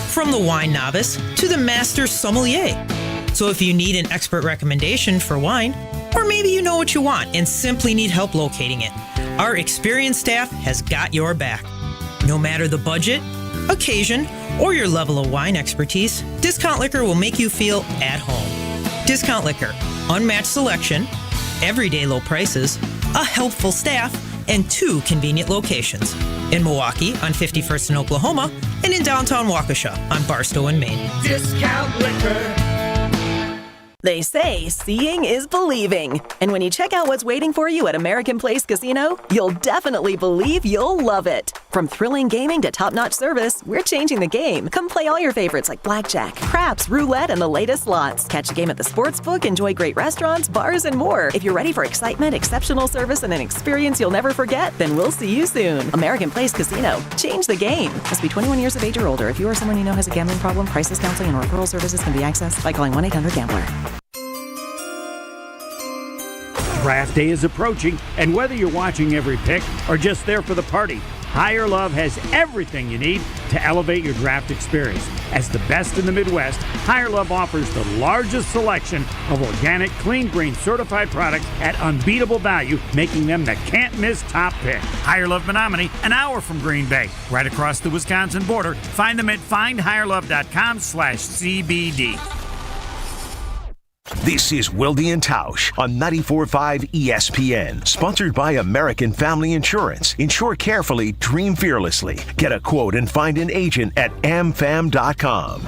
S25: from the wine novice to the master sommelier. So if you need an expert recommendation for wine, or maybe you know what you want and simply need help locating it, our experienced staff has got your back. No matter the budget, occasion, or your level of wine expertise, Discount Liquor will make you feel at home. Discount Liquor, unmatched selection, everyday low prices, a helpful staff, and 2 convenient locations. In Milwaukee on 51st and Oklahoma, and in downtown Waukesha on Barstow and Maine.
S7: Discount Liquor.
S5: They say seeing is believing. And when you check out what's waiting for you at American Place Casino, you'll definitely believe you'll love it. From thrilling gaming to top-notch service, we're changing the game. Come play all your favorites like blackjack, craps, roulette, and the latest slots. Catch a game at the sportsbook, enjoy great restaurants, bars, and more. If you're ready for excitement, exceptional service, and an experience you'll never forget, then we'll see you soon. American Place Casino. Change the game. Must be 21 years of age or older. If you or someone you know has a gambling problem, crisis counseling and referral services can be accessed by calling 1-800-GAMBLER.
S12: Draft day is approaching, and whether you're watching every pick or just there for the party, Higher Love has everything you need to elevate your draft experience. As the best in the Midwest, Higher Love offers the largest selection of organic, clean green certified products at unbeatable value, making them the can't-miss top pick. Higher Love Menominee, an hour from Green Bay, right across the Wisconsin border. Find them at findhigherlove.com/CBD.
S4: This is Wilde and Tausch on 94.5 ESPN, sponsored by American Family Insurance. Insure carefully, dream fearlessly. Get a quote and find an agent at amfam.com.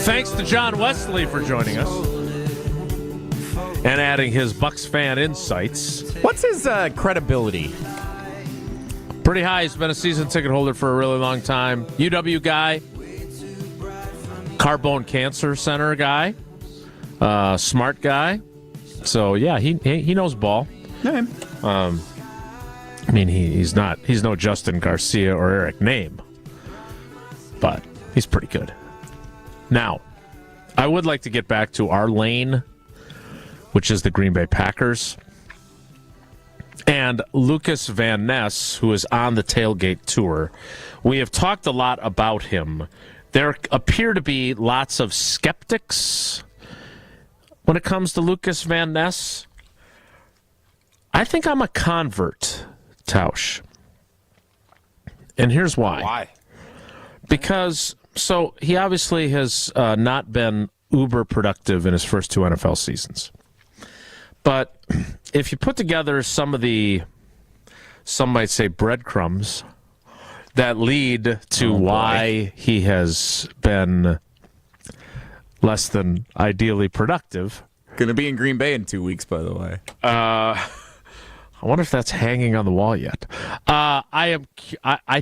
S2: Thanks to John Wesley for joining us and adding his Bucks fan insights.
S3: What's his credibility?
S2: Pretty high. He's been a season ticket holder for a really long time. UW guy, Carbone Cancer Center guy, smart guy. So yeah, he knows ball.
S3: Okay.
S2: I mean, he's no Justin Garcia or Eric Name, but he's pretty good. Now, I would like to get back to our lane, which is the Green Bay Packers. And Lucas Vaness, who is on the tailgate tour. We have talked a lot about him. There appear to be lots of skeptics when it comes to Lucas Vaness. I think I'm a convert, Tausch. And here's why.
S1: Why?
S2: Because... So he obviously has not been uber productive in his first 2 NFL seasons. But if you put together some might say breadcrumbs that lead to why he has been less than ideally productive.
S3: Going to be in Green Bay in 2 weeks, by the way.
S2: I wonder if that's hanging on the wall yet. I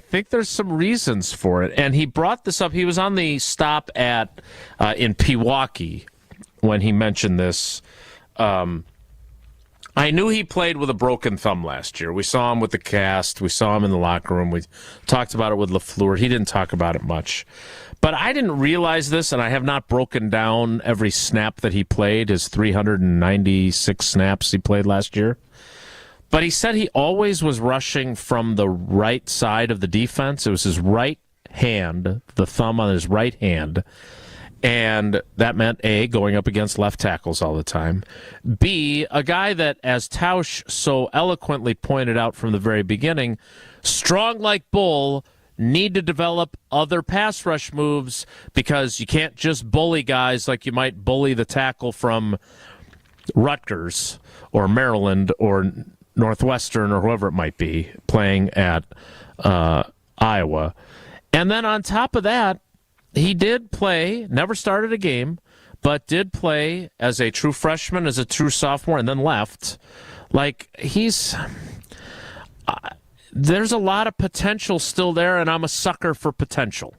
S2: think there's some reasons for it, and he brought this up. He was on the stop at in Pewaukee when he mentioned this. I knew he played with a broken thumb last year. We saw him with the cast. We saw him in the locker room. We talked about it with LaFleur. He didn't talk about it much. But I didn't realize this, and I have not broken down every snap that he played, his 396 snaps he played last year. But he said he always was rushing from the right side of the defense. It was his right hand, the thumb on his right hand. And that meant, A, going up against left tackles all the time. B, a guy that, as Tausch so eloquently pointed out from the very beginning, strong like bull, need to develop other pass rush moves because you can't just bully guys like you might bully the tackle from Rutgers or Maryland or Northwestern or whoever it might be playing at Iowa. And then on top of that, he did play, never started a game, but did play as a true freshman, as a true sophomore, and then left. Like, there's a lot of potential still there, and I'm a sucker for potential.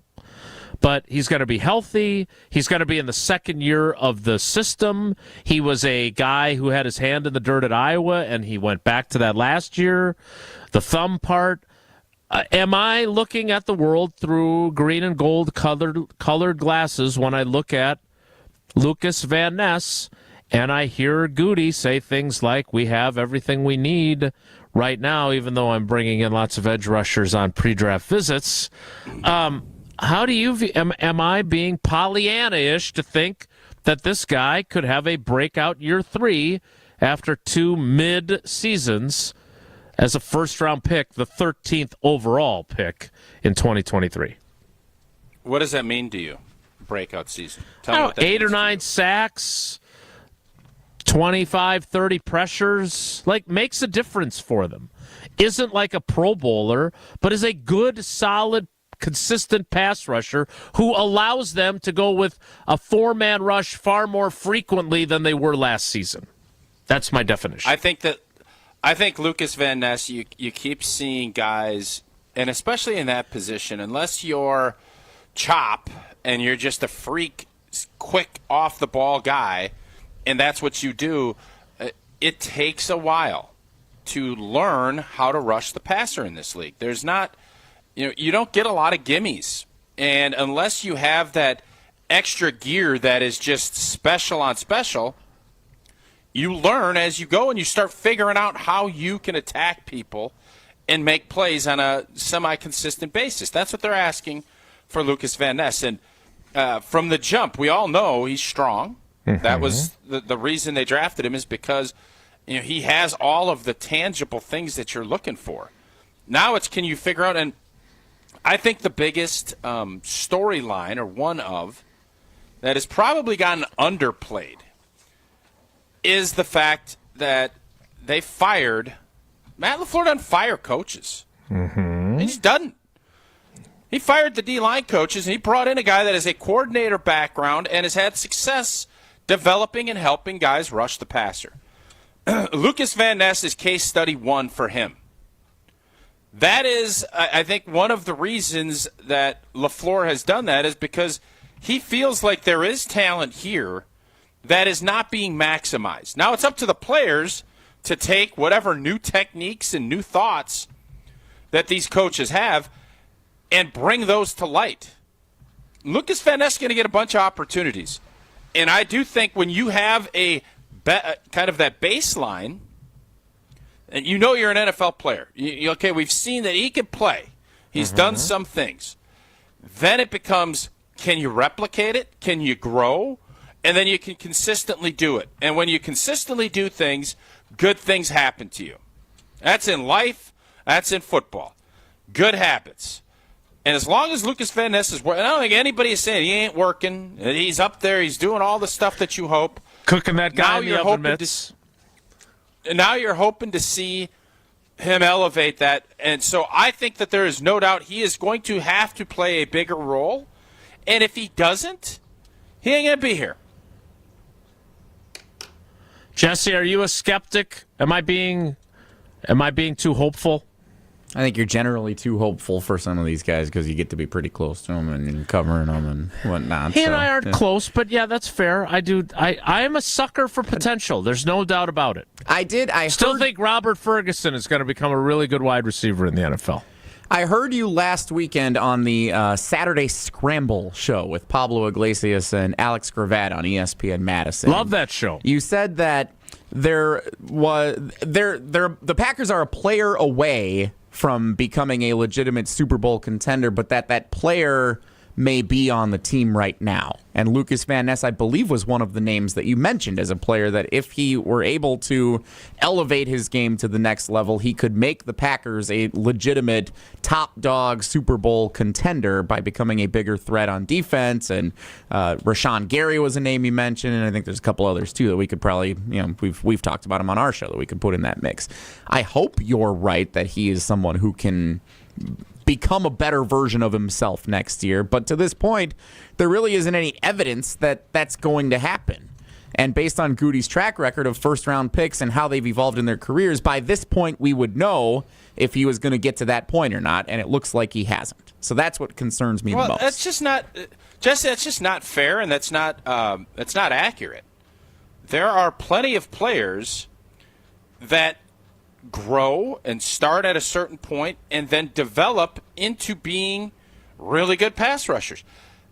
S2: but he's going to be healthy. He's going to be in the second year of the system. He was a guy who had his hand in the dirt at Iowa, and he went back to that last year. The thumb part. Am I looking at the world through green and gold colored glasses when I look at Lucas Vaness and I hear Goody say things like, we have everything we need right now, even though I'm bringing in lots of edge rushers on pre-draft visits? How do you view, am I being Pollyanna-ish to think that this guy could have a breakout year 3 after 2 mid-seasons as a first-round pick, the 13th overall pick in 2023?
S1: What does that mean to you, breakout season? Tell me what that
S2: 8 or
S1: means
S2: 9 sacks, 25, 30 pressures, makes a difference for them. Isn't like a Pro Bowler, but is a good, solid, consistent pass rusher who allows them to go with a 4-man rush far more frequently than they were last season. That's my definition.
S1: I think Lucas Vaness, you keep seeing guys, and especially in that position, unless you're chop and you're just a freak, quick, off-the-ball guy, and that's what you do, it takes a while to learn how to rush the passer in this league. There's not, you don't get a lot of gimmies, and unless you have that extra gear that is just special on special, you learn as you go, and you start figuring out how you can attack people and make plays on a semi-consistent basis. That's what they're asking for Lucas Vaness. And from the jump, we all know he's strong. Mm-hmm. That was the reason they drafted him, is because he has all of the tangible things that you're looking for. Now it's, can you figure out, and I think the biggest storyline, or one of, that has probably gotten underplayed, is the fact that they fired Matt LaFleur. Doesn't fire coaches. Mm-hmm. He just doesn't. He fired the D-line coaches, and he brought in a guy that has a coordinator background and has had success developing and helping guys rush the passer. Lucas Vaness is case study 1 for him. That is, I think, one of the reasons that LaFleur has done that is because he feels like there is talent here that is not being maximized. Now it's up to the players to take whatever new techniques and new thoughts that these coaches have and bring those to light. Lucas Vaness is going to get a bunch of opportunities. And I do think when you have a kind of that baseline, and you're an NFL player, okay, we've seen that he can play. He's done some things. Then it becomes, can you replicate it? Can you grow? And then you can consistently do it. And when you consistently do things, good things happen to you. That's in life. That's in football. Good habits. And as long as Lucas Vaness is working, I don't think anybody is saying he ain't working. He's up there. He's doing all the stuff that you hope.
S2: Cooking that guy in the oven mitts.
S1: Now you're hoping to see him elevate that. And so I think that there is no doubt he is going to have to play a bigger role. And if he doesn't, he ain't going to be here.
S2: Jesse, are you a skeptic? Am I being too hopeful?
S3: I think you're generally too hopeful for some of these guys because you get to be pretty close to them and covering them and whatnot.
S2: He and I aren't close, but yeah, that's fair. I am a sucker for potential. There's no doubt about it. I still think Robert Ferguson is going to become a really good wide receiver in the NFL.
S3: I heard you last weekend on the Saturday Scramble show with Pablo Iglesias and Alex Gravatt on ESPN Madison.
S2: Love that show.
S3: You said that the Packers are a player away from becoming a legitimate Super Bowl contender, but that player may be on the team right now. And Lucas Vaness, I believe, was one of the names that you mentioned as a player that if he were able to elevate his game to the next level, he could make the Packers a legitimate top dog Super Bowl contender by becoming a bigger threat on defense. And Rashawn Gary was a name you mentioned, and I think there's a couple others too that we could probably, we've talked about him on our show that we could put in that mix. I hope you're right that he is someone who can become a better version of himself next year. But to this point, there really isn't any evidence that that's going to happen. And based on Goody's track record of first-round picks and how they've evolved in their careers, by this point we would know if he was going to get to that point or not, and it looks like he hasn't. So that's what concerns me the most.
S1: That's just not, Jesse. That's just not fair, and that's not accurate. There are plenty of players that grow and start at a certain point and then develop into being really good pass rushers.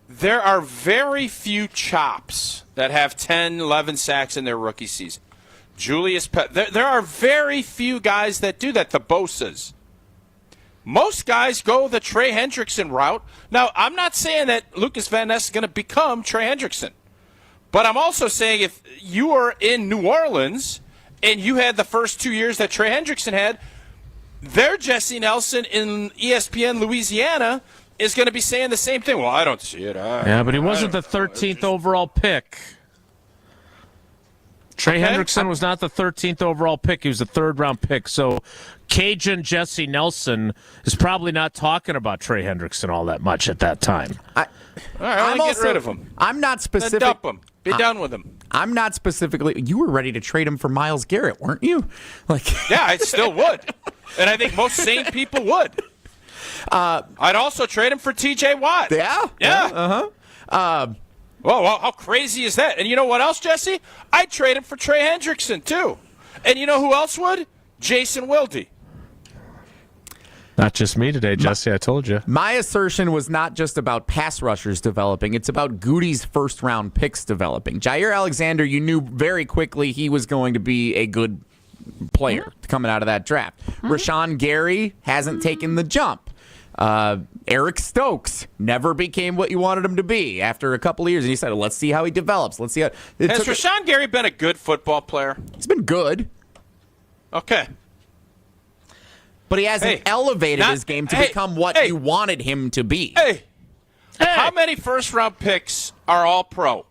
S1: There are very few chops that have 10, 11 sacks in their rookie season. There are very few guys that do that, the Bosas. Most guys go the Trey Hendrickson route. Now, I'm not saying that Lucas Vaness is going to become Trey Hendrickson. But I'm also saying if you are in New Orleans and you had the first 2 years that Trey Hendrickson had, their Jesse Nelson in ESPN Louisiana is going to be saying the same thing. Well, I don't see it.
S2: Yeah, but he wasn't the 13th overall pick. Trey Hendrickson was not the 13th overall pick. He was the third-round pick. So Cajun Jesse Nelson is probably not talking about Trey Hendrickson all that much at that time.
S1: All right, get rid of him.
S3: I'm not specific.
S1: Then dump him. Be done with him.
S3: I'm not specifically. You were ready to trade him for Myles Garrett, weren't you?
S1: Yeah, I still would. And I think most sane people would. I'd also trade him for T.J. Watt.
S3: Yeah.
S1: Well, how crazy is that? And you know what else, Jesse? I'd trade him for Trey Hendrickson, too. And you know who else would? Jason Wilde.
S2: Not just me today, Jesse, I told you.
S3: My assertion was not just about pass rushers developing. It's about Goody's first-round picks developing. Jair Alexander, you knew very quickly he was going to be a good player coming out of that draft. Rashawn Gary hasn't taken the jump. Eric Stokes never became what you wanted him to be after a couple of years. And you said, let's see how he develops. Let's see how.
S1: Has Rashawn Gary been a good football player?
S3: He's been good.
S1: Okay.
S3: But he hasn't elevated his game to become what you wanted him to be.
S1: How many first-round picks are all pro?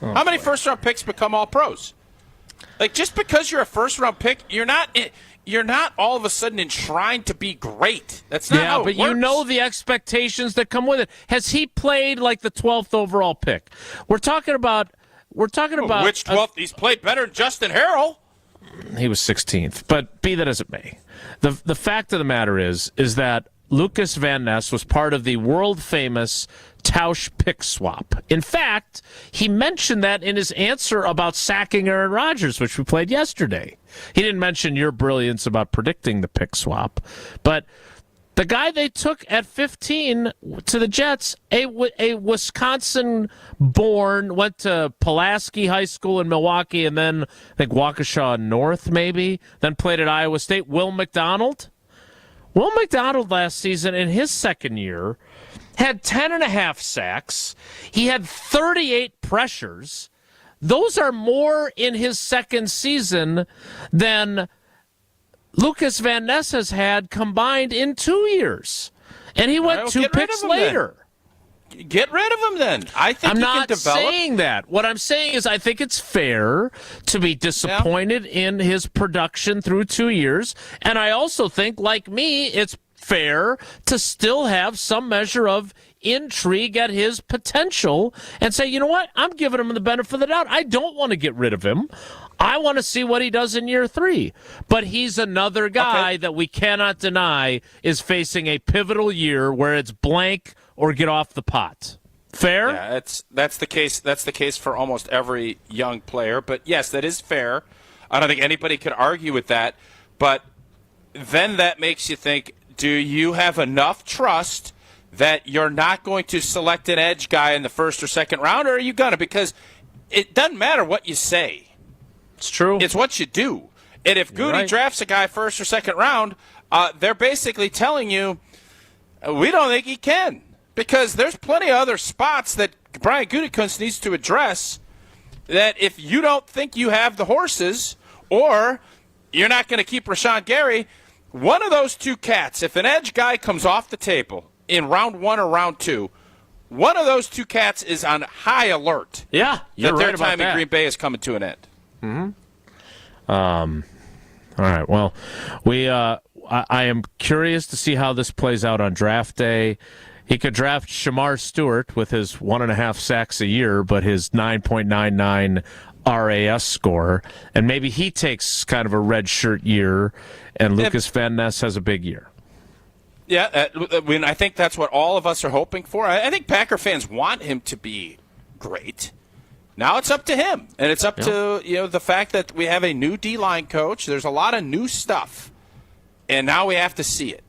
S1: How many first-round picks become all pros? Like, just because you're a first-round pick, you're not all of a sudden enshrined to be great. That's not how it works.
S2: You know the expectations that come with it. Has he played like the 12th overall pick? We're talking about
S1: which 12th? He's played better than Justin Harrell.
S2: He was 16th, but be that as it may, the fact of the matter is that Lucas Van Ness was part of the world-famous Tausch pick swap. In fact, he mentioned that in his answer about sacking Aaron Rodgers, which we played yesterday. He didn't mention your brilliance about predicting the pick swap, but the guy they took at 15 to the Jets, a Wisconsin-born, went to Pulaski High School in Milwaukee, and then I think Waukesha North maybe, then played at Iowa State, Will McDonald. Will McDonald last season in his second year had 10.5 sacks. He had 38 pressures. Those are more in his second season than Lucas Van Ness has had combined in 2 years. And he went 2 picks later.
S1: Get rid of him then. I think
S2: I'm
S1: he
S2: not
S1: can develop.
S2: saying that. What I'm saying is I think it's fair to be disappointed in his production through 2 years. And I also think, like me, it's fair to still have some measure of intrigue at his potential and say, you know what, I'm giving him the benefit of the doubt. I don't want to get rid of him. I want to see what he does in year 3. But he's another guy that we cannot deny is facing a pivotal year where it's blank or get off the pot. Fair?
S1: Yeah, that's the case. That's the case for almost every young player. But yes, that is fair. I don't think anybody could argue with that. But then that makes you think, do you have enough trust that you're not going to select an edge guy in the first or second round, or are you going to? Because it doesn't matter what you say.
S2: It's true.
S1: It's what you do. And if Goody drafts a guy first or second round, they're basically telling you, we don't think he can. Because there's plenty of other spots that Brian Gutekunst needs to address that if you don't think you have the horses or you're not going to keep Rashawn Gary, one of those two cats, if an edge guy comes off the table in round 1 or round 2, one of those two cats is on high alert.
S2: Yeah, you're
S1: that their
S2: right about
S1: time
S2: that.
S1: in Green Bay is coming to an end.
S2: All right. Well, I am curious to see how this plays out on draft day. He could draft Shamar Stewart with his 1.5 sacks a year, but his 9.99 RAS score, and maybe he takes kind of a red shirt year, and Lucas Van Ness has a big year.
S1: Yeah, I think that's what all of us are hoping for. I think Packer fans want him to be great. Now it's up to him, and it's up to the fact that we have a new D-line coach. There's a lot of new stuff, and now we have to see it.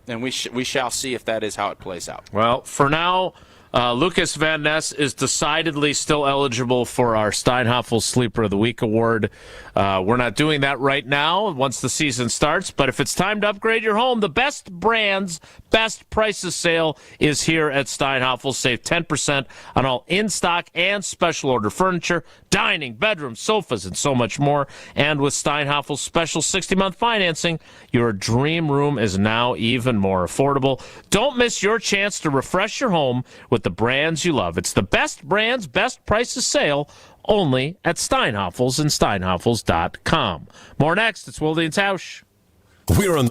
S1: And we shall see if that is how it plays out.
S2: Well, for now, Lucas Van Ness is decidedly still eligible for our Steinhoffel Sleeper of the Week award. We're not doing that right now once the season starts, but if it's time to upgrade your home, the best brands, best prices sale is here at Steinhoffel. Save 10% on all in-stock and special order furniture, dining, bedrooms, sofas, and so much more. And with Steinhoffel's special 60-month financing, your dream room is now even more affordable. Don't miss your chance to refresh your home with the brands you love. It's the best brands, best prices sale only at Steinhoffel's and steinhoffels.com. More next. It's Wilde and Tausch.
S4: We're on.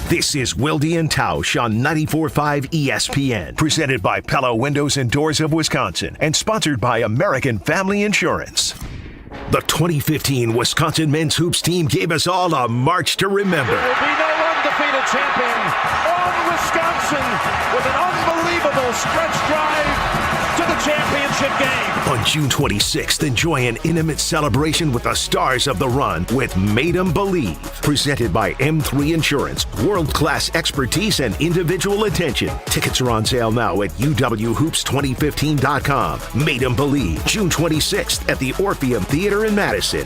S4: This is Wilde and Tausch on 94.5 ESPN, presented by Pella Windows and Doors of Wisconsin and sponsored by American Family Insurance. The 2015 Wisconsin men's hoops team gave us all a march to remember.
S15: There will be no undefeated champion on Wisconsin with an unbelievable stretch drive to the championship game.
S4: On June 26th, enjoy an intimate celebration with the stars of the run with Made 'em Believe. Presented by M3 Insurance, world-class expertise and individual attention. Tickets are on sale now at uwhoops2015.com. Made 'em Believe, June 26th at the Orpheum Theater in Madison.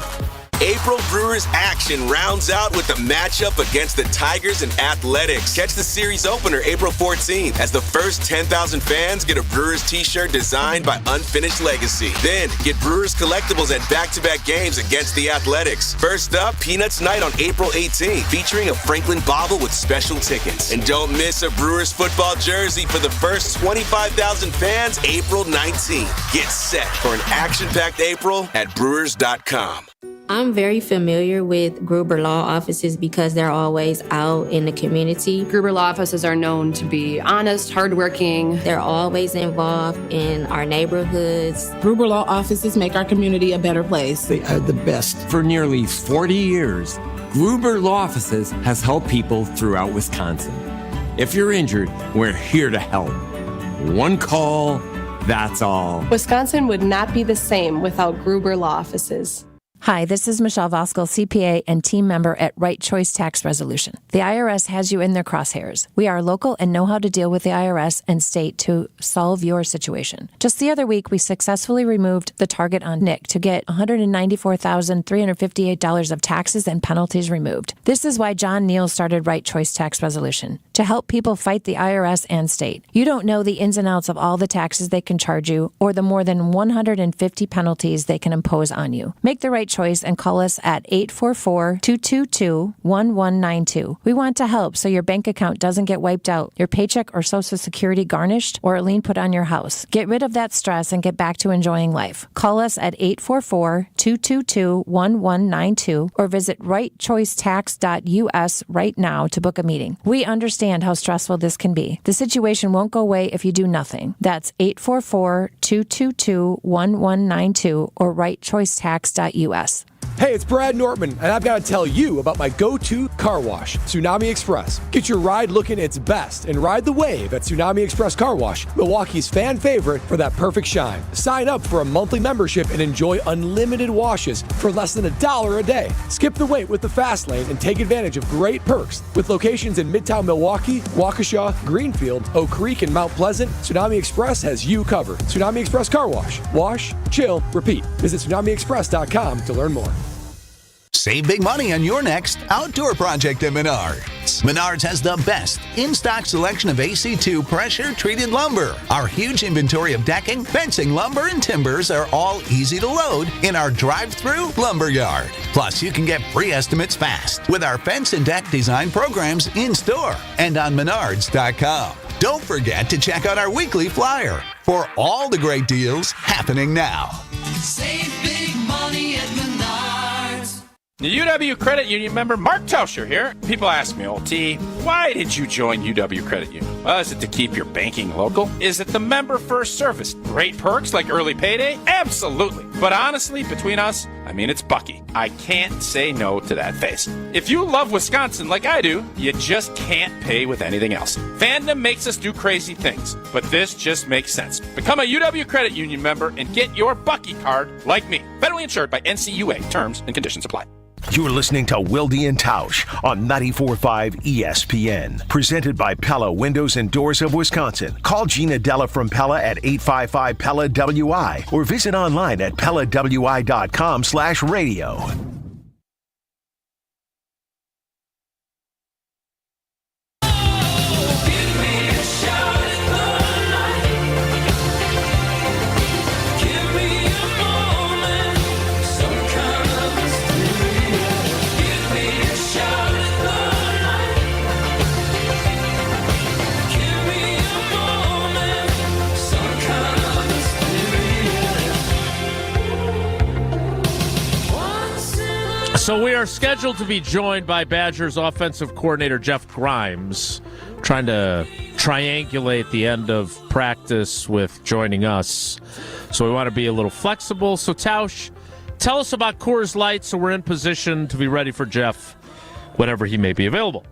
S16: April Brewers action rounds out with the matchup against the Tigers and Athletics. Catch the series opener April 14th as the first 10,000 fans get a Brewers t-shirt designed by Unfinished Legacy. Then get Brewers collectibles at back-to-back games against the Athletics. First up, Peanuts Night on April 18th, featuring a Franklin bobble with special tickets. And don't miss a Brewers football jersey for the first 25,000 fans April 19th. Get set for an action-packed April at Brewers.com.
S17: I'm very familiar with Gruber Law Offices because they're always out in the community.
S18: Gruber Law Offices are known to be honest, hardworking.
S17: They're always involved in our neighborhoods.
S19: Gruber Law Offices make our community a better place.
S26: They are the best. For nearly 40 years, Gruber Law Offices has helped people throughout Wisconsin. If you're injured, we're here to help. One call, that's all.
S18: Wisconsin would not be the same without Gruber Law Offices.
S27: Hi, this is Michelle Voskel, CPA and team member at Right Choice Tax Resolution. The IRS has you in their crosshairs. We are local and know how to deal with the IRS and state to solve your situation. Just the other week, we successfully removed the target on Nick to get $194,358 of taxes and penalties removed. This is why John Neal started Right Choice Tax Resolution, to help people fight the IRS and state. You don't know the ins and outs of all the taxes they can charge you or the more than 150 penalties they can impose on you. Make the right choice and call us at 844-222-1192. We want to help so your bank account doesn't get wiped out, your paycheck or Social Security garnished, or a lien put on your house. Get rid of that stress and get back to enjoying life. Call us at 844-222-1192 or visit rightchoicetax.us right now to book a meeting. We understand how stressful this can be. The situation won't go away if you do nothing. That's 844-222-1192 or rightchoicetax.us.
S14: Hey, it's Brad Nortman, and I've got to tell you about my go-to car wash, Tsunami Express. Get your ride looking its best and ride the wave at Tsunami Express Car Wash, Milwaukee's fan favorite for that perfect shine. Sign up for a monthly membership and enjoy unlimited washes for less than $1 a day. Skip the wait with the fast lane and take advantage of great perks. With locations in Midtown Milwaukee, Waukesha, Greenfield, Oak Creek, and Mount Pleasant, Tsunami Express has you covered. Tsunami Express Car Wash. Wash, chill, repeat. Visit TsunamiExpress.com to learn more.
S28: Save big money on your next outdoor project at Menards. Menards has the best in-stock selection of AC2 pressure-treated lumber. Our huge inventory of decking, fencing, lumber, and timbers are all easy to load in our drive-through lumber yard. Plus, you can get free estimates fast with our fence and deck design programs in-store and on Menards.com. Don't forget to check out our weekly flyer for all the great deals happening now.
S11: Save big money at Menards.
S1: The UW Credit Union member Mark Tausch here. People ask me, old T, why did you join UW Credit Union? Well, is it to keep your banking local? Is it the member first service? Great perks like early payday? Absolutely. But honestly, between us, it's Bucky. I can't say no to that face. If you love Wisconsin like I do, you just can't pay with anything else. Fandom makes us do crazy things, but this just makes sense. Become a UW Credit Union member and get your Bucky card like me. Federally insured by NCUA. Terms and conditions apply.
S4: You're listening to Wilde and Tausch on 94.5 ESPN. Presented by Pella Windows and Doors of Wisconsin. Call Gina Della from Pella at 855-PELLA-WI or visit online at PellaWI.com/radio.
S2: So we are scheduled to be joined by Badgers offensive coordinator Jeff Grimes, trying to triangulate the end of practice with joining us. So we want to be a little flexible. So Tausch, tell us about Coors Light so we're in position to be ready for Jeff whenever he may be available.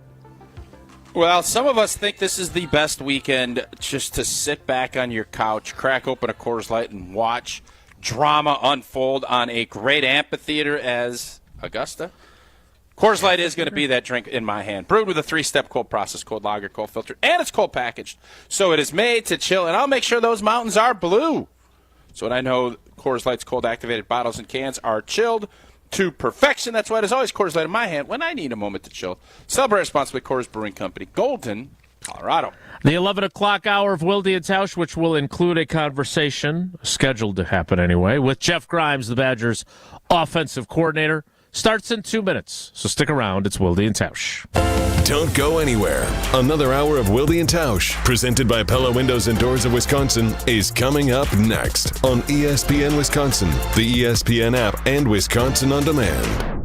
S1: Well, some of us think this is the best weekend just to sit back on your couch, crack open a Coors Light, and watch drama unfold on a great amphitheater as Augusta. Coors Light is going to be that drink in my hand. Brewed with a 3-step cold process, cold lager, cold filtered, and it's cold packaged. So it is made to chill, and I'll make sure those mountains are blue. So when I know Coors Light's cold activated bottles and cans are chilled to perfection, that's why there's always Coors Light in my hand when I need a moment to chill. Celebrate responsibly. Coors Brewing Company, Golden, Colorado.
S2: The 11 o'clock hour of Wilde and Tausch, which will include a conversation, scheduled to happen anyway, with Jeff Grimes, the Badgers' offensive coordinator, starts in 2 minutes. So stick around. It's Wilde and Tausch.
S6: Don't go anywhere. Another hour of Wilde and Tausch, presented by Pella Windows and Doors of Wisconsin, is coming up next on ESPN Wisconsin, the ESPN app, and Wisconsin On Demand.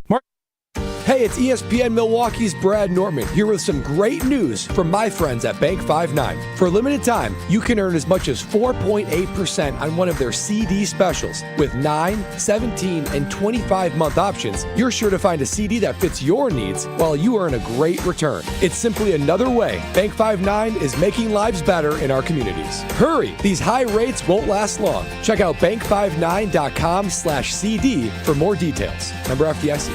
S14: Hey, it's ESPN Milwaukee's Brad Nortman here with some great news from my friends at Bank 5-9. For a limited time, you can earn as much as 4.8% on one of their CD specials. With 9, 17, and 25-month options, you're sure to find a CD that fits your needs while you earn a great return. It's simply another way Bank 5-9 is making lives better in our communities. Hurry! These high rates won't last long. Check out bank59.com/CD for more details. Member FDIC.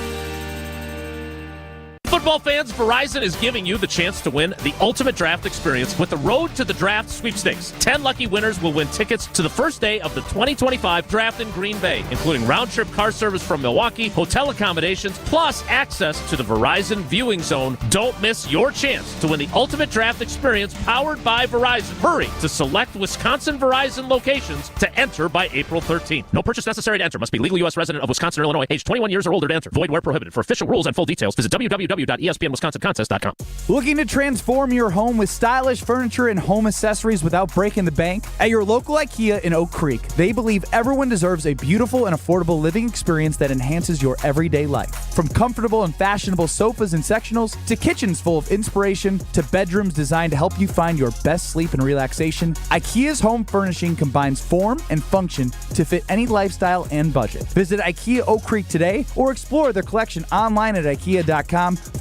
S2: Football fans, Verizon is giving you the chance to win the ultimate draft experience with the Road to the Draft sweepstakes. 10 lucky winners will win tickets to the first day of the 2025 draft in Green Bay, including round-trip car service from Milwaukee, hotel accommodations, plus access to the Verizon viewing zone. Don't miss your chance to win the ultimate draft experience powered by Verizon. Hurry to select Wisconsin Verizon locations to enter by April 13th. No purchase necessary to enter. Must be legal U.S. resident of Wisconsin or Illinois, age 21 years or older to enter. Void where prohibited. For official rules and full details, visit www.espnwisconsincontest.com.
S8: Looking to transform your home with stylish furniture and home accessories without breaking the bank? At your local IKEA in Oak Creek, they believe everyone deserves a beautiful and affordable living experience that enhances your everyday life. From comfortable and fashionable sofas and sectionals, to kitchens full of inspiration, to bedrooms designed to help you find your best sleep and relaxation, IKEA's home furnishing combines form and function to fit any lifestyle and budget. Visit IKEA Oak Creek today or explore their collection online at ikea.com/US.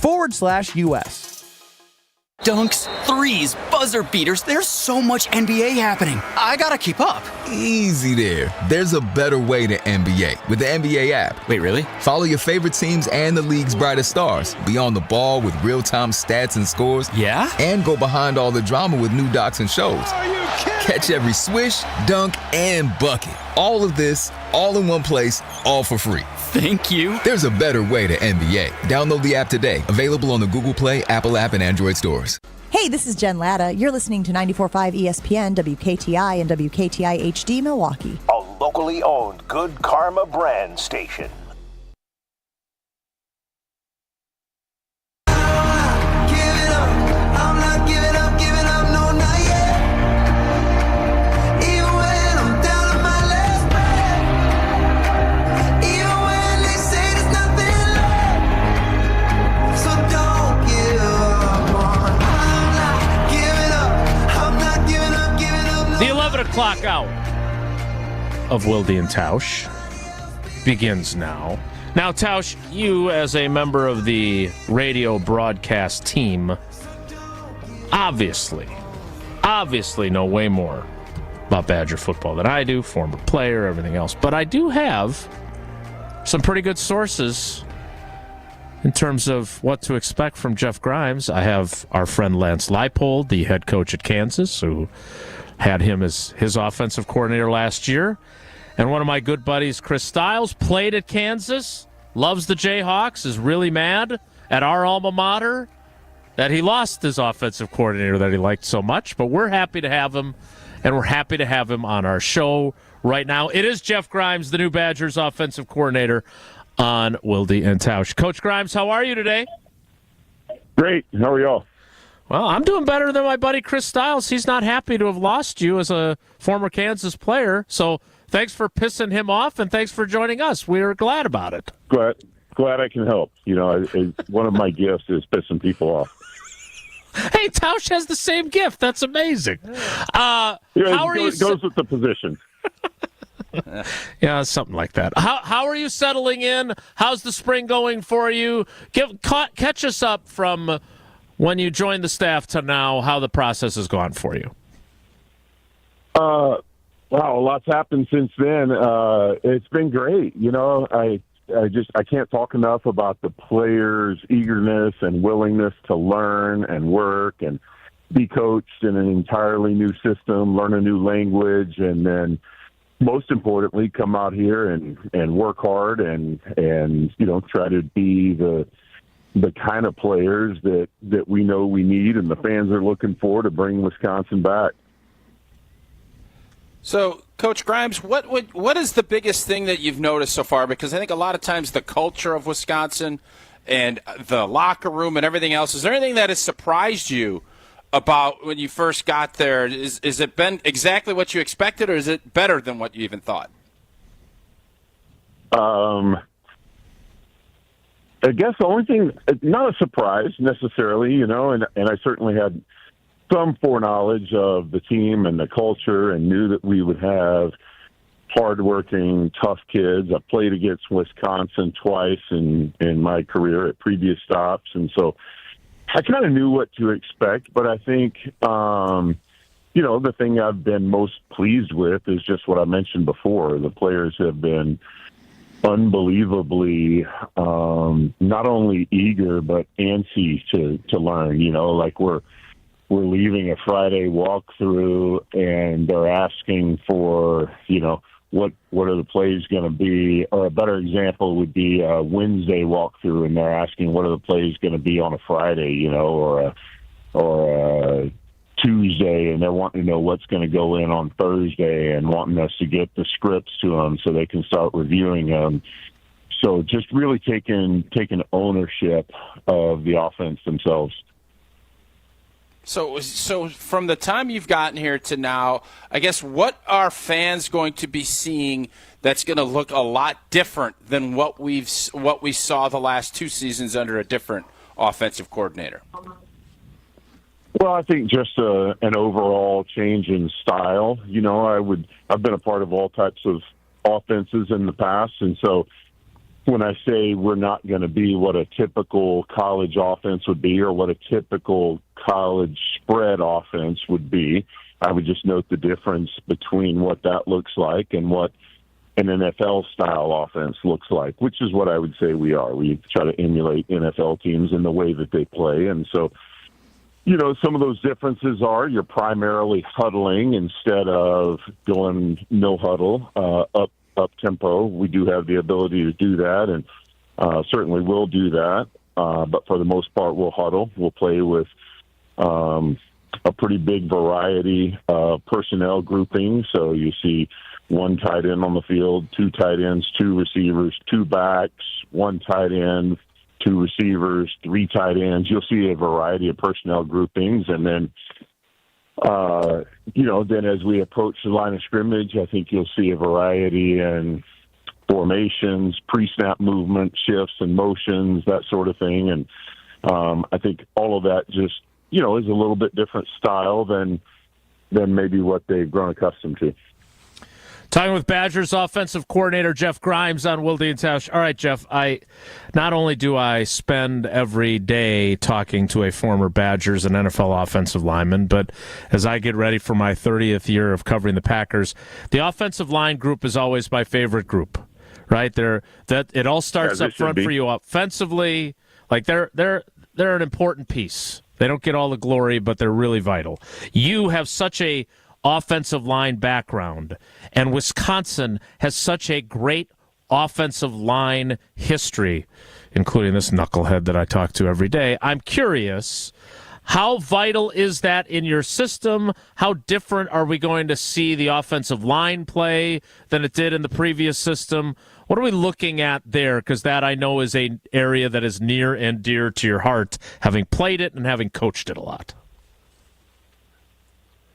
S9: Dunks, threes, buzzer beaters. There's so much NBA happening. I gotta keep up.
S13: Easy there. There's a better way to NBA with the NBA app.
S9: Wait, really?
S13: Follow your favorite teams and the league's brightest stars. Be on the ball with real-time stats and scores.
S9: Yeah?
S13: And go behind all the drama with new docs and shows.
S9: Are you kidding?
S13: Catch every swish, dunk, and bucket. All of this, all in one place, all for free.
S9: Thank you.
S13: There's a better way to NBA. Download the app today. Available on the Google Play, Apple app, and Android stores.
S20: Hey, this is Jen Latta. You're listening to 94.5 ESPN, WKTI, and WKTI HD Milwaukee.
S4: A locally owned Good Karma brand station.
S2: clock out of Wilde and Tausch begins now. Now, Tausch, you as a member of the radio broadcast team obviously know way more about Badger football than I do, former player, everything else. But I do have some pretty good sources in terms of what to expect from Jeff Grimes. I have our friend Lance Leipold, the head coach at Kansas, who had him as his offensive coordinator last year. And one of my good buddies, Chris Stiles, played at Kansas, loves the Jayhawks, is really mad at our alma mater that he lost his offensive coordinator that he liked so much. But we're happy to have him, and we're happy to have him on our show right now. It is Jeff Grimes, the new Badgers offensive coordinator on Wilde and Tausch. Coach Grimes, how are you today?
S5: Great. How are y'all?
S2: Well, I'm doing better than my buddy Chris Stiles. He's not happy to have lost you as a former Kansas player. So thanks for pissing him off, and thanks for joining us. We're glad about it.
S5: Glad I can help. You know, one of my gifts is pissing people off.
S2: Hey, Tausch has the same gift. That's amazing. How are you?
S5: Goes with the position.
S2: Yeah, something like that. How are you settling in? How's the spring going for you? Catch us up from when you joined the staff to now, how the process has gone for you.
S5: Wow, a lot's happened since then. It's been great. You know, I can't talk enough about the players' eagerness and willingness to learn and work and be coached in an entirely new system, learn a new language, and then most importantly, come out here and work hard and you know, try to be the kind of players that we know we need and the fans are looking for to bring Wisconsin back.
S1: So, Coach Grimes, what is the biggest thing that you've noticed so far? Because I think a lot of times the culture of Wisconsin and the locker room and everything else, is there anything that has surprised you about when you first got there? Is it been exactly what you expected, or is it better than what you even thought?
S5: I guess the only thing, not a surprise necessarily, you know, and I certainly had some foreknowledge of the team and the culture and knew that we would have hardworking, tough kids. I played against Wisconsin twice in my career at previous stops, and so I kind of knew what to expect. But I think, you know, the thing I've been most pleased with is just what I mentioned before. The players have been unbelievably not only eager but antsy to learn. You know, like we're leaving a Friday walkthrough and they're asking for, you know, what are the plays going to be? Or a better example would be a Wednesday walkthrough, and they're asking what are the plays going to be on a Friday, you know, or a Tuesday, and they're wanting to know what's going to go in on Thursday and wanting us to get the scripts to them so they can start reviewing them. So just really taking ownership of the offense themselves.
S1: So from the time you've gotten here to now, I guess what are fans going to be seeing that's going to look a lot different than what we saw the last two seasons under a different offensive coordinator?
S5: Well, I think just an overall change in style. You know, I've been a part of all types of offenses in the past, and so when I say we're not going to be what a typical college offense would be or what a typical college spread offense would be, I would just note the difference between what that looks like and what an NFL-style offense looks like, which is what I would say we are. We try to emulate NFL teams in the way that they play, and so, you know, some of those differences are you're primarily huddling instead of going no huddle, up tempo. We do have the ability to do that, and certainly will do that. But for the most part, we'll huddle. We'll play with a pretty big variety of personnel grouping. So you see one tight end on the field, two tight ends, two receivers, two backs, one tight end, two receivers, three tight ends. You'll see a variety of personnel groupings, and then you know, then as we approach the line of scrimmage, I think you'll see a variety in formations, pre-snap movement, shifts and motions, that sort of thing. And I think all of that just, you know, is a little bit different style than than maybe what they've grown accustomed to.
S2: Talking with Badgers offensive coordinator Jeff Grimes on Wilde and Tausch. All right, Jeff, not only do I spend every day talking to a former Badgers and NFL offensive lineman, but as I get ready for my 30th year of covering the Packers, the offensive line group is always my favorite group, right? It all starts up front for you offensively. Like they're an important piece. They don't get all the glory, but they're really vital. You have such a offensive line background, and Wisconsin has such a great offensive line history, including this knucklehead that I talk to every day. I'm curious, how vital is that in your system? How different are we going to see the offensive line play than it did in the previous system? What are we looking at there? Because that, I know, is an area that is near and dear to your heart, having played it and having coached it a lot.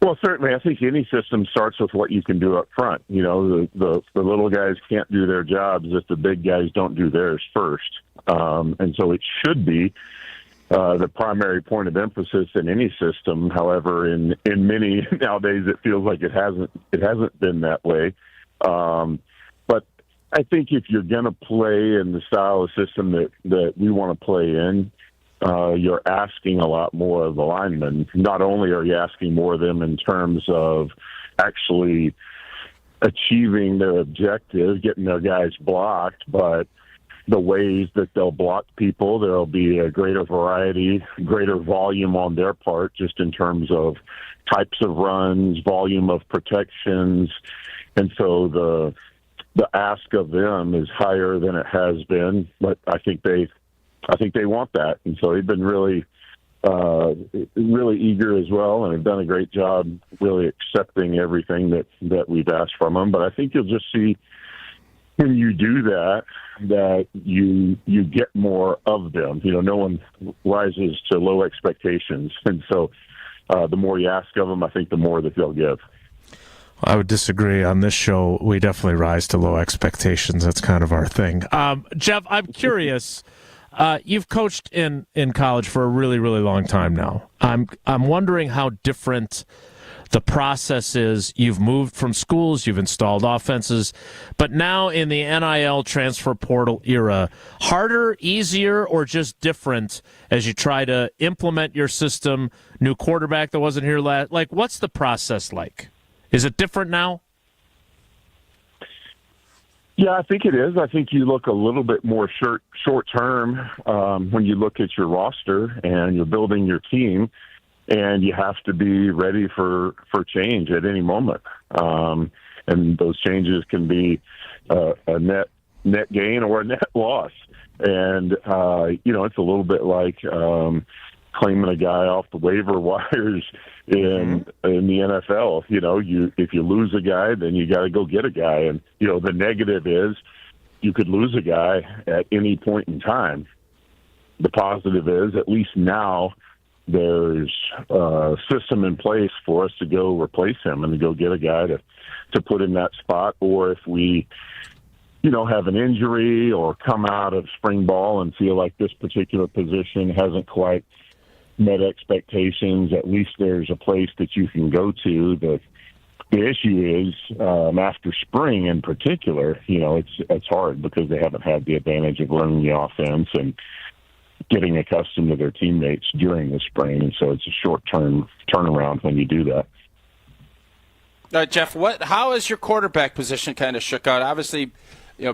S5: Well, certainly, I think any system starts with what you can do up front. You know, the little guys can't do their jobs if the big guys don't do theirs first. And so it should be the primary point of emphasis in any system. However, in many nowadays, it feels like it hasn't been that way. But I think if you're going to play in the style of system that we want to play in, you're asking a lot more of the linemen. Not only are you asking more of them in terms of actually achieving their objective, getting their guys blocked, but the ways that they'll block people, there'll be a greater variety, greater volume on their part, just in terms of types of runs, volume of protections. And so the ask of them is higher than it has been, but I think they want that, and so they've been really eager as well, and have done a great job really accepting everything that we've asked from them. But I think you'll just see when you do that you get more of them. You know, no one rises to low expectations, and so the more you ask of them, I think the more that they'll give.
S2: I would disagree. On this show, we definitely rise to low expectations. That's kind of our thing. Jeff, I'm curious. You've coached in college for a really, really long time now. I'm wondering how different the process is. You've moved from schools, you've installed offenses, but now in the NIL transfer portal era, harder, easier, or just different as you try to implement your system? New quarterback that wasn't here last. Like, what's the process like? Is it different now?
S5: Yeah, I think it is. I think you look a little bit more short term when you look at your roster and you're building your team, and you have to be ready for change at any moment. And those changes can be a net gain or a net loss. And it's a little bit like claiming a guy off the waiver wires in the NFL. You know, if you lose a guy, then you got to go get a guy. And, you know, the negative is you could lose a guy at any point in time. The positive is at least now there's a system in place for us to go replace him and to go get a guy to put in that spot. Or if we, have an injury or come out of spring ball and feel like this particular position hasn't quite met expectations, at least there's a place that you can go to. The issue is after spring in particular, it's hard because they haven't had the advantage of learning the offense and getting accustomed to their teammates during the spring, and so it's a short-term turnaround when you do that.
S1: Jeff, how is your quarterback position kind of shook out? Obviously,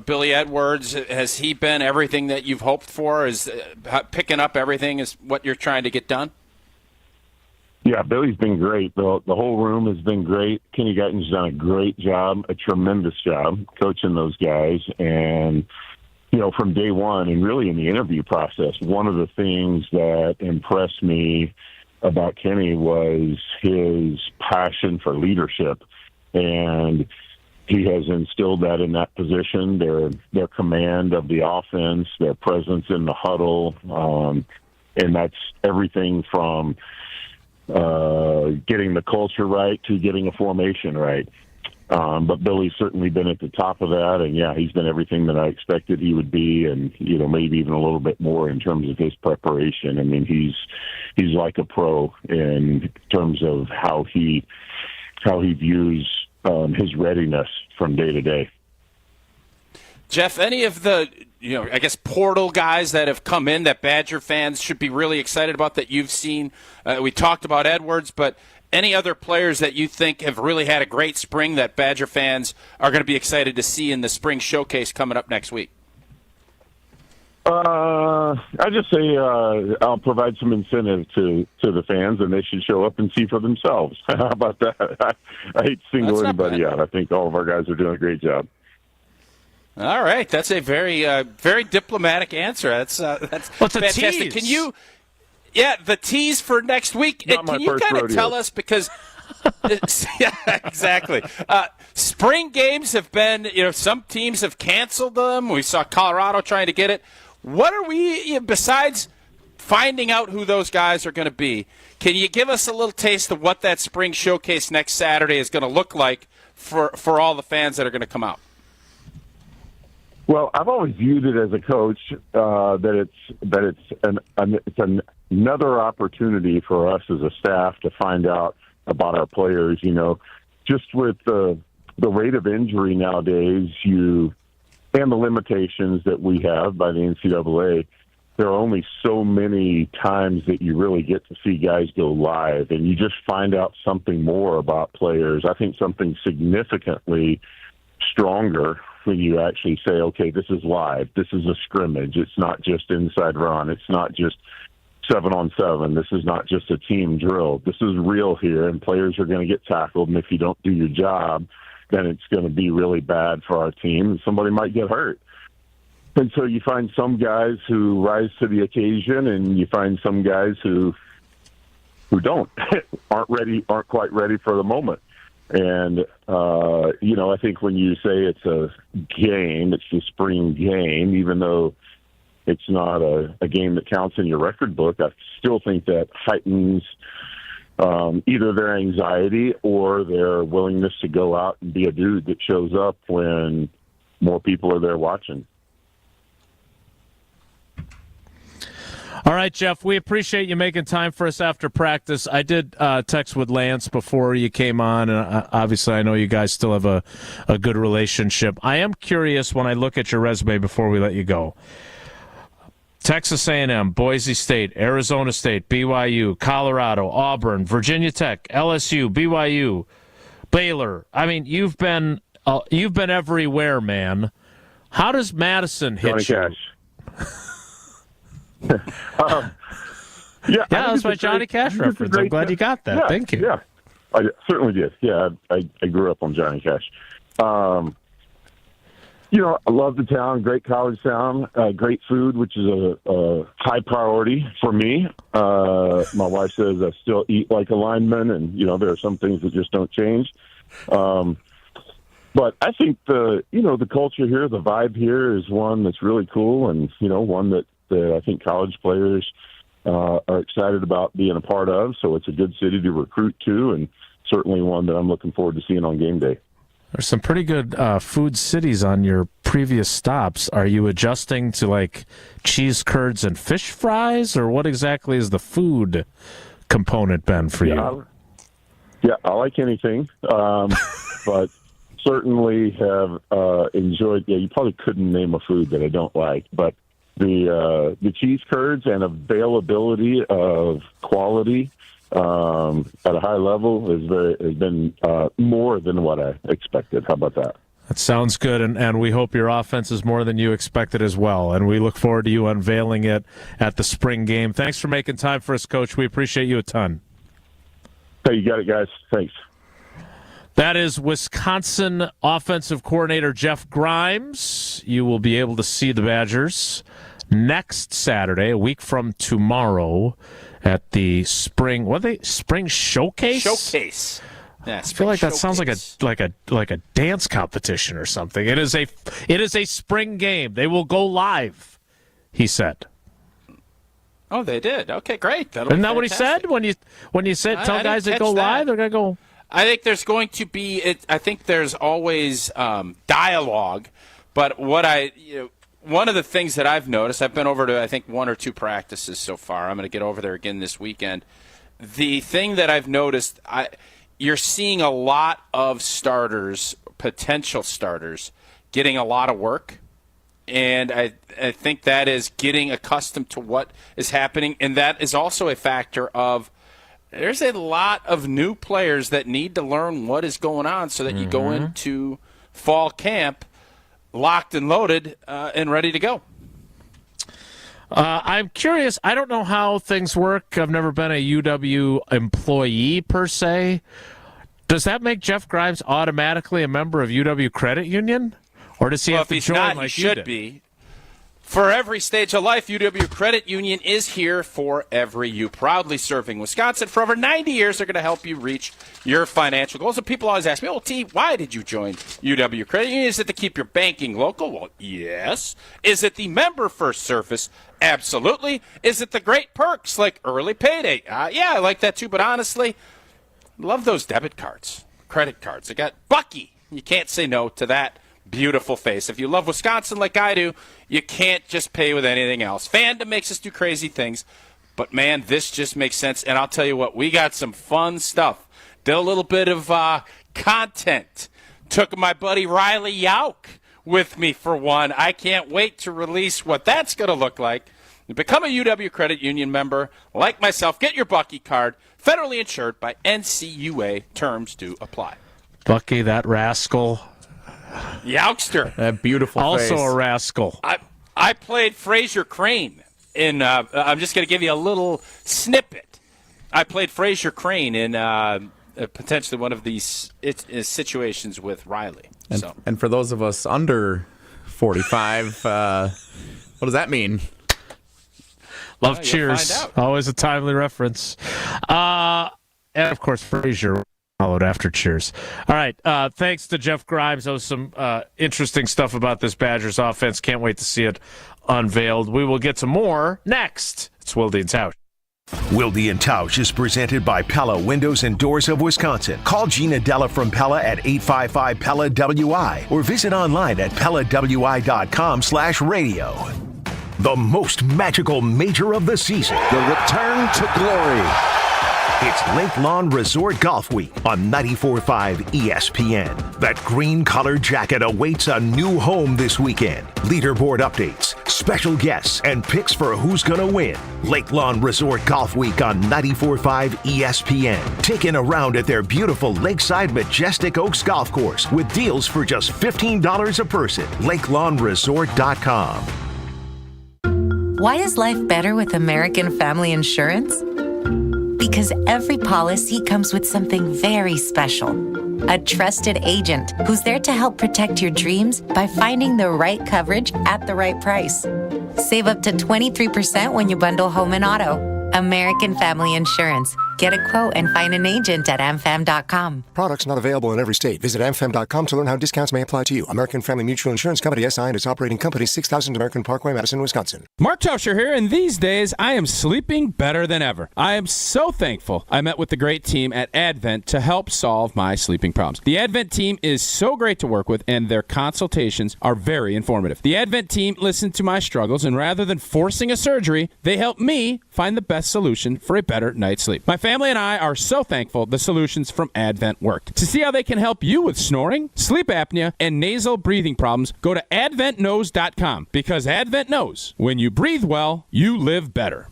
S1: Billy Edwards, has he been everything that you've hoped for? Is picking up everything is what you're trying to get done?
S5: Yeah, Billy's been great. The whole room has been great. Kenny Guyton's done a great job, a tremendous job coaching those guys. And, from day one and really in the interview process, one of the things that impressed me about Kenny was his passion for leadership. And he has instilled that in that position, their command of the offense, their presence in the huddle, and that's everything from getting the culture right to getting a formation right. But Billy's certainly been at the top of that, and yeah, he's been everything that I expected he would be, and maybe even a little bit more in terms of his preparation. I mean, he's like a pro in terms of how he how he views his readiness from day to day.
S1: Jeff, any of the, I guess portal guys that have come in that Badger fans should be really excited about that you've seen? We talked about Edwards, but any other players that you think have really had a great spring that Badger fans are going to be excited to see in the spring showcase coming up next week?
S5: I just say I'll provide some incentive to the fans, and they should show up and see for themselves. How about that? I hate to single anybody out. I think all of our guys are doing a great job.
S1: All right, that's a very very diplomatic answer. That's fantastic.
S2: Tease.
S1: Can you? Yeah, the tease for next week. Can you kind of tell us, because yeah, exactly. Spring games have been, some teams have canceled them. We saw Colorado trying to get it. What are we, besides finding out who those guys are going to be, can you give us a little taste of what that spring showcase next Saturday is going to look like for all the fans that are going to come out?
S5: Well, I've always viewed it as a coach that it's another opportunity for us as a staff to find out about our players. Just with the rate of injury nowadays, and the limitations that we have by the NCAA, there are only so many times that you really get to see guys go live, and you just find out something more about players. I think something significantly stronger when you actually say, okay, this is live. This is a scrimmage. It's not just inside run. It's not just 7-on-7. This is not just a team drill. This is real here, and players are going to get tackled, and if you don't do your job, then it's going to be really bad for our team, and somebody might get hurt. And so you find some guys who rise to the occasion, and you find some guys who don't, aren't quite ready for the moment. And, I think when you say it's a game, it's the spring game, even though it's not a game that counts in your record book, I still think that heightens either their anxiety or their willingness to go out and be a dude that shows up when more people are there watching.
S2: All right, Jeff, we appreciate you making time for us after practice. I did text with Lance before you came on, and obviously I know you guys still have a good relationship. I am curious when I look at your resume before we let you go. Texas A&M, Boise State, Arizona State, BYU, Colorado, Auburn, Virginia Tech, LSU, BYU, Baylor. I mean, you've been everywhere, man. How does Madison hit
S5: Johnny
S2: you?
S5: Cash. Yeah,
S2: that's my Johnny Cash reference. I'm glad you got that.
S5: Yeah,
S2: Thank you.
S5: Yeah, I certainly did. Yeah, I grew up on Johnny Cash. I love the town, great college town, great food, which is a high priority for me. My wife says I still eat like a lineman, and, there are some things that just don't change. But I think the culture here, the vibe here is one that's really cool, and, one that I think college players are excited about being a part of. So it's a good city to recruit to, and certainly one that I'm looking forward to seeing on game day.
S2: There's some pretty good food cities on your previous stops. Are you adjusting to like cheese curds and fish fries, or what exactly is the food component been for you?
S5: Yeah, I like anything, but certainly have enjoyed. Yeah, you probably couldn't name a food that I don't like, but the cheese curds and availability of quality at a high level has been more than what I expected. How about that?
S2: That sounds good, and we hope your offense is more than you expected as well, and we look forward to you unveiling it at the spring game. Thanks for making time for us, Coach. We appreciate you a ton.
S5: Hey, you got it, guys. Thanks.
S2: That is Wisconsin offensive coordinator Jeff Grimes. You will be able to see the Badgers next Saturday, a week from tomorrow, at the spring showcase.
S1: Showcase. Yeah,
S2: I feel like that sounds like a dance competition or something. It is a spring game. They will go live, he said.
S1: Oh, they did. Okay, great.
S2: Isn't that what he said when you said tell guys that go live they're gonna go?
S1: I think there's going to be. I think there's always dialogue, but one of the things that I've noticed, I've been over to I think 1 or 2 practices so far. I'm going to get over there again this weekend. The thing that I've noticed, you're seeing a lot of starters, potential starters, getting a lot of work. And I think that is getting accustomed to what is happening. And that is also a factor of there's a lot of new players that need to learn what is going on so that you go into fall camp locked and loaded and ready to go.
S2: I'm curious. I don't know how things work. I've never been a UW employee per se. Does that make Jeff Grimes automatically a member of UW Credit Union? Or does he have to join
S1: not,
S2: like
S1: he should be. For every stage of life, UW Credit Union is here for every you. Proudly serving Wisconsin for over 90 years. They're going to help you reach your financial goals. And people always ask me, T, why did you join UW Credit Union? Is it to keep your banking local? Well, yes. Is it the member-first service? Absolutely. Is it the great perks like early payday? Yeah, I like that too. But honestly, love those debit cards, credit cards. I got Bucky. You can't say no to that. Beautiful face. If you love Wisconsin like I do, you can't just pay with anything else. Fandom makes us do crazy things, but man, this just makes sense. And I'll tell you what, we got some fun stuff. Did a little bit of content. Took my buddy Riley Yauk with me for one. I can't wait to release what that's going to look like. Become a UW Credit Union member like myself. Get your Bucky card. Federally insured by NCUA. Terms do apply.
S2: Bucky, that rascal.
S1: Youngster.
S3: That beautiful
S2: also
S3: face.
S2: A rascal.
S1: I played Fraser Crane in I'm just going to give you a little snippet. I played Fraser Crane in potentially one of these situations with Riley.
S3: And for those of us under 45, what does that mean?
S2: Love Cheers. Always a timely reference. And, of course, Fraser followed after Cheers. All right. Thanks to Jeff Grimes. That was some interesting stuff about this Badgers offense. Can't wait to see it unveiled. We will get to more next. It's Wilde and Tausch.
S4: Wilde and Tausch is presented by Pella Windows and Doors of Wisconsin. Call Gina Della from Pella at 855-PELLA-WI or visit online at PellaWI.com/radio. The most magical major of the season.
S15: The return to glory.
S4: It's Lake Lawn Resort Golf Week on 94.5 ESPN. That green-colored jacket awaits a new home this weekend. Leaderboard updates, special guests, and picks for who's going to win. Lake Lawn Resort Golf Week on 94.5 ESPN. Taking a round at their beautiful Lakeside Majestic Oaks Golf Course with deals for just $15 a person. LakeLawnResort.com.
S7: Why is life better with American Family Insurance? Because every policy comes with something very special. A trusted agent who's there to help protect your dreams by finding the right coverage at the right price. Save up to 23% when you bundle home and auto. American Family Insurance. Get a quote and find an agent at amfam.com.
S10: Products not available in every state. Visit amfam.com to learn how discounts may apply to you. American Family Mutual Insurance Company, SI, and its operating company, 6000 American Parkway, Madison, Wisconsin.
S12: Mark Tauscher here, and these days I am sleeping better than ever. I am so thankful I met with the great team at Advent to help solve my sleeping problems. The Advent team is so great to work with, and their consultations are very informative. The Advent team listened to my struggles, and rather than forcing a surgery, they helped me find the best solution for a better night's sleep. My family and I are so thankful the solutions from Advent worked. To see how they can help you with snoring, sleep apnea, and nasal breathing problems, go to adventknows.com, because Advent knows when you breathe well, you live better.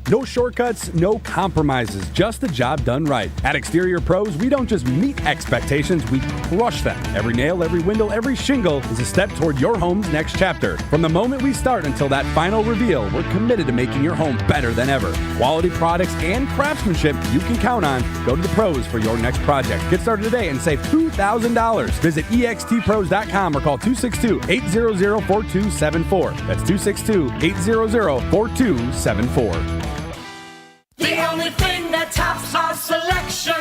S21: No shortcuts, no compromises, just the job done right. At Exterior Pros, we don't just meet expectations, we crush them. Every nail, every window, every shingle is a step toward your home's next chapter. From the moment we start until that final reveal, we're committed to making your home better than ever. Quality products and craftsmanship you can count on. Go to the pros for your next project. Get started today and save $2,000. Visit extpros.com or call 262-800-4274. That's 262-800-4274.
S11: The only thing that tops our selection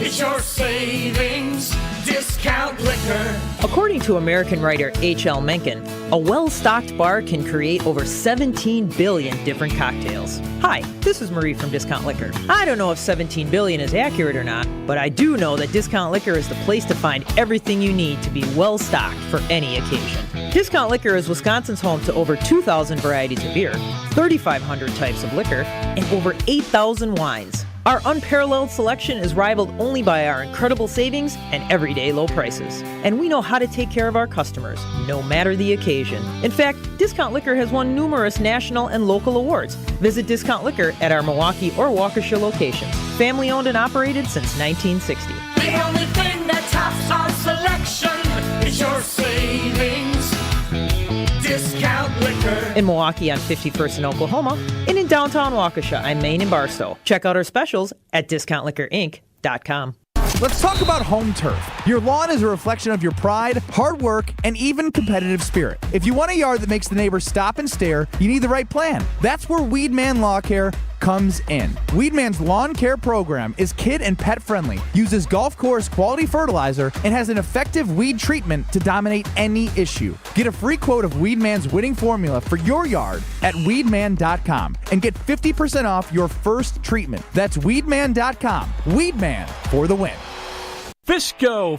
S11: is your savings discount liquor.
S22: According to American writer H.L. Mencken, a well-stocked bar can create over 17 billion different cocktails. Hi, this is Marie from Discount Liquor. I don't know if 17 billion is accurate or not, but I do know that Discount Liquor is the place to find everything you need to be well-stocked for any occasion. Discount Liquor is Wisconsin's home to over 2,000 varieties of beer, 3,500 types of liquor, and over 8,000 wines. Our unparalleled selection is rivaled only by our incredible savings and everyday low prices. And we know how to take care of our customers, no matter the occasion. In fact, Discount Liquor has won numerous national and local awards. Visit Discount Liquor at our Milwaukee or Waukesha locations. Family owned and operated since 1960.
S11: The only thing that tops our selection is your savings. Discount Liquor.
S22: In Milwaukee on 51st in Oklahoma, and in downtown Waukesha on Main and Barstow. Check out our specials at discountliquorinc.com.
S8: Let's talk about home turf. Your lawn is a reflection of your pride, hard work, and even competitive spirit. If you want a yard that makes the neighbors stop and stare, you need the right plan. That's where Weedman Lawn Care comes in. Weedman's lawn care program is kid and pet friendly, uses golf course quality fertilizer, and has an effective weed treatment to dominate any issue. Get a free quote of Weedman's winning formula for your yard at weedman.com and get 50% off your first treatment. That's weedman.com. Weedman for the win.
S16: Fisco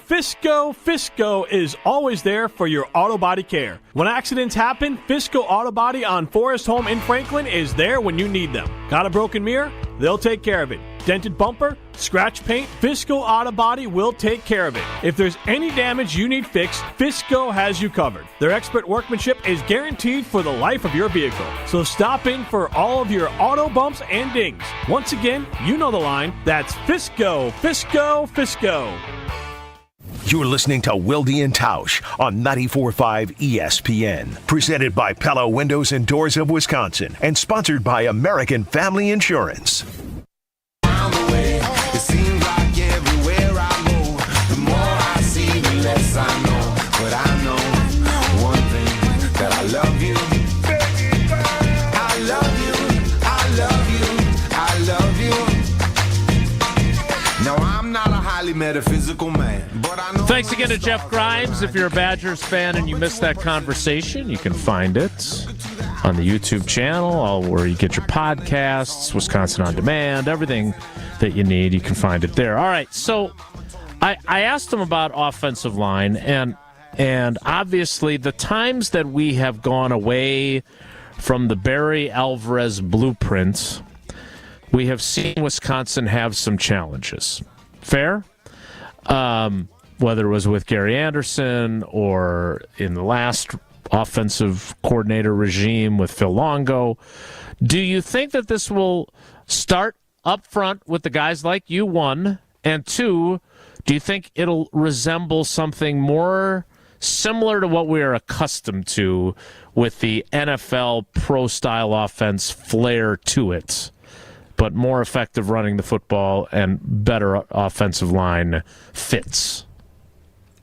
S16: is always there for your auto body care. When accidents happen, Fisco Auto Body on Forest Home in Franklin is there when you need them. Got a broken mirror? They'll take care of it. Dented bumper? Scratch paint? Fisco Auto Body will take care of it. If there's any damage you need fixed, Fisco has you covered. Their expert workmanship is guaranteed for the life of your vehicle. So stop in for all of your auto bumps and dings. Once again, you know the line. That's Fisco.
S4: You're listening to Wilde and Tausch on 94.5 ESPN. Presented by Pella Windows and Doors of Wisconsin and sponsored by American Family Insurance.
S17: It seems like everywhere I go, the more I see, the less I know. But I know one thing, that I love you. I love you, I love you, I love you. Now I'm not a highly metaphysical man, but I know.
S2: Thanks again to Jeff Grimes. If you're a Badgers fan and you missed that conversation, you can find it on the YouTube channel, where you get your podcasts, Wisconsin On Demand, everything that you need. You can find it there. All right, so I asked him about offensive line, and obviously the times that we have gone away from the Barry Alvarez blueprint, we have seen Wisconsin have some challenges. Fair? Whether it was with Gary Anderson or in the last offensive coordinator regime with Phil Longo. Do you think that this will start up front with the guys like you, one, and two, do you think it'll resemble something more similar to what we are accustomed to with the NFL pro-style offense flair to it, but more effective running the football and better offensive line fits?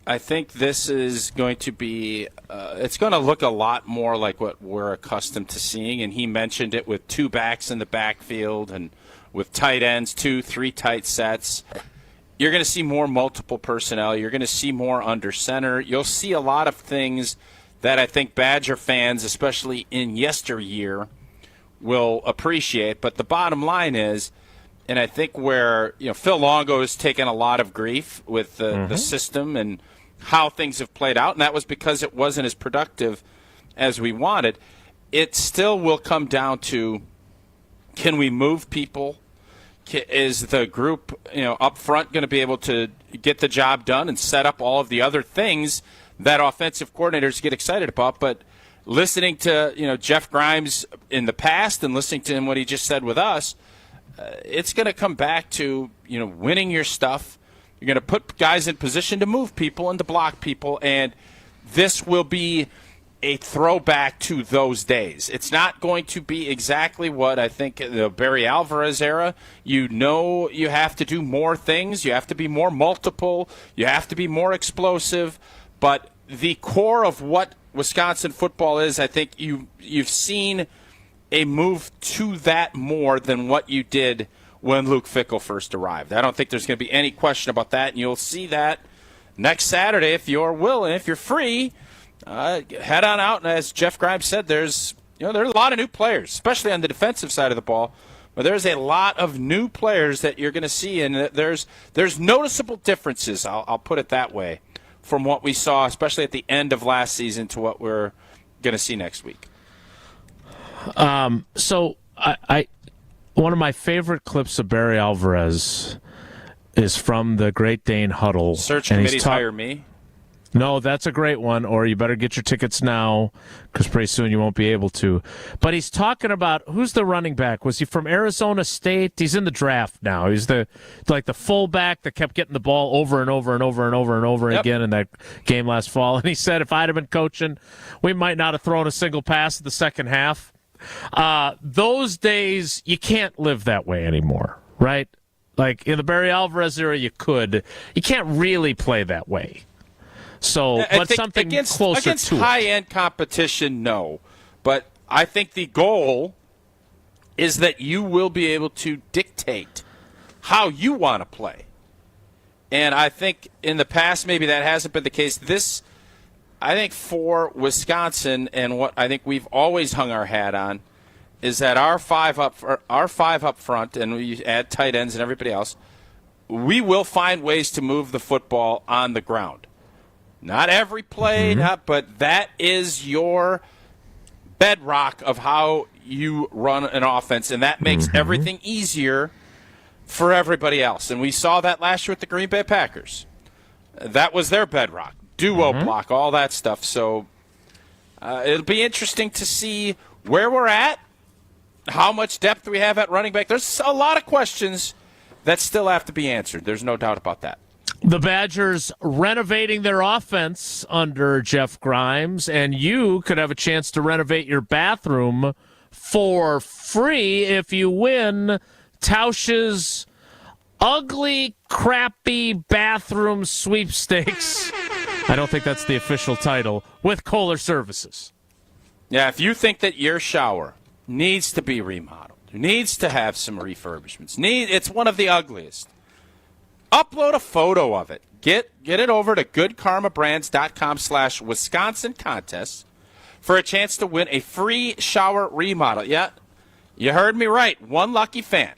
S1: I think this is going to be it's going to look a lot more like what we're accustomed to seeing, and he mentioned it with two backs in the backfield and with tight ends, 2-3 tight sets. You're going to see more multiple personnel. You're going to see more under center. You'll see a lot of things that I think Badger fans, especially in yesteryear, will appreciate. But the bottom line is, and I think where Phil Longo has taken a lot of grief with the system and how things have played out, and that was because it wasn't as productive as we wanted. It still will come down to, can we move people? Is the group up front going to be able to get the job done and set up all of the other things that offensive coordinators get excited about? But listening to Jeff Grimes in the past and listening to him what he just said with us, it's going to come back to winning your stuff. You're going to put guys in position to move people and to block people, and this will be a throwback to those days. It's not going to be exactly what I think the Barry Alvarez era. You have to do more things. You have to be more multiple. You have to be more explosive. But the core of what Wisconsin football is, I think you've seen a move to that more than what you did when Luke Fickell first arrived. I don't think there's going to be any question about that, and you'll see that next Saturday if you're willing, if you're free. Head on out, and as Jeff Grimes said, there's a lot of new players, especially on the defensive side of the ball. But there's a lot of new players that you're going to see, and there's noticeable differences. I'll put it that way, from what we saw, especially at the end of last season, to what we're going to see next week.
S2: So One of my favorite clips of Barry Alvarez is from the Great Dane Huddle.
S1: Search committees hire me.
S2: No, that's a great one, or you better get your tickets now because pretty soon you won't be able to. But he's talking about, who's the running back? Was he from Arizona State? He's in the draft now. He's the fullback that kept getting the ball over and over and over and over and over again in that game last fall. And he said, if I'd have been coaching, we might not have thrown a single pass in the second half. Those days, you can't live that way anymore, right? Like in the Barry Alvarez era, you could. You can't really play that way. So, but something closer
S1: against
S2: to
S1: high-end competition, no. But I think the goal is that you will be able to dictate how you want to play. And I think in the past, maybe that hasn't been the case. I think for Wisconsin, and what I think we've always hung our hat on, is that our five up front, and we add tight ends and everybody else, we will find ways to move the football on the ground. Not every play, but that is your bedrock of how you run an offense, and that makes everything easier for everybody else. And we saw that last year with the Green Bay Packers. That was their bedrock. Duo block, all that stuff. So it'll be interesting to see where we're at, how much depth we have at running back. There's a lot of questions that still have to be answered. There's no doubt about that.
S2: The Badgers renovating their offense under Jeff Grimes, and you could have a chance to renovate your bathroom for free if you win Tausch's ugly, crappy bathroom sweepstakes. I don't think that's the official title, with Kohler Services.
S1: Yeah, if you think that your shower needs to be remodeled, needs to have some refurbishments, it's one of the ugliest, upload a photo of it. Get it over to goodkarmabrands.com/Wisconsin contest for a chance to win a free shower remodel. Yeah, you heard me right. One lucky fan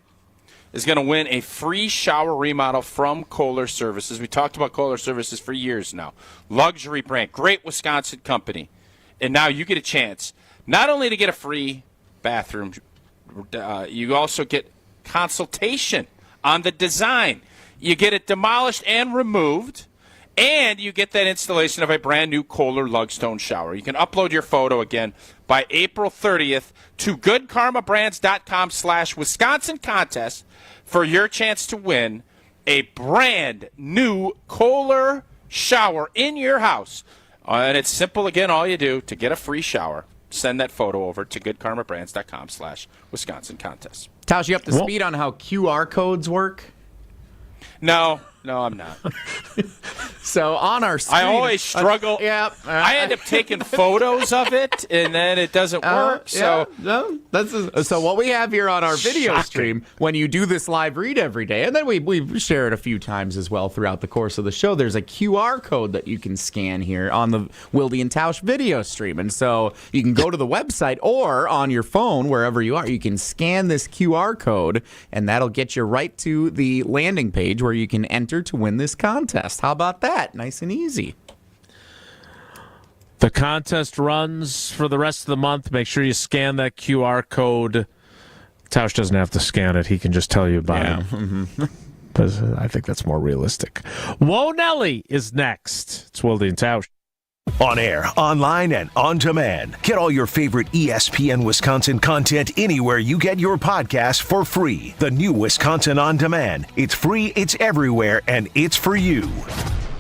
S1: is going to win a free shower remodel from Kohler Services. We talked about Kohler Services for years now. Luxury brand, great Wisconsin company. And now you get a chance not only to get a free bathroom, you also get consultation on the design. You get it demolished and removed, and you get that installation of a brand-new Kohler Lugstone shower. You can upload your photo again by April 30th to goodkarmabrands.com/Wisconsin contest for your chance to win a brand-new Kohler shower in your house. And it's simple, again, all you do to get a free shower. Send that photo over to goodkarmabrands.com/Wisconsin contest.
S3: Tausch, you up to speed on how QR codes work?
S1: No, I'm not.
S3: So on our screen,
S1: I always struggle. I end up taking photos of it, and then it doesn't work. So
S3: what we have here on our video stream, when you do this live read every day, and then we share it a few times as well throughout the course of the show, there's a QR code that you can scan here on the Wilde and Tausch video stream. And so you can go to the website or on your phone, wherever you are, you can scan this QR code, and that'll get you right to the landing page where you can enter to win this contest. How about that? Nice and easy.
S2: The contest runs for the rest of the month. Make sure you scan that QR code. Tausch doesn't have to scan it. He can just tell you about it. But I think that's more realistic. Whoa, Nelly is next. It's Wilde and Tausch.
S4: On air, online, and on demand. Get all your favorite ESPN Wisconsin content anywhere you get your podcast for free. The new Wisconsin On Demand. It's free, it's everywhere, and it's for you.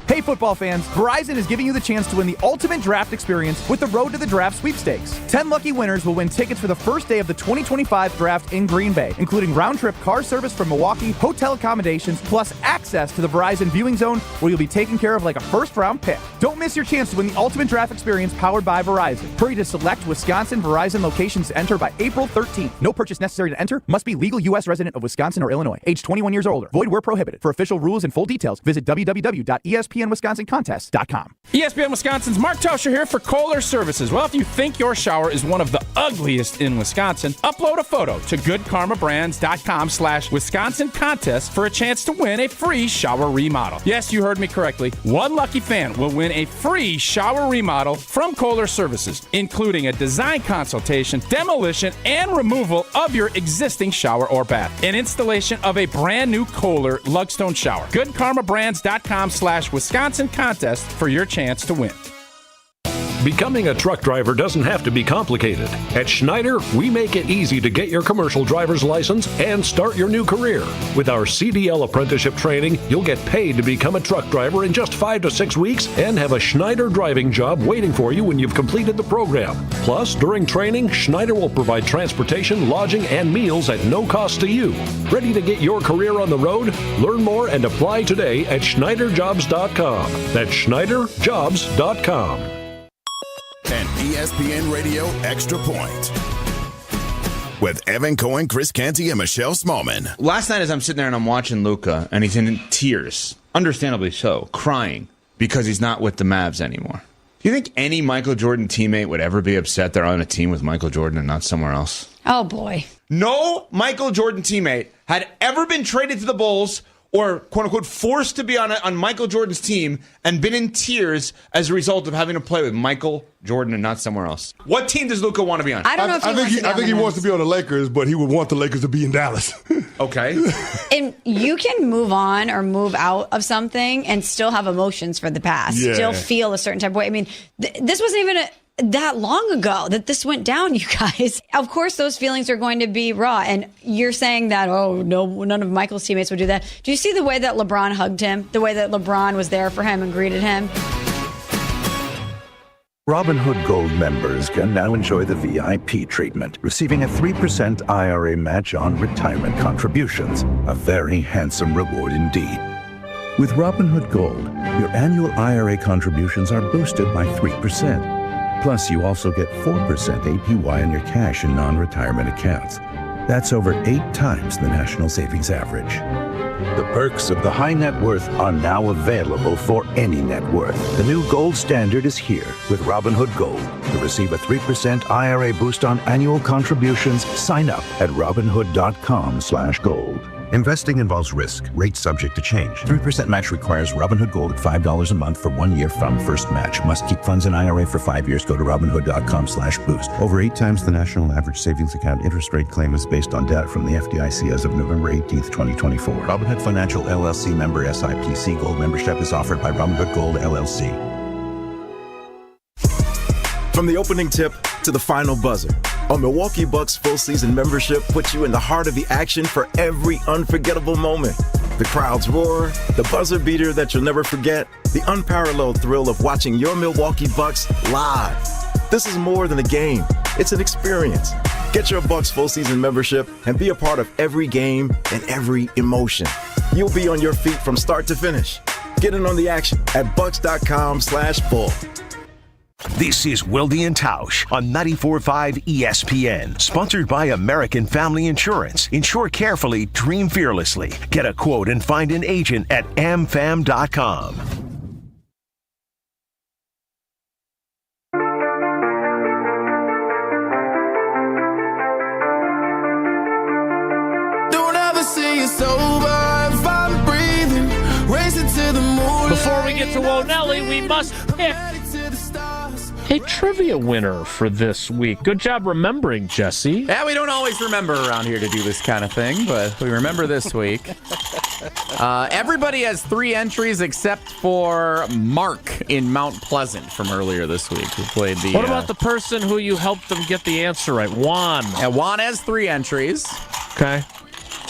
S8: Hey football fans, Verizon is giving you the chance to win the ultimate draft experience with the Road to the Draft sweepstakes. 10 lucky winners will win tickets for the first day of the 2025 draft in Green Bay, including round-trip car service from Milwaukee, hotel accommodations, plus access to the Verizon viewing zone where you'll be taken care of like a first-round pick. Don't miss your chance to win the ultimate draft experience powered by Verizon. Hurry to select Wisconsin Verizon locations to enter by April 13th. No purchase necessary to enter. Must be legal U.S. resident of Wisconsin or Illinois. Age 21 years or older. Void where prohibited. For official rules and full details, visit www.espn.com. ESPNWisconsinContest.com.
S12: ESPN Wisconsin's Mark Tausch here for Kohler Services. Well, if you think your shower is one of the ugliest in Wisconsin, upload a photo to goodkarmabrands.com/Wisconsin contest for a chance to win a free shower remodel. Yes, you heard me correctly. One lucky fan will win a free shower remodel from Kohler Services, including a design consultation, demolition, and removal of your existing shower or bath, and installation of a brand new Kohler Lugstone shower. goodkarmabrands.com/Wisconsin contest for your chance to win.
S18: Becoming a truck driver doesn't have to be complicated. At Schneider, we make it easy to get your commercial driver's license and start your new career. With our CDL apprenticeship training, you'll get paid to become a truck driver in just 5 to 6 weeks and have a Schneider driving job waiting for you when you've completed the program. Plus, during training, Schneider will provide transportation, lodging, and meals at no cost to you. Ready to get your career on the road? Learn more and apply today at SchneiderJobs.com. That's SchneiderJobs.com.
S19: An ESPN Radio Extra Point with Evan Cohen, Chris Canty, and Michelle Smallman.
S23: Last night as I'm sitting there and I'm watching Luka, and he's in tears, understandably so, crying because he's not with the Mavs anymore. Do you think any Michael Jordan teammate would ever be upset they're on a team with Michael Jordan and not somewhere else?
S24: Oh, boy.
S23: No Michael Jordan teammate had ever been traded to the Bulls or, quote-unquote, forced to be on Michael Jordan's team and been in tears as a result of having to play with Michael Jordan and not somewhere else. What team does Luka want to be on?
S24: I don't know if
S25: I think he wants to be on the Lakers, but he would want the Lakers to be in Dallas.
S23: Okay.
S24: And you can move on or move out of something and still have emotions for the past.
S25: Yeah.
S24: Still feel a certain type of way. I mean, this wasn't even that long ago that this went down, you guys. Of course, those feelings are going to be raw. And you're saying that, oh, no, none of Michael's teammates would do that. Do you see the way that LeBron hugged him? The way that LeBron was there for him and greeted him?
S26: Robinhood Gold members can now enjoy the VIP treatment, receiving a 3% IRA match on retirement contributions. A very handsome reward indeed. With Robinhood Gold, your annual IRA contributions are boosted by 3%. Plus, you also get 4% APY on your cash and non-retirement accounts. That's over 8 times the national savings average. The perks of the high net worth are now available for any net worth. The new gold standard is here with Robinhood Gold. To receive a 3% IRA boost on annual contributions, sign up at Robinhood.com/gold. Investing involves risk. Rates subject to change. 3% match requires Robinhood Gold at $5 a month for 1 year from first match. Must keep funds in IRA for 5 years. Go to Robinhood.com/boost. Over 8 times the national average savings account interest rate claim is based on data from the FDIC as of November 18th, 2024. Robinhood Financial LLC member SIPC. Gold membership is offered by Robinhood Gold LLC.
S27: From the opening tip to the final buzzer, a Milwaukee Bucks full season membership puts you in the heart of the action for every unforgettable moment. The crowd's roar, the buzzer beater that you'll never forget, the unparalleled thrill of watching your Milwaukee Bucks live. This is more than a game, it's an experience. Get your Bucks full season membership and be a part of every game and every emotion. You'll be on your feet from start to finish. Get in on the action at bucks.com/full.
S4: This is Wilde and Tausch on 94.5 ESPN. Sponsored by American Family Insurance. Insure carefully, dream fearlessly. Get a quote and find an agent at amfam.com.
S11: Don't ever say it's over if I'm breathing. Racing to the moon.
S2: Before we get to Whoa Nelly, we must pick a trivia winner for this week. Good job remembering, Jesse.
S3: Yeah, we don't always remember around here to do this kind of thing, but we remember this week. Everybody has 3 entries except for Mark in Mount Pleasant from earlier this week, who played the...
S2: What about the person who you helped them get the answer right? Juan.
S3: Yeah, Juan has 3 entries.
S2: Okay.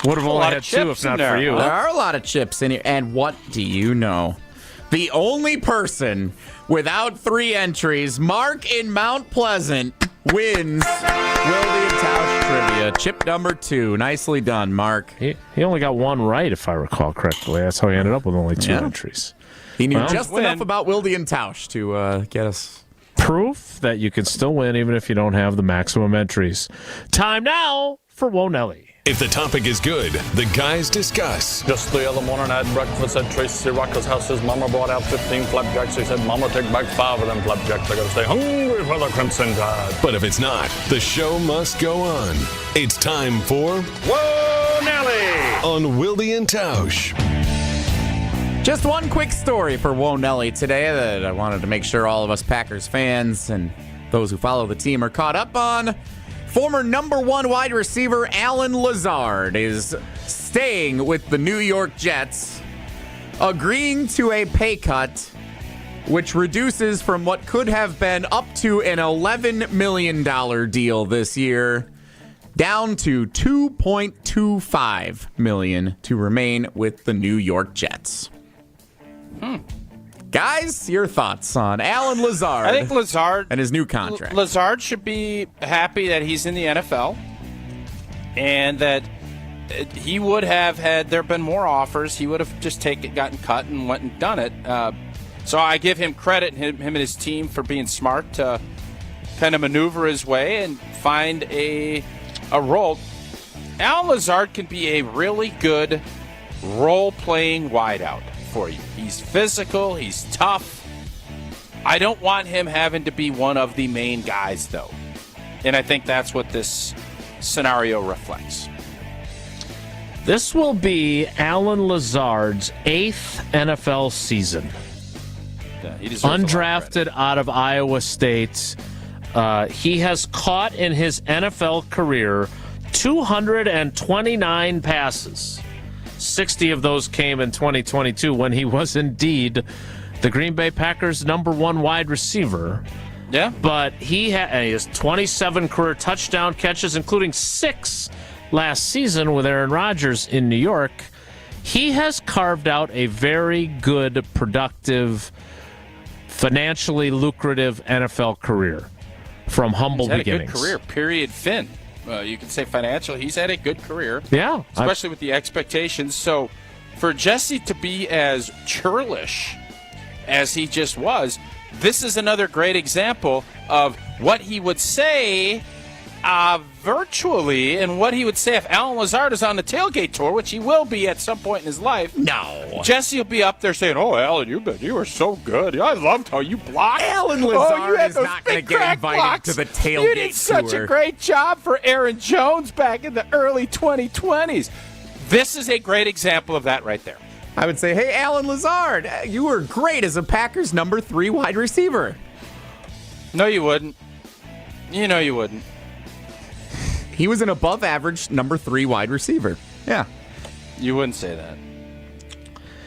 S2: Would have only had 2 if not for you.
S3: There are a lot of chips in here. And what do you know? The only person without 3 entries, Mark in Mount Pleasant, wins Wilde and Tausch Trivia. Chip number 2. Nicely done, Mark.
S2: He only got 1 right, if I recall correctly. That's how he ended up with only 2 entries.
S3: He knew just enough about Wilde and Tausch to get us...
S2: Proof that you can still win even if you don't have the maximum entries. Time now for Whoa Nelly.
S5: If the topic is good, the guys discuss.
S6: Just the other morning I had breakfast at Tracy Rocker's house. His mama brought out 15 flapjacks. He said, Mama, take back 5 of them flapjacks. I gotta stay hungry for the Crimson Tide.
S5: But if it's not, the show must go on. It's time for
S9: Whoa, Nelly!
S5: On Wilde and Tausch.
S3: Just one quick story for Whoa Nelly today that I wanted to make sure all of us Packers fans and those who follow the team are caught up on. Former number 1 wide receiver Allen Lazard is staying with the New York Jets, agreeing to a pay cut which reduces from what could have been up to an $11 million deal this year down to $2.25 million to remain with the New York Jets. Guys, your thoughts on Allen Lazard?
S1: I think Lazard
S3: and his new contract.
S1: Lazard should be happy that he's in the NFL and that he would have, had there been more offers, he would have just gotten cut and went and done it. So I give him credit, him and his team, for being smart to kind of maneuver his way and find a role. Allen Lazard can be a really good role-playing wideout for you. He's physical, he's tough. I don't want him having to be one of the main guys, though. And I think that's what this scenario reflects.
S2: This will be Allen Lazard's 8th NFL season.
S1: Yeah, he deserves
S2: undrafted out of Iowa State. He has caught in his NFL career 229 passes. 60 of those came in 2022 when he was indeed the Green Bay Packers' number 1 wide receiver.
S1: Yeah.
S2: But he has 27 career touchdown catches, including 6 last season with Aaron Rodgers in New York. He has carved out a very good, productive, financially lucrative NFL career from humble beginnings.
S1: He's had a good career, period, Finn. You can say financial. He's had a good career.
S2: Yeah.
S1: Especially with the expectations. So for Jesse to be as churlish as he just was, this is another great example of what he would say virtually and what he would say if Allen Lazard is on the tailgate tour, which he will be at some point in his life.
S3: No.
S1: Jesse will be up there saying, "Oh, Allen, you were so good. I loved how you blocked."
S3: Allen Lazard is not going to get invited to the tailgate tour.
S1: You did such a great job for Aaron Jones back in the early 2020s. This is a great example of that right there.
S3: I would say, hey, Allen Lazard, you were great as a Packers number 3 wide receiver.
S1: No, you wouldn't. You know you wouldn't.
S3: He was an above-average number 3 wide receiver. Yeah.
S1: You wouldn't say that.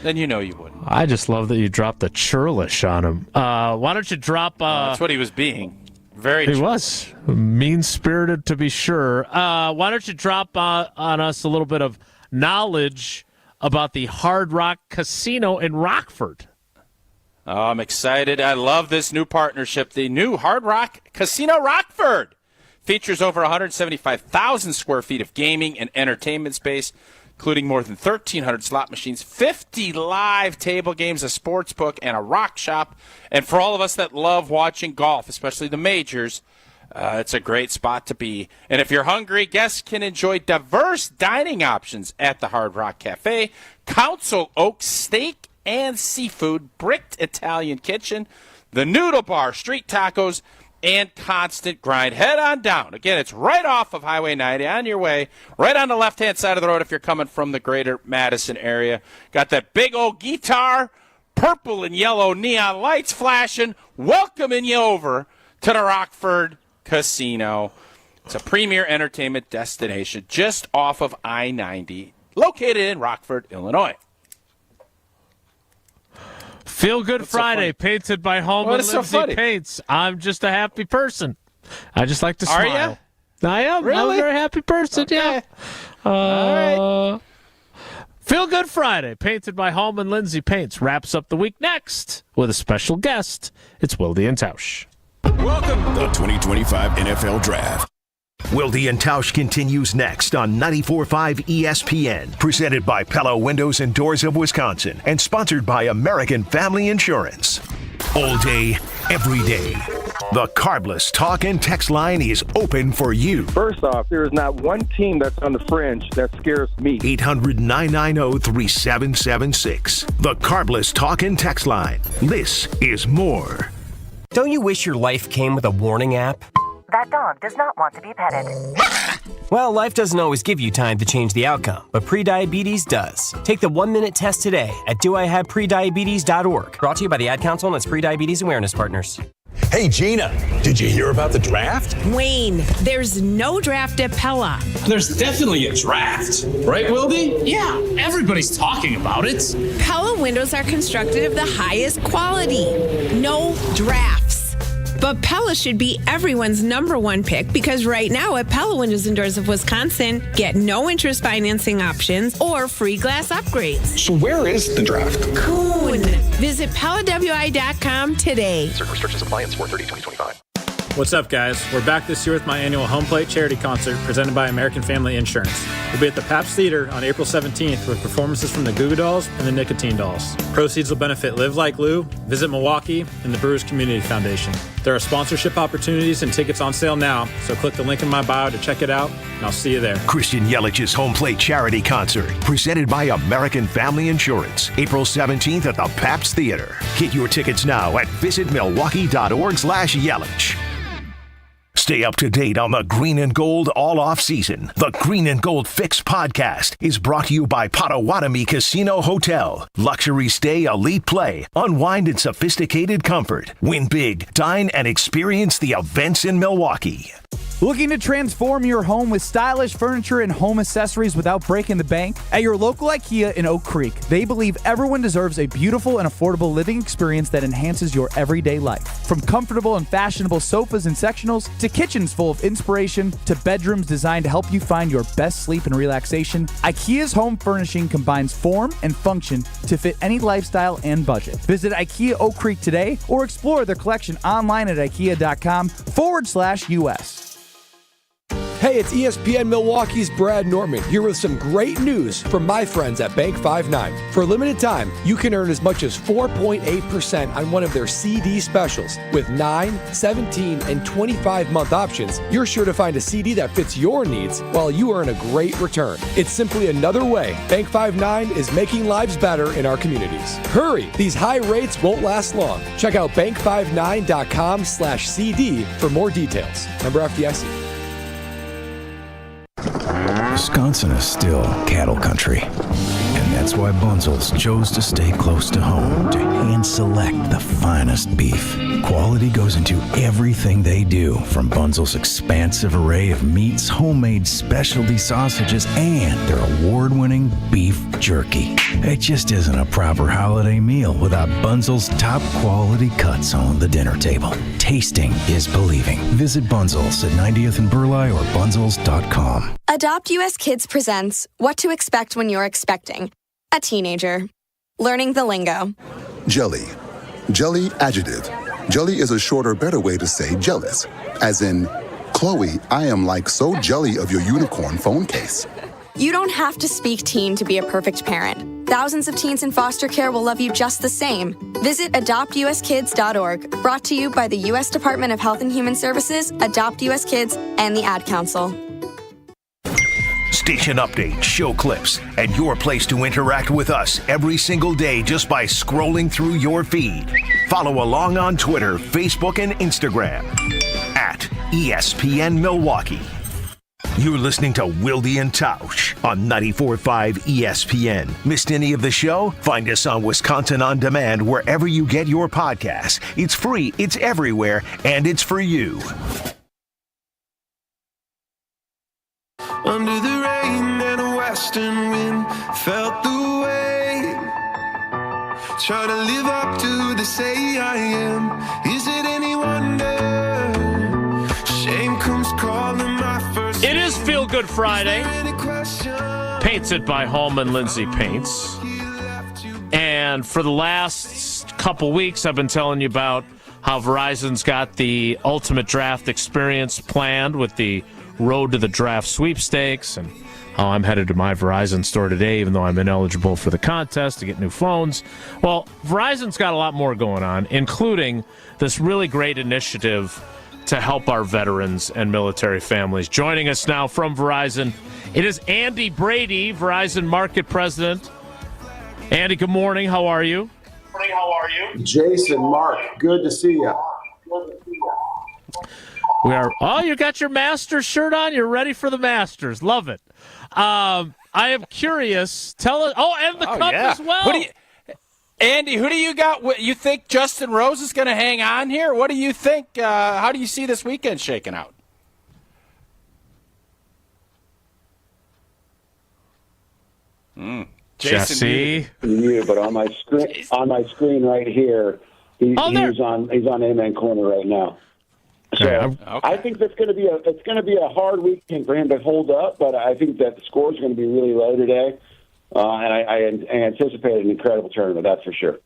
S1: Then you know you wouldn't.
S2: I just love that you dropped the churlish on him. Why don't you drop...
S1: that's what he was being.
S2: He was. Mean-spirited, to be sure. Why don't you drop on us a little bit of knowledge about the Hard Rock Casino in Rockford?
S1: Oh, I'm excited. I love this new partnership. The new Hard Rock Casino Rockford features over 175,000 square feet of gaming and entertainment space, including more than 1,300 slot machines, 50 live table games, a sports book, and a rock shop. And for all of us that love watching golf, especially the majors, it's a great spot to be. And if you're hungry, guests can enjoy diverse dining options at the Hard Rock Cafe, Council Oak steak and seafood, bricked Italian kitchen, the Noodle Bar, street tacos, and constant grind. Head on down. Again, it's right off of Highway 90 on your way, right on the left-hand side of the road if you're coming from the greater Madison area. Got that big old guitar, purple and yellow neon lights flashing, welcoming you over to the Rockford Casino. It's a premier entertainment destination just off of I-90, located in Rockford, Illinois.
S2: Feel Good Friday, painted by Home and Lindsay Paints. I'm just a happy person. I just like to smile.
S1: Are you?
S2: I am.
S1: Really?
S2: I'm a very happy person,
S1: Okay.
S2: yeah.
S1: All right.
S2: Feel Good Friday, painted by Home and Lindsay Paints, wraps up the week next with a special guest. It's Wilde and Tausch.
S19: Welcome to the 2025 NFL Draft.
S4: Wilde and Tausch continues next on 94.5 ESPN, presented by Pella Windows and Doors of Wisconsin, and sponsored by American Family Insurance. All day, every day. The Carbless Talk and Text line is open for you.
S7: First off, there is not one team that's on the fringe that scares me.
S4: 800-990-3776. The Carbless Talk and Text line. This is more.
S10: Don't you wish your life came with a warning app?
S13: That dog does not want to be petted.
S10: Well, life doesn't always give you time to change the outcome, but prediabetes does. Take the 1-minute test today at doihaveprediabetes.org. Brought to you by the Ad Council and its Prediabetes Awareness Partners.
S14: Hey, Gina, did you hear about the draft?
S15: Wayne, there's no draft at Pella.
S20: There's definitely a draft. Right, Wilde? Yeah, everybody's talking about it.
S15: Pella windows are constructed of the highest quality. No drafts. But Pella should be everyone's #1 pick because right now at Pella Windows and Doors of Wisconsin, get no interest financing options or free glass upgrades.
S14: So where is the draft?
S15: Coon. Visit PellaWI.com today.
S14: Certain restrictions apply in 4/30/2025.
S21: What's up, guys? We're back this year with my annual Home Plate charity concert presented by American Family Insurance. We'll be at the Pabst Theater on April 17th with performances from the Goo Goo Dolls and the Nicotine Dolls. Proceeds will benefit Live Like Lou, Visit Milwaukee, and the Brewers Community Foundation. There are sponsorship opportunities and tickets on sale now, so click the link in my bio to check it out, and I'll see you there.
S4: Christian Yelich's Home Plate charity concert, presented by American Family Insurance, April 17th at the Pabst Theater. Get your tickets now at visitmilwaukee.org/Yelich. Stay up to date on the Green and Gold all off season. The Green and Gold Fix podcast is brought to you by Potawatomi Casino Hotel. Luxury stay, elite play, unwind in sophisticated comfort. Win big, dine, and experience the events in Milwaukee.
S8: Looking to transform your home with stylish furniture and home accessories without breaking the bank? At your local IKEA in Oak Creek, they believe everyone deserves a beautiful and affordable living experience that enhances your everyday life. From comfortable and fashionable sofas and sectionals, to kitchens full of inspiration, to bedrooms designed to help you find your best sleep and relaxation, IKEA's home furnishing combines form and function to fit any lifestyle and budget. Visit IKEA Oak Creek today or explore their collection online at ikea.com/US.
S28: Hey, it's ESPN Milwaukee's Brad Norman here with some great news from my friends at Bank 5-9. For a limited time, you can earn as much as 4.8% on one of their CD specials. With 9, 17, and 25-month options, you're sure to find a CD that fits your needs while you earn a great return. It's simply another way Bank 5-9 is making lives better in our communities. Hurry, these high rates won't last long. Check out bank59.com/CD for more details. Member FDIC.
S26: Wisconsin is still cattle country, and that's why Bunzel's chose to stay close to home to hand select the finest beef. Quality goes into everything they do, from Bunzel's expansive array of meats, homemade specialty sausages, and their award-winning beef jerky. It just isn't a proper holiday meal without Bunzel's top quality cuts on the dinner table. Tasting is believing. Visit Bunzel's at 90th and Burleigh or bunzels.com.
S29: Adopt US Kids presents What to Expect When You're Expecting a Teenager. Learning the lingo.
S30: Jelly. Jelly adjective. Jelly is a shorter, better way to say jealous. As in, Chloe, I am like so jelly of your unicorn phone case.
S29: You don't have to speak teen to be a perfect parent. Thousands of teens in foster care will love you just the same. Visit adoptuskids.org. Brought to you by the U.S. Department of Health and Human Services, Adopt US Kids, and the Ad Council.
S4: Station updates, show clips, and your place to interact with us every single day just by scrolling through your feed. Follow along on Twitter, Facebook, and Instagram at ESPN Milwaukee. You're listening to Wilde and Tausch on 94.5 ESPN. Missed any of the show? Find us on Wisconsin On Demand wherever you get your podcasts. It's free, it's everywhere, and it's for you.
S17: Under the rain and a western wind, felt the way. Trying to live up to the say I am. Is it any wonder? Shame comes calling my first.
S2: It is Feel Good Friday. Paints It by Hallman Lindsay Paints. And for the last couple weeks, I've been telling you about how Verizon's got the ultimate draft experience planned with the Road to the Draft sweepstakes, and Oh, I'm headed to my Verizon store today, even though I'm ineligible for the contest to get new phones. Well, Verizon's got a lot more going on, including this really great initiative to help our veterans and military families. Joining us now from Verizon, it is Andy Brady, Verizon Market President. Andy, good morning. How are you?
S6: Jason, Mark, good to see you.
S2: We are. Oh, you got your Masters shirt on. You're ready for the Masters. Love it. I am curious. Tell us. Oh, and the cup as well.
S1: Andy, who do you got? You think Justin Rose is going to hang on here? What do you think? How do you see this weekend shaking out?
S2: Jesse.
S6: You, but on my screen right here, he's on Amen Corner right now. So I think it's going to be a hard weekend for him to hold up, but I think that the score is going to be really low today, and I anticipate an incredible tournament. That's for sure.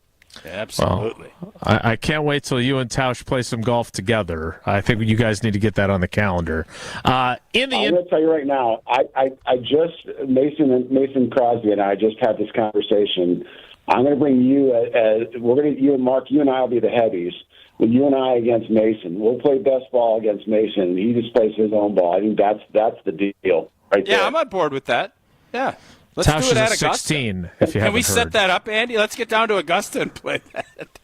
S1: Absolutely.
S2: Well, I can't wait till you and Tausch play some golf together. I think you guys need to get that on the calendar. I'm going
S6: to tell you right now, I just Mason Crosby and I just had this conversation. I'm going to bring you you and Mark, you and I will be the heavies. With you and I against Mason, we'll play best ball against Mason. He just plays his own ball. I think that's the deal, right there.
S1: Yeah, I'm on board with that. Yeah, let's
S2: Tausch
S1: do it at
S2: is
S1: Augusta.
S2: 16. If you
S1: Can we
S2: haven't
S1: set
S2: heard.
S1: that up, Andy? Let's get down to Augusta and play that.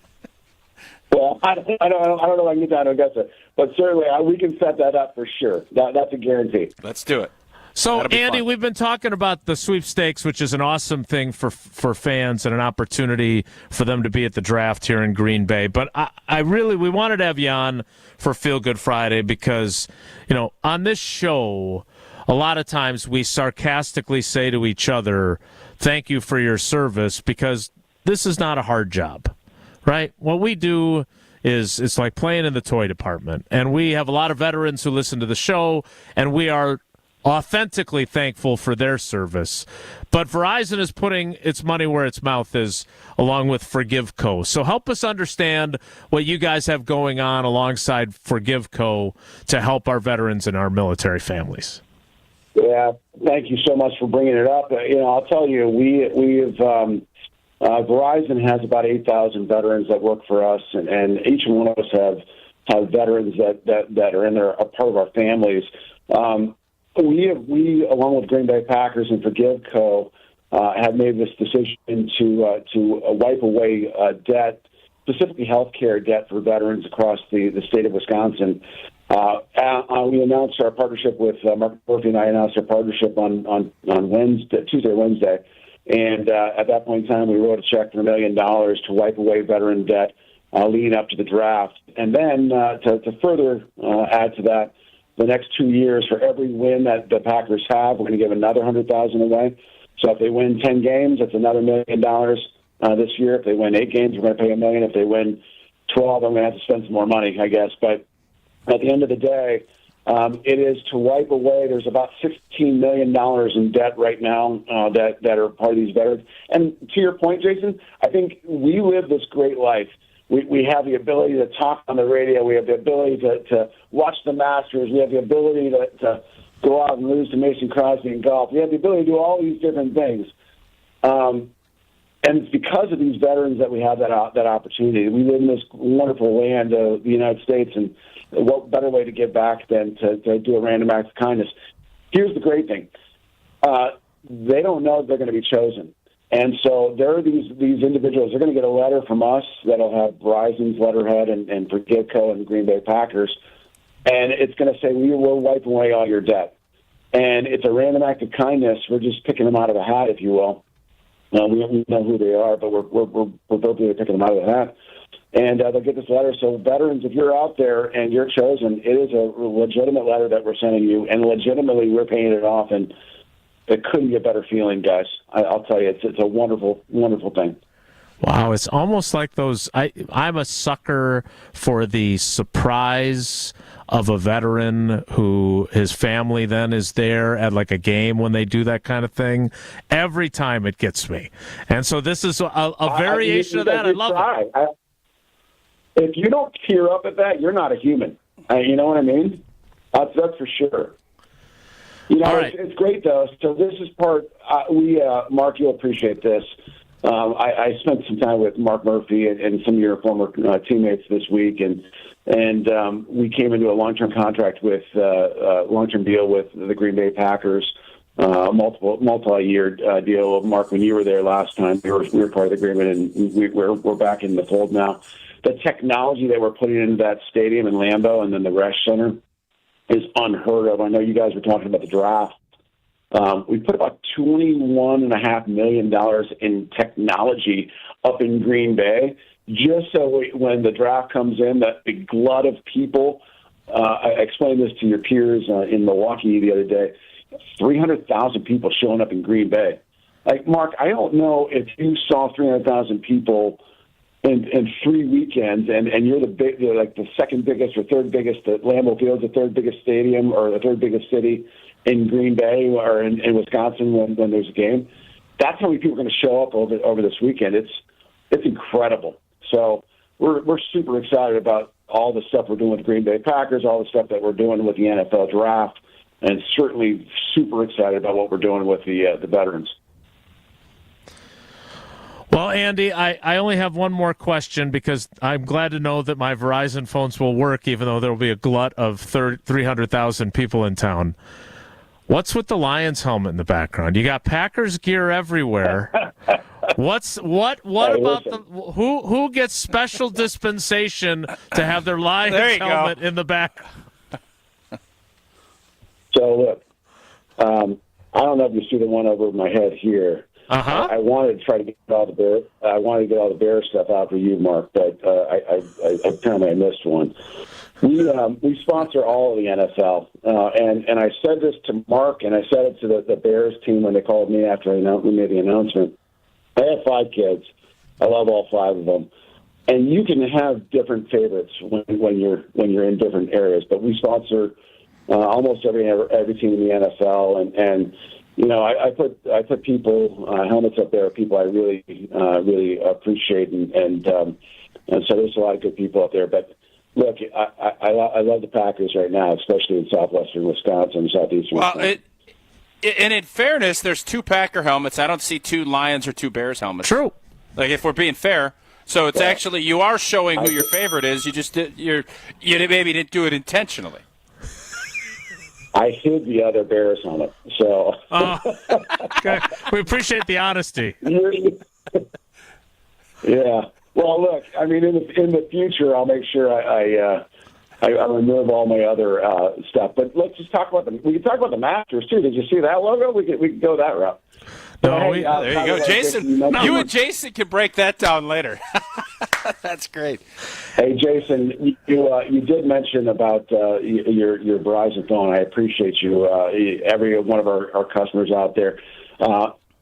S6: Well, I don't know if I can get down to Augusta, but certainly we can set that up for sure. That's a guarantee.
S1: Let's do it.
S2: So, Andy, we've been talking about the sweepstakes, which is an awesome thing for fans and an opportunity for them to be at the draft here in Green Bay. But we wanted to have you on for Feel Good Friday because, on this show, a lot of times we sarcastically say to each other, thank you for your service, because this is not a hard job, right? What we do is it's like playing in the toy department. And we have a lot of veterans who listen to the show, and we are authentically thankful for their service. But Verizon is putting its money where its mouth is, along with ForgiveCo. So help us understand what you guys have going on alongside ForgiveCo to help our veterans and our military families.
S6: Yeah, thank you so much for bringing it up. I'll tell you, Verizon has about 8,000 veterans that work for us, and each one of us have veterans that are in there, a part of our families. We, along with Green Bay Packers and ForgiveCo, have made this decision to wipe away debt, specifically health care debt for veterans across the state of Wisconsin. We announced our partnership with Mark Murphy, and I announced our partnership on Tuesday or Wednesday. And at that point in time, we wrote a check for $1 million to wipe away veteran debt leading up to the draft. And then to further add to that, the next 2 years, for every win that the Packers have, we're going to give another $100,000 away. So if they win 10 games, that's another $1 million this year. If they win 8 games, we're going to pay $1 million. If they win 12, I'm going to have to spend some more money, I guess. But at the end of the day, it is to wipe away. There's about $16 million in debt right now that are part of these veterans. And to your point, Jason, I think we live this great life. We have the ability to talk on the radio. We have the ability to watch the Masters. We have the ability to go out and lose to Mason Crosby in golf. We have the ability to do all these different things. And it's because of these veterans that we have that opportunity. We live in this wonderful land of the United States, and what better way to give back than to do a random act of kindness? Here's the great thing. They don't know they're going to be chosen. And so there are these individuals. They're going to get a letter from us that'll have Verizon's letterhead and ForgiveCo and Green Bay Packers, and it's going to say, we will wipe away all your debt. And it's a random act of kindness. We're just picking them out of the hat, if you will. We know who they are, but we're both picking them out of the hat. And they'll get this letter. So veterans, if you're out there and you're chosen, it is a legitimate letter that we're sending you, and legitimately we're paying it off. And it couldn't be a better feeling, guys. I'll tell you, it's a wonderful, wonderful thing.
S2: Wow, it's almost like those. I'm a sucker for the surprise of a veteran who his family then is there at like a game when they do that kind of thing. Every time it gets me. And so this is a variation of that. I love it.
S6: If you don't tear up at that, you're not a human. You know what I mean? That's for sure. All right. It's great, though. So this is part Mark, you'll appreciate this. I spent some time with Mark Murphy and some of your former teammates this week, and we came into a long-term contract with long-term deal with the Green Bay Packers, multi-year deal. Mark, when you were there last time, we were part of the agreement, and we're back in the fold now. The technology that we're putting into that stadium in Lambeau and then the Resch Center is unheard of. I know you guys were talking about the draft. We put about $21.5 million in technology up in Green Bay, just so when the draft comes in, that big glut of people. I explained this to your peers in Milwaukee the other day. 300,000 people showing up in Green Bay. Like, Mark, I don't know if you saw 300,000 people in 3 weekends, and you're the second biggest or third biggest. Lambeau Field's the third biggest stadium or the third biggest city in Green Bay or in Wisconsin when there's a game. That's how many people are going to show up over this weekend. It's incredible. So we're super excited about all the stuff we're doing with the Green Bay Packers, all the stuff that we're doing with the NFL draft, and certainly super excited about what we're doing with the veterans.
S2: Well, Andy, I only have one more question because I'm glad to know that my Verizon phones will work even though there will be a glut of 300,000 people in town. What's with the Lions helmet in the background? You got Packers gear everywhere. What about who gets special dispensation to have their Lions helmet in the back?
S6: So look, I don't know if you see the one over my head here. I wanted to try to get all the Bear. I wanted to get all the Bear stuff out for you, Mark, but I apparently I missed one. We sponsor all of the NFL, and I said this to Mark, and I said it to the Bears team when they called me after we made the announcement. I have 5 kids. I love all 5 of them, and you can have different favorites when you're in different areas. But we sponsor almost every team in the NFL, and you know, I put people helmets up there. People I really appreciate, and so there's a lot of good people up there. But look, I love the Packers right now, especially in southwestern Wisconsin, southeastern.
S1: Well, and in fairness, there's 2 Packer helmets. I don't see 2 Lions or 2 Bears helmets.
S2: True.
S1: Like if we're being fair, so it's actually you are showing who your favorite is. You just you maybe didn't do it intentionally.
S6: I hid the other Bears on it, so.
S2: Okay. We appreciate the honesty.
S6: Yeah. Well, look, I mean, in the future, I'll make sure I remove all my other stuff. But let's just talk about we can talk about the Masters too. Did you see that logo? We can go that route.
S1: No, there you go, Jason. You and Jason can break that down later. That's great.
S6: Hey, Jason, you did mention about your Verizon phone. I appreciate you. Every one of our customers out there.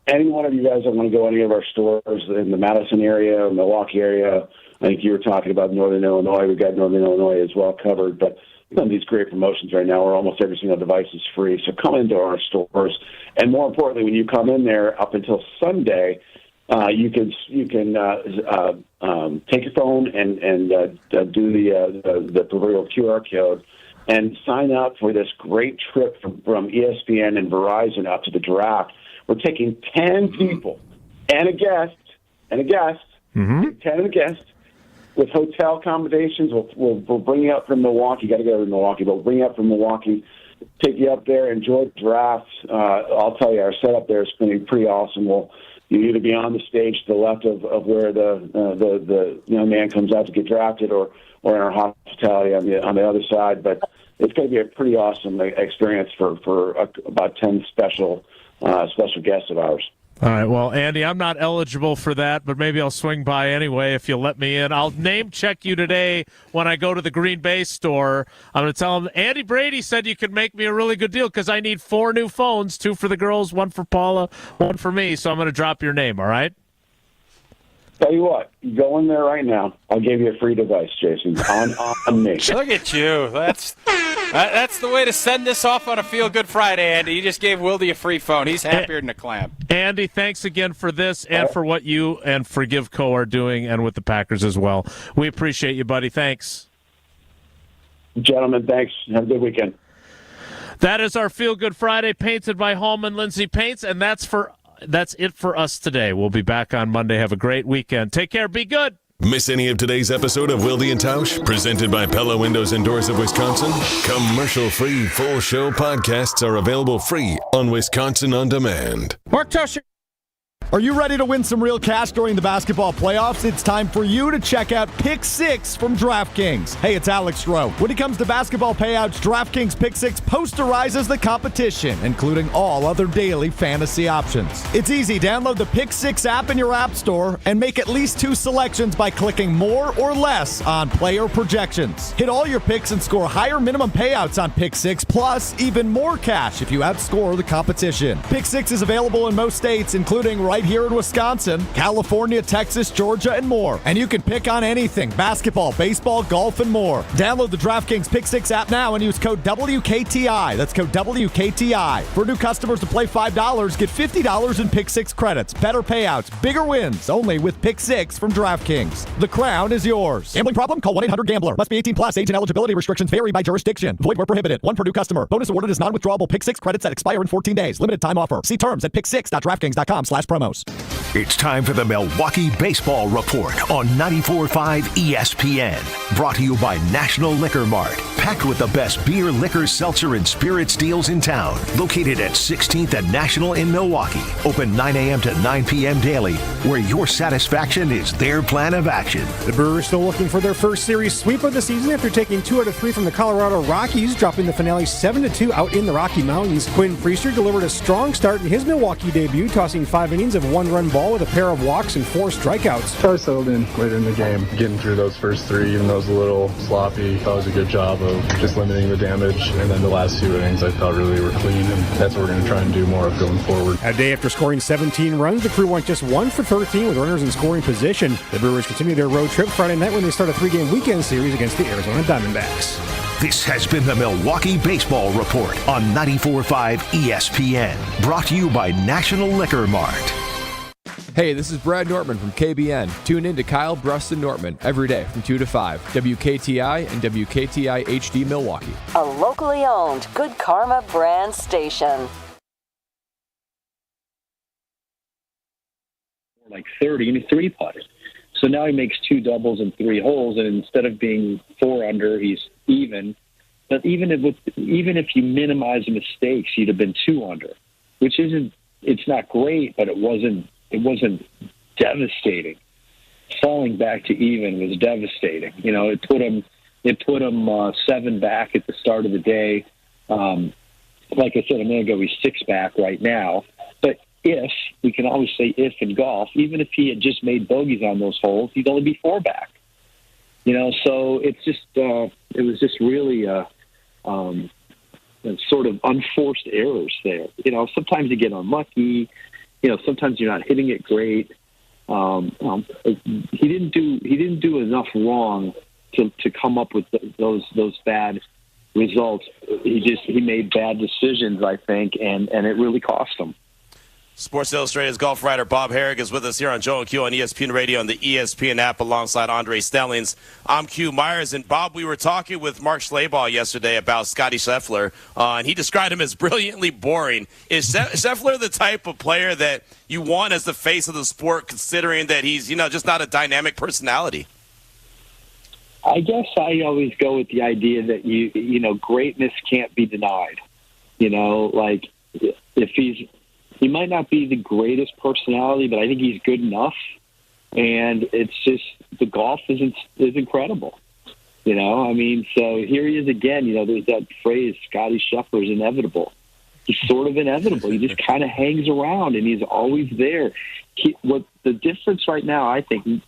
S6: Any one of you guys that want to go to any of our stores in the Madison area or Milwaukee area, I think you were talking about Northern Illinois. We've got Northern Illinois as well covered, but we've done these great promotions right now where almost every single device is free. So come into our stores, and more importantly, when you come in there up until Sunday, you can take your phone and do the proverbial QR code and sign up for this great trip from ESPN and Verizon up to the draft. We're taking 10 people and a guest, 10 and a guest with hotel accommodations. We'll bring you up from Milwaukee. You got to go to Milwaukee, but we'll bring you up from Milwaukee, take you up there, enjoy the draft. I'll tell you, our setup there is going to be pretty awesome. You either be on the stage to the left of where the young man comes out to get drafted, or in our hospitality on the other side. But it's going to be a pretty awesome experience for about 10 special guests of ours.
S2: All right, well, Andy, I'm not eligible for that, but maybe I'll swing by anyway if you'll let me in. I'll name check you today when I go to the Green Bay store. I'm going to tell them, Andy Brady said you could make me a really good deal because I need 4 new phones, 2 for the girls, 1 for Paula, 1 for me, so I'm going to drop your name, all right?
S6: Tell you what, go in there right now. I'll give you a free device, Jason, on me.
S1: Look at you. That's the way to send this off on a Feel Good Friday, Andy. You just gave Wilde a free phone. He's happier than a clam.
S2: Andy, thanks again for this and for what you and Forgive Co. are doing and with the Packers as well. We appreciate you, buddy. Thanks.
S6: Gentlemen, thanks. Have a good weekend.
S2: That is our Feel Good Friday, painted by Hallman Lindsay Paints, and that's it for us today. We'll be back on Monday. Have a great weekend. Take care. Be good.
S5: Miss any of today's episode of Wilde and Tausch, presented by Pella Windows and Doors of Wisconsin? Commercial-free full show podcasts are available free on Wisconsin On Demand.
S8: Mark Tausch. Are you ready to win some real cash during the basketball playoffs? It's time for you to check out Pick 6 from DraftKings. Hey, it's Alex Stroh. When it comes to basketball payouts, DraftKings Pick 6 posterizes the competition, including all other daily fantasy options. It's easy. Download the Pick 6 app in your app store and make at least 2 selections by clicking more or less on player projections. Hit all your picks and score higher minimum payouts on Pick 6, plus even more cash if you outscore the competition. Pick 6 is available in most states, including right here in Wisconsin, California, Texas, Georgia, and more. And you can pick on anything: basketball, baseball, golf, and more. Download the DraftKings Pick 6 app now and use code WKTI. That's code WKTI. For new customers to play $5, get $50 in Pick 6 credits. Better payouts, bigger wins, only with Pick 6 from DraftKings. The crown is yours. Gambling problem? Call 1-800-GAMBLER. Must be 18 plus. Age and eligibility restrictions vary by jurisdiction. Void where prohibited. One per new customer. Bonus awarded is non-withdrawable Pick 6 credits that expire in 14 days. Limited time offer. See terms at pick6.draftkings.com/promos.
S4: It's time for the Milwaukee Baseball Report on 94.5 ESPN. Brought to you by National Liquor Mart. Packed with the best beer, liquor, seltzer, and spirits deals in town. Located at 16th and National in Milwaukee. Open 9 a.m. to 9 p.m. daily, where your satisfaction is their plan of action.
S9: The Brewers still looking for their first series sweep of the season after taking 2 out of 3 from the Colorado Rockies, dropping the finale 7-2 out in the Rocky Mountains. Quinn Priester delivered a strong start in his Milwaukee debut, tossing 5 innings of 1-run ball with a pair of walks and 4 strikeouts.
S11: I settled in later in the game, getting through those first 3, even though it was a little sloppy. That was a good job of just limiting the damage, and then the last 2 innings I thought really were clean, and that's what we're going to try and do more of going forward.
S9: A day after scoring 17 runs, the crew went just 1 for 13 with runners in scoring position. The Brewers continue their road trip Friday night when they start a 3-game weekend series against the Arizona Diamondbacks.
S4: This has been the Milwaukee Baseball Report on 94.5 ESPN. Brought to you by National Liquor Mart.
S28: Hey, this is Brad Nortman from KBN. Tune in to Kyle Bruston Nortman every day from 2 to 5. WKTI and WKTI HD Milwaukee.
S13: A locally owned Good Karma brand station.
S12: Like 30 and he 3-putted. So now he makes 2 doubles and 3 holes, and instead of being 4 under, he's even. But even if you minimize the mistakes, you'd have been 2 under, which isn't. It's not great, but it wasn't devastating. Falling back to even was devastating. You know, it put him 7 back at the start of the day. Like I said a minute ago, he's 6 back right now. But if we can always say if in golf, even if he had just made bogeys on those holes, he'd only be 4 back. You know, so it's just it was just really sort of unforced errors there. You know, sometimes you get unlucky. You know, sometimes you're not hitting it great. He didn't do enough wrong to come up with those bad results. He made bad decisions, I think, and it really cost him.
S16: Sports Illustrated's golf writer Bob Herrig is with us here on Joe and Q on ESPN Radio and the ESPN app alongside Andre Stellings. I'm Q Myers. And, Bob, we were talking with Mark Schlabach yesterday about Scotty Scheffler, and he described him as brilliantly boring. Is Scheffler the type of player that you want as the face of the sport, considering that he's, just not a dynamic personality?
S12: I guess I always go with the idea that, greatness can't be denied. Like if he might not be the greatest personality, but I think he's good enough. And it's just the golf is incredible. So here he is again. There's that phrase, Scotty Scheffler is inevitable. He's sort of inevitable. He just kind of hangs around, and he's always there. What the difference right now, I think,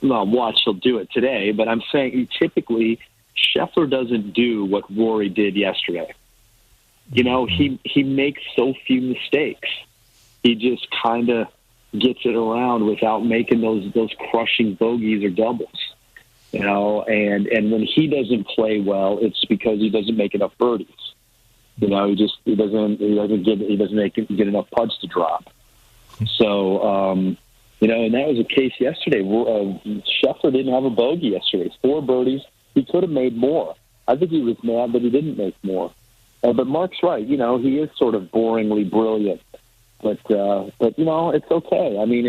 S12: watch, he'll do it today, but I'm saying typically Scheffler doesn't do what Rory did yesterday. He makes so few mistakes. He just kind of gets it around without making those crushing bogeys or doubles. And when he doesn't play well, it's because he doesn't make enough birdies. He doesn't get enough putts to drop. So and that was the case yesterday. Scheffler didn't have a bogey yesterday. 4 birdies. He could have made more. I think he was mad that he didn't make more. But Mark's right. You know, he is sort of boringly brilliant. But you know, it's okay. I mean,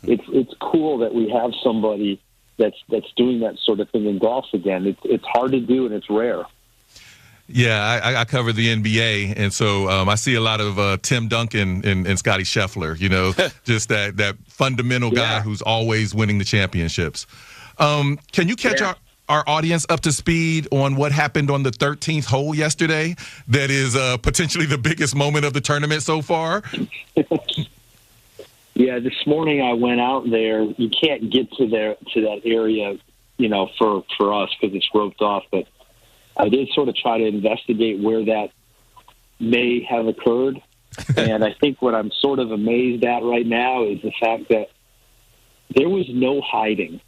S12: it's cool that we have somebody that's doing that sort of thing in golf again. It's hard to do, and it's rare.
S3: Yeah, I cover the NBA, and so I see a lot of Tim Duncan and Scotty Scheffler, you know, just that fundamental guy who's always winning the championships. Can you catch our audience up to speed on what happened on the 13th hole yesterday that is potentially the biggest moment of the tournament so far?
S12: Yeah, this morning I went out there. You can't get to that area, you know, for us because it's roped off, but I did sort of try to investigate where that may have occurred. And I think what I'm sort of amazed at right now is the fact that there was no hiding.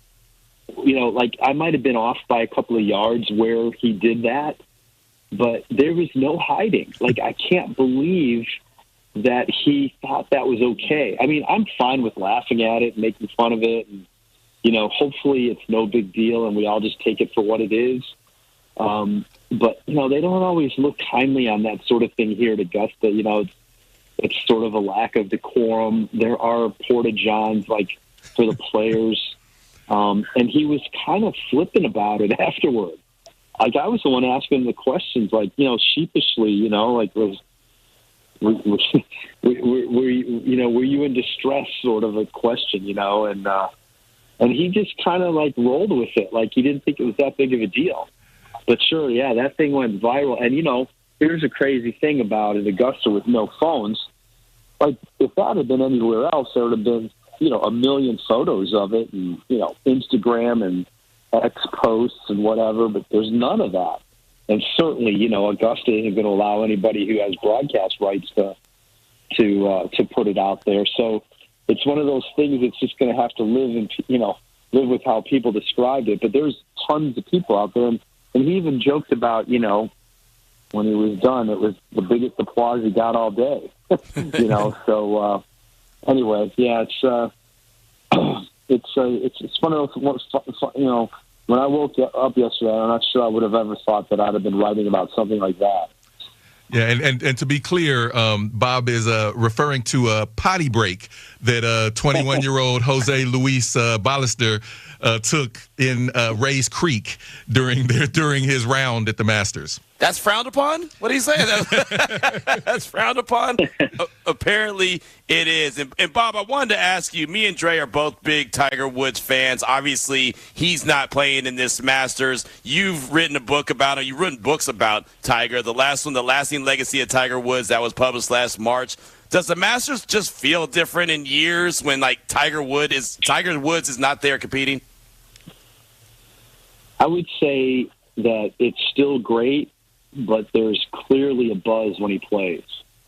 S12: You know, like I might have been off by a couple of yards where he did that, but there was no hiding. Like, I can't believe that he thought that was okay. I mean, I'm fine with laughing at it, making fun of it. And, you know, hopefully it's no big deal and we all just take it for what it is. But, you know, they don't always look kindly on that sort of thing here at Augusta. You know, it's sort of a lack of decorum. There are porta-johns, like, for the players. And he was kind of flippant about it afterward. Like, I was the one asking the questions, like, you know, sheepishly, you know, like, were you in distress, sort of a question, you know, and he just kind of like rolled with it. Like, he didn't think it was that big of a deal. But sure, yeah, that thing went viral. And, you know, here's a crazy thing about it, Augusta with no phones. Like, if that had been anywhere else, there would have been, you know, a million photos of it and, you know, Instagram and X posts and whatever, but there's none of that. And certainly, you know, Augusta isn't going to allow anybody who has broadcast rights to put it out there. So it's one of those things that's just going to have to live with how people described it. But there's tons of people out there. And he even joked about, you know, when he was done, it was the biggest applause he got all day, you know. So anyway, yeah, it's one of those, you know, when I woke up yesterday, I'm not sure I would have ever thought that I'd have been writing about something like that.
S3: Yeah, and to be clear, Bob is referring to a potty break that 21-year-old Jose Luis Ballester took in Rays Creek during his round at the Masters.
S16: That's frowned upon? What do you say? That's frowned upon? Apparently it is. And Bob, I wanted to ask you, me and Dre are both big Tiger Woods fans. Obviously, he's not playing in this Masters. You've written a book about him. You've written books about Tiger. The last one, The Lasting Legacy of Tiger Woods, that was published last March. Does the Masters just feel different in years when, like, Tiger Woods is not there competing?
S12: I would say that it's still great, but there's clearly a buzz when he plays.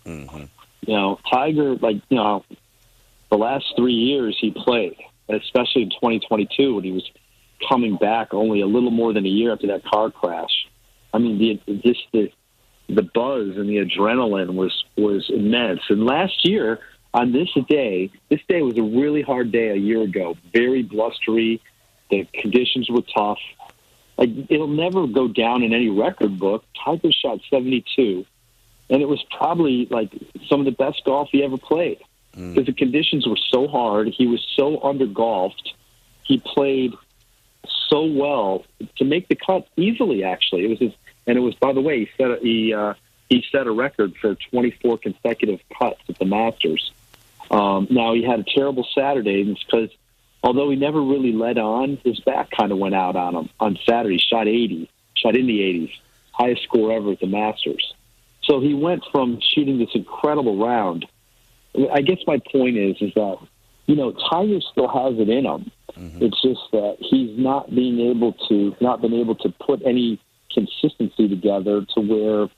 S12: Mm-hmm. You know, Tiger, like, you know, the last 3 years he played, especially in 2022 when he was coming back only a little more than a year after that car crash. I mean, the buzz and the adrenaline was immense. And last year on this day was a really hard day a year ago, very blustery. The conditions were tough. Like, it'll never go down in any record book. Tiger shot 72, and it was probably like some of the best golf he ever played because the conditions were so hard. He was so under-golfed. He played so well to make the cut easily, actually. It was, by the way, he set a record for 24 consecutive cuts at the Masters. Now, he had a terrible Saturday because although he never really led on, his back kind of went out on him on Saturday. Shot in the 80s, highest score ever at the Masters. So he went from shooting this incredible round. I guess my point is that, you know, Tiger still has it in him. Mm-hmm. It's just that he's not been able to put any consistency together to where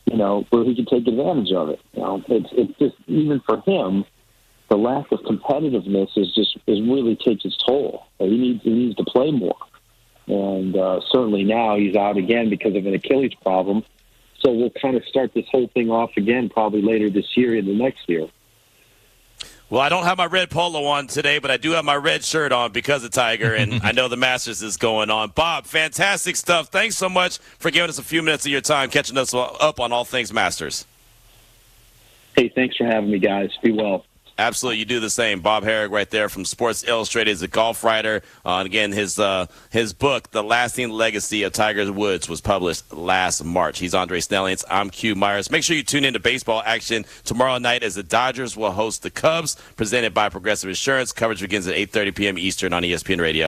S12: he can take advantage of it. You know, it's just, even for him, the lack of competitiveness is really takes its toll. He needs to play more, and certainly now he's out again because of an Achilles problem. So we'll kind of start this whole thing off again probably later this year and the next year.
S16: Well, I don't have my red polo on today, but I do have my red shirt on because of Tiger, and I know the Masters is going on. Bob, fantastic stuff. Thanks so much for giving us a few minutes of your time, catching us up on all things Masters.
S12: Hey, thanks for having me, guys. Be well.
S16: Absolutely, you do the same. Bob Herrig right there from Sports Illustrated is a golf writer. And again, his book, The Lasting Legacy of Tiger Woods, was published last March. He's Andre Snellians. I'm Q Myers. Make sure you tune in to baseball action tomorrow night as the Dodgers will host the Cubs, presented by Progressive Insurance. Coverage begins at 8:30 p.m. Eastern on ESPN Radio.